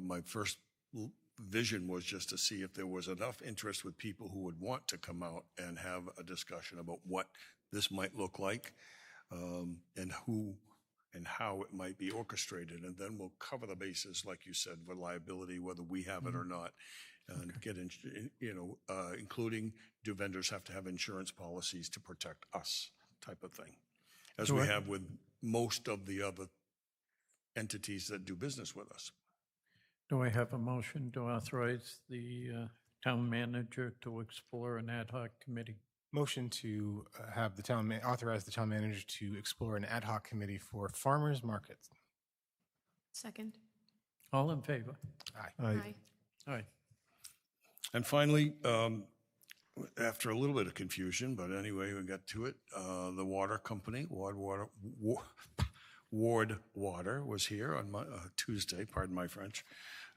my first vision was just to see if there was enough interest with people who would want to come out and have a discussion about what this might look like, and who and how it might be orchestrated. And then we'll cover the bases, like you said, for liability, whether we have it or not, and get in, including, do vendors have to have insurance policies to protect us, type of thing, as we have with most of the other entities that do business with us. Do I have a motion to authorize the town manager to explore an ad hoc committee? Motion to have authorize the town manager to explore an ad hoc committee for farmers markets. Second. All in favor? Aye. Aye. Aye. And finally, after a little bit of confusion, but anyway, we got to it, the water company, Ward Water, was here on Tuesday, pardon my French.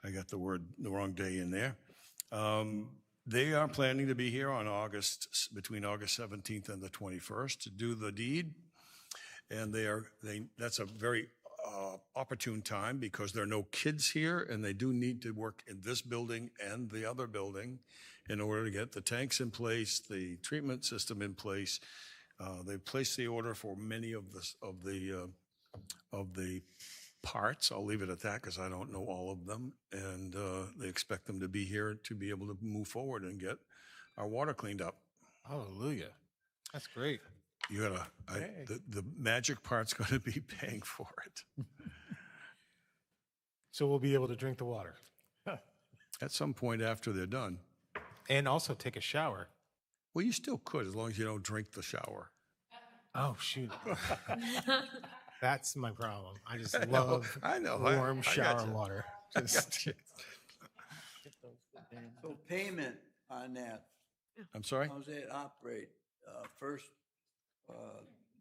I got the wrong day in there. They are planning to be here on between August 17th and the 21st to do the deed. And that's a very opportune time because there are no kids here and they do need to work in this building and the other building in order to get the tanks in place, the treatment system in place. They placed the order for many of the parts. I'll leave it at that because I don't know all of them. And they expect them to be here to be able to move forward and get our water cleaned up. Hallelujah. That's great. You gotta, the magic part's gonna be paying for it. So we'll be able to drink the water. At some point after they're done. And also take a shower. Well, you still could, as long as you don't drink the shower. Oh, shoot. That's my problem. I just love I know. warm I shower gotcha. water. I gotcha. So payment on that, I'm sorry? how's that operate? First,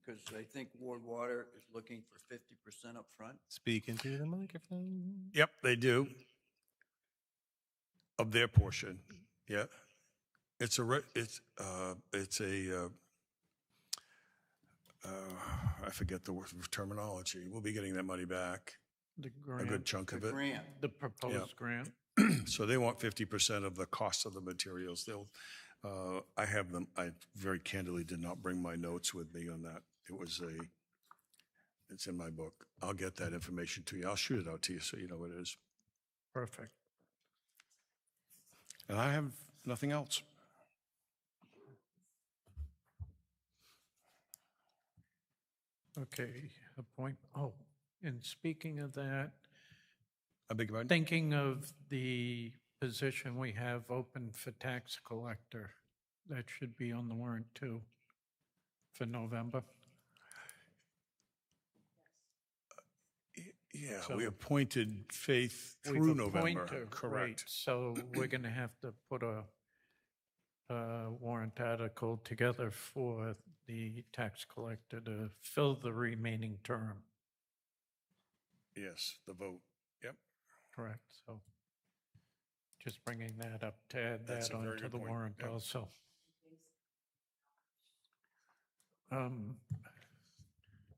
because I think Ward Water is looking for 50% up front. Speak into the microphone. Yep, they do. Of their portion, yeah. It's a, I forget the terminology. We'll be getting that money back, The a grant, good chunk of it. the proposed grant. So they want 50% of the cost of the materials. I have them, I very candidly did not bring my notes with me on that. It's in my book. I'll get that information to you. I'll shoot it out to you so you know what it is. Perfect. And I have nothing else. Okay, and speaking of that, I beg your pardon? thinking of the position we have open for tax collector, that should be on the warrant too, for November. Yeah, So- we appointed Faith We've through November, appointed, right, correct. So we're going to have to put a warrant article together for the tax collector to fill the remaining term. Yes, the vote, yep. Correct, so just bringing that up to add That's that a very onto good the point, warrant yep. also.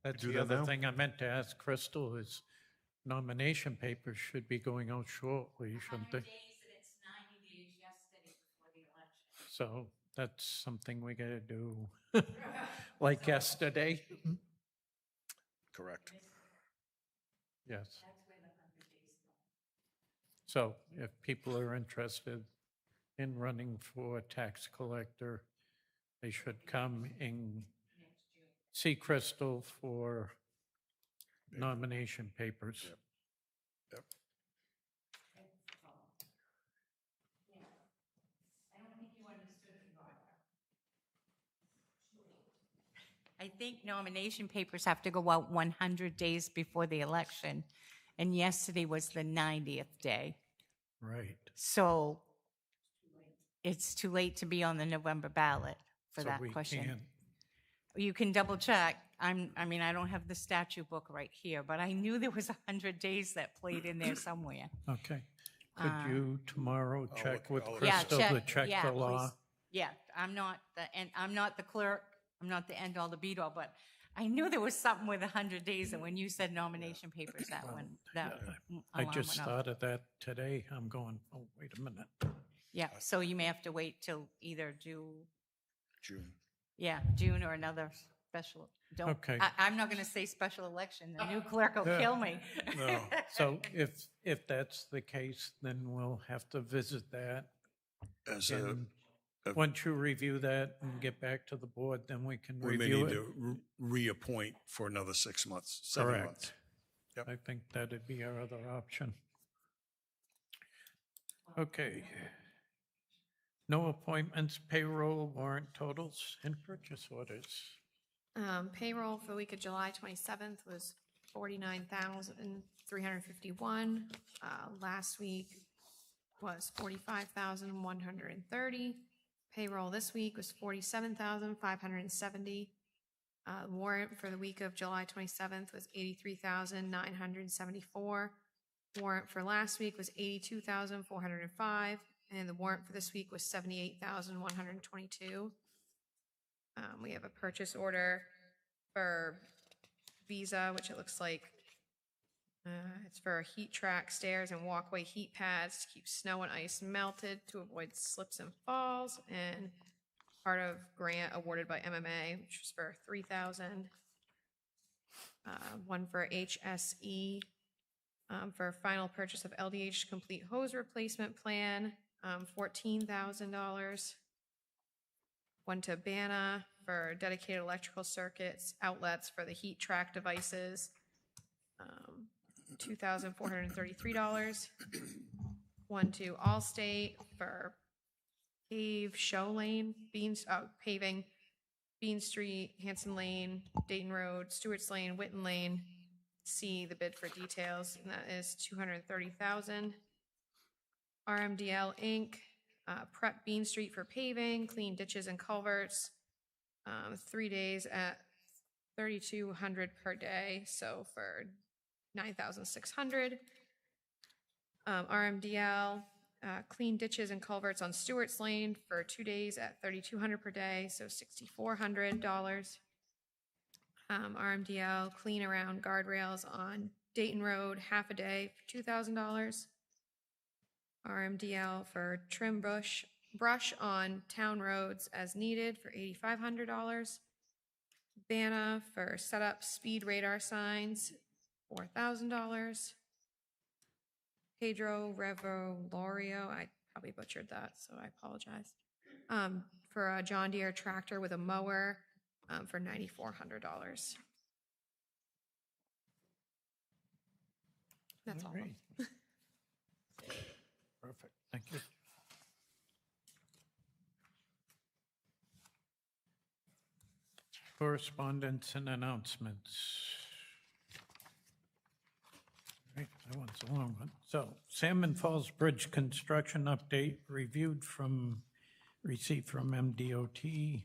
That's Do the that other now? thing I meant to ask Crystal is nomination papers should be going out shortly, shouldn't they? So that's something we gotta do, like yesterday. Correct. Yes. So if people are interested in running for tax collector, they should come and see Crystal for nomination papers. Yep. Yep. I think nomination papers have to go out 100 days before the election, and yesterday was the 90th day. Right. So it's too late to be on the November ballot for So that we question. can't- You can double check. I don't have the statute book right here, but I knew there was 100 days that played in there somewhere. Okay. Could you tomorrow check with Yeah, Crystal to check yeah, the law? please. Yeah, I'm not the clerk, I'm not the end all, the beat all, but I knew there was something with 100 days, and when you said nomination papers, that one, that I alarm just went off. thought of that today. I'm going, oh, wait a minute. Yeah, so you may have to wait till either June. June or another special, Okay. I'm not going to say special election, the new clerk will Yeah. kill me. No. So if that's the case, then we'll have to visit that. As And once you review that and get back to the board, then we can we may review need it. to reappoint for another 6 months, 7 Correct. months. Yep. I think that'd be our other option. Okay. No appointments, payroll, warrant totals, and purchase orders. Payroll for the week of July 27th was 49,351. Last week was 45,130. Payroll this week was 47,570. Warrant for the week of July 27th was 83,974. Warrant for last week was 82,405. And the warrant for this week was 78,122. We have a purchase order for Visa, which it looks like it's for heat track stairs and walkway heat pads to keep snow and ice melted to avoid slips and falls, and part of grant awarded by MMA, which was for 3,000. One for HSE for final purchase of LDH complete hose replacement plan, $14,000. One to BANA for dedicated electrical circuits, outlets for the heat track devices, $2,433. One to Allstate for paving Bean Street, Hanson Lane, Dayton Road, Stewart's Lane, Witten Lane. See the bid for details, and that is $230,000. RMDL Inc. Prep Bean Street for paving, clean ditches and culverts. 3 days at $3,200 per day, so for $9,600. RMDL clean ditches and culverts on Stewart's Lane for 2 days at $3,200 per day, so $6,400. RMDL clean around guardrails on Dayton Road, half a day for $2,000. RMDL for trim brush on town roads as needed for $8,500. BANA for set up speed radar signs, $4,000. Pedro Revolorio, I probably butchered that, so I apologize. For a John Deere tractor with a mower for $9,400. That's all. Great. Perfect, thank you. Correspondence and announcements. Right, that one's a long one. So, Salmon Falls Bridge construction update received from MDOT.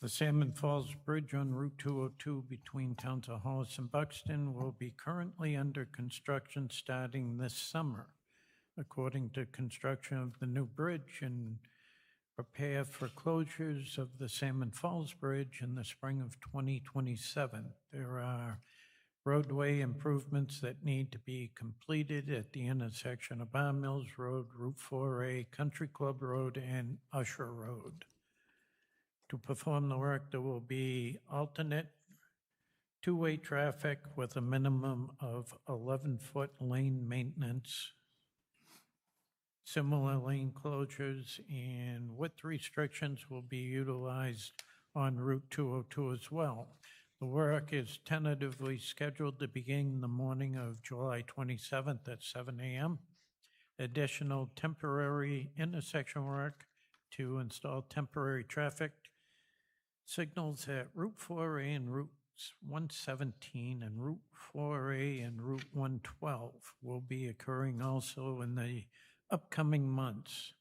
The Salmon Falls Bridge on Route 202 between towns of Hollis and Buxton will be currently under construction starting this summer, according to construction of the new bridge, and prepare for closures of the Salmon Falls Bridge in the spring of 2027. There are roadway improvements that need to be completed at the intersection of Bar Mills Road, Route 4A, Country Club Road, and Usher Road. To perform the work, there will be alternate two-way traffic with a minimum of 11-foot lane maintenance, similar lane closures, and width restrictions will be utilized on Route 202 as well. The work is tentatively scheduled to begin the morning of July 27th at 7 a.m. Additional temporary intersection work to install temporary traffic signals at Route 4A and Route 117 and Route 4A and Route 112 will be occurring also in the upcoming months.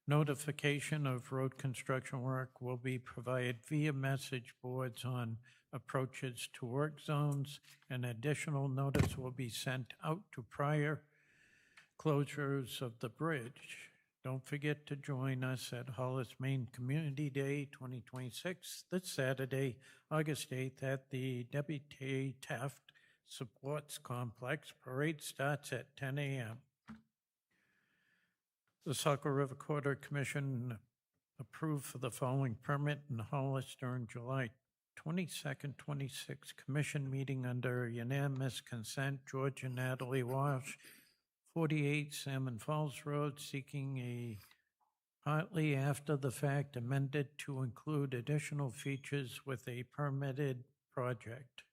Notification of road construction work will be provided via message boards on approaches to work zones, and additional notice will be sent out to prior closures of the bridge. Don't forget to join us at Hollis Main Community Day 2026 this Saturday, August 8th at the Debbie T. Taft Sports Complex. Parade starts at 10 a.m. The Saco River Corridor Commission approved for the following permit in Hollis during July 22nd, 26 commission meeting under unanimous consent. George and Natalie Walsh, 48 Salmon Falls Road, seeking a partly after the fact amended to include additional features with a permitted project.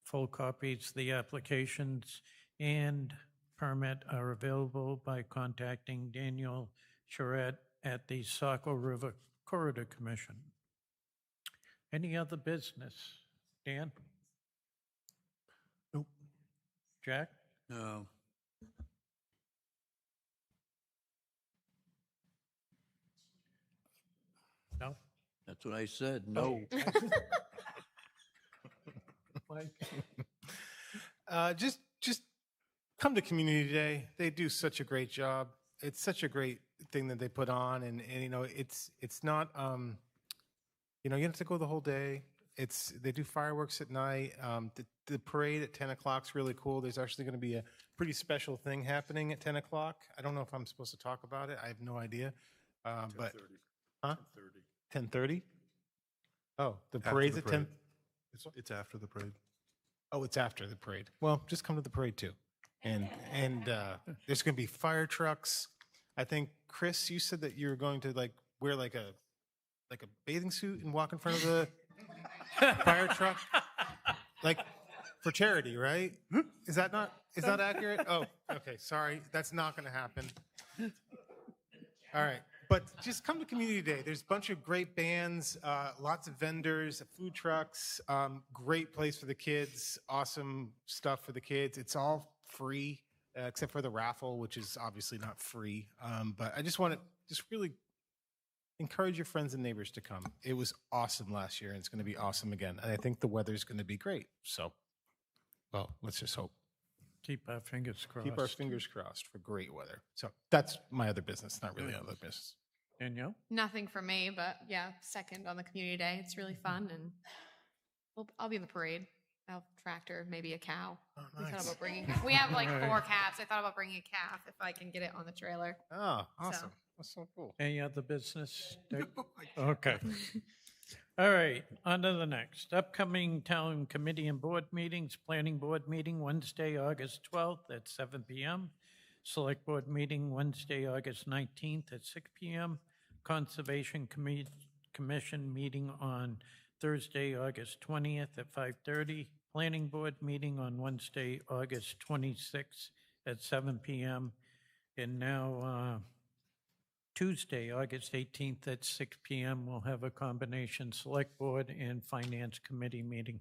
Full copies of the applications and permit are available by contacting Daniel Charette at the Saco River Corridor Commission. Any other business? Dan? Nope. Jack? No. No? That's what I said, no. Mike? Just come to Community Day. They do such a great job. It's thing that they put on, and it's not, you don't have to go the whole day. They do fireworks at night. The parade at 10 o'clock is really cool. There's actually going to be a pretty special thing happening at 10 o'clock. I don't know if I'm supposed to talk about it. I have no idea. But, huh? 10:30? Oh, the After parade's the at 10? parade. It's after the parade. Oh, it's after the parade. Well, just come to the parade too. And there's going to be fire trucks. I think, Chris, you said that you were going to wear like a bathing suit and walk in front of the fire truck, like for charity, right? Is that accurate? Oh, okay. Sorry, that's not going to happen. All right, but just come to Community Day. There's a bunch of great bands, lots of vendors, food trucks, great place for the kids, awesome stuff for the kids. It's all free except for the raffle, which is obviously not free. But I just want to really encourage your friends and neighbors to come. It was awesome last year, and it's going to be awesome again. And I think the weather's going to be great. So, well, let's just hope. Keep our fingers crossed. Keep our fingers crossed for great weather. So that's my other business, not really other business. Danielle? Nothing for me, but yeah, second on the community day. It's really fun, and I'll be in the parade. I'll tractor, maybe a cow. We thought about bringing. We have like 4 calves. I thought about bringing a calf if I can get it on the trailer. Oh, awesome! That's so cool. Any other business? Okay. All right, on to the next. Upcoming town committee and board meetings. Planning board meeting Wednesday, August 12th at 7 p.m. Select board meeting Wednesday, August 19th at 6 p.m. Conservation Commission meeting on Thursday, August 20th at 5:30. Planning board meeting on Wednesday, August 26th at 7 p.m. And now Tuesday, August 18th at 6 p.m., we'll have a combination select board and finance committee meeting.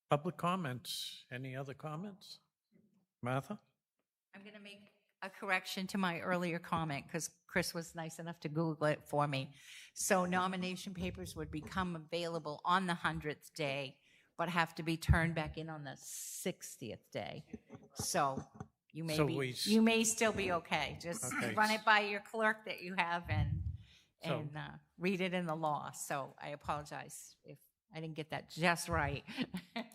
Public comments. Any other comments? Martha? I'm going to make a correction to my earlier comment because Chris was nice enough to Google it for me. So nomination papers would become available on the 100th day, but have to be turned back in on the 60th day. So you may still be okay. Just run it by your clerk that you have and read it in the law. So I apologize if I didn't get that just right.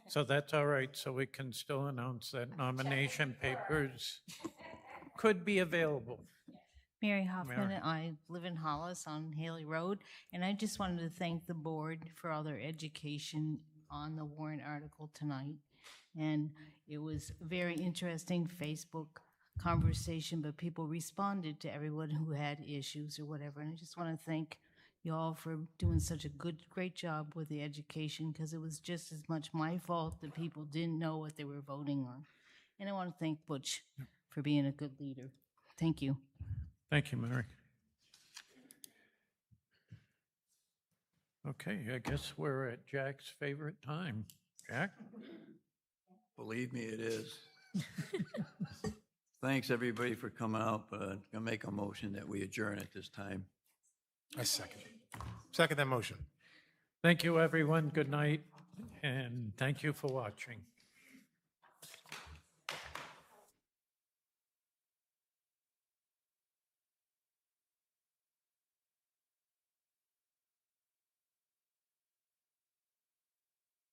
So that's all right. So we can still announce that nomination papers could be available. Mary Hoffman, Mary. I live in Hollis on Haley Road, and I just wanted to thank the board for all their education on the warrant article tonight. And it was a very interesting Facebook conversation, but people responded to everyone who had issues or whatever. And I just want to thank you all for doing such a great job with the education, because it was just as much my fault that people didn't know what they were voting on. And I want to thank Butch for being a good leader. Thank you. Thank you, Mary. Okay, I guess we're at Jack's favorite time. Jack? Believe me, it is. Thanks, everybody, for coming out, but I'm going to make a motion that we adjourn at this time. I second that motion. Thank you, everyone. Good night, and thank you for watching.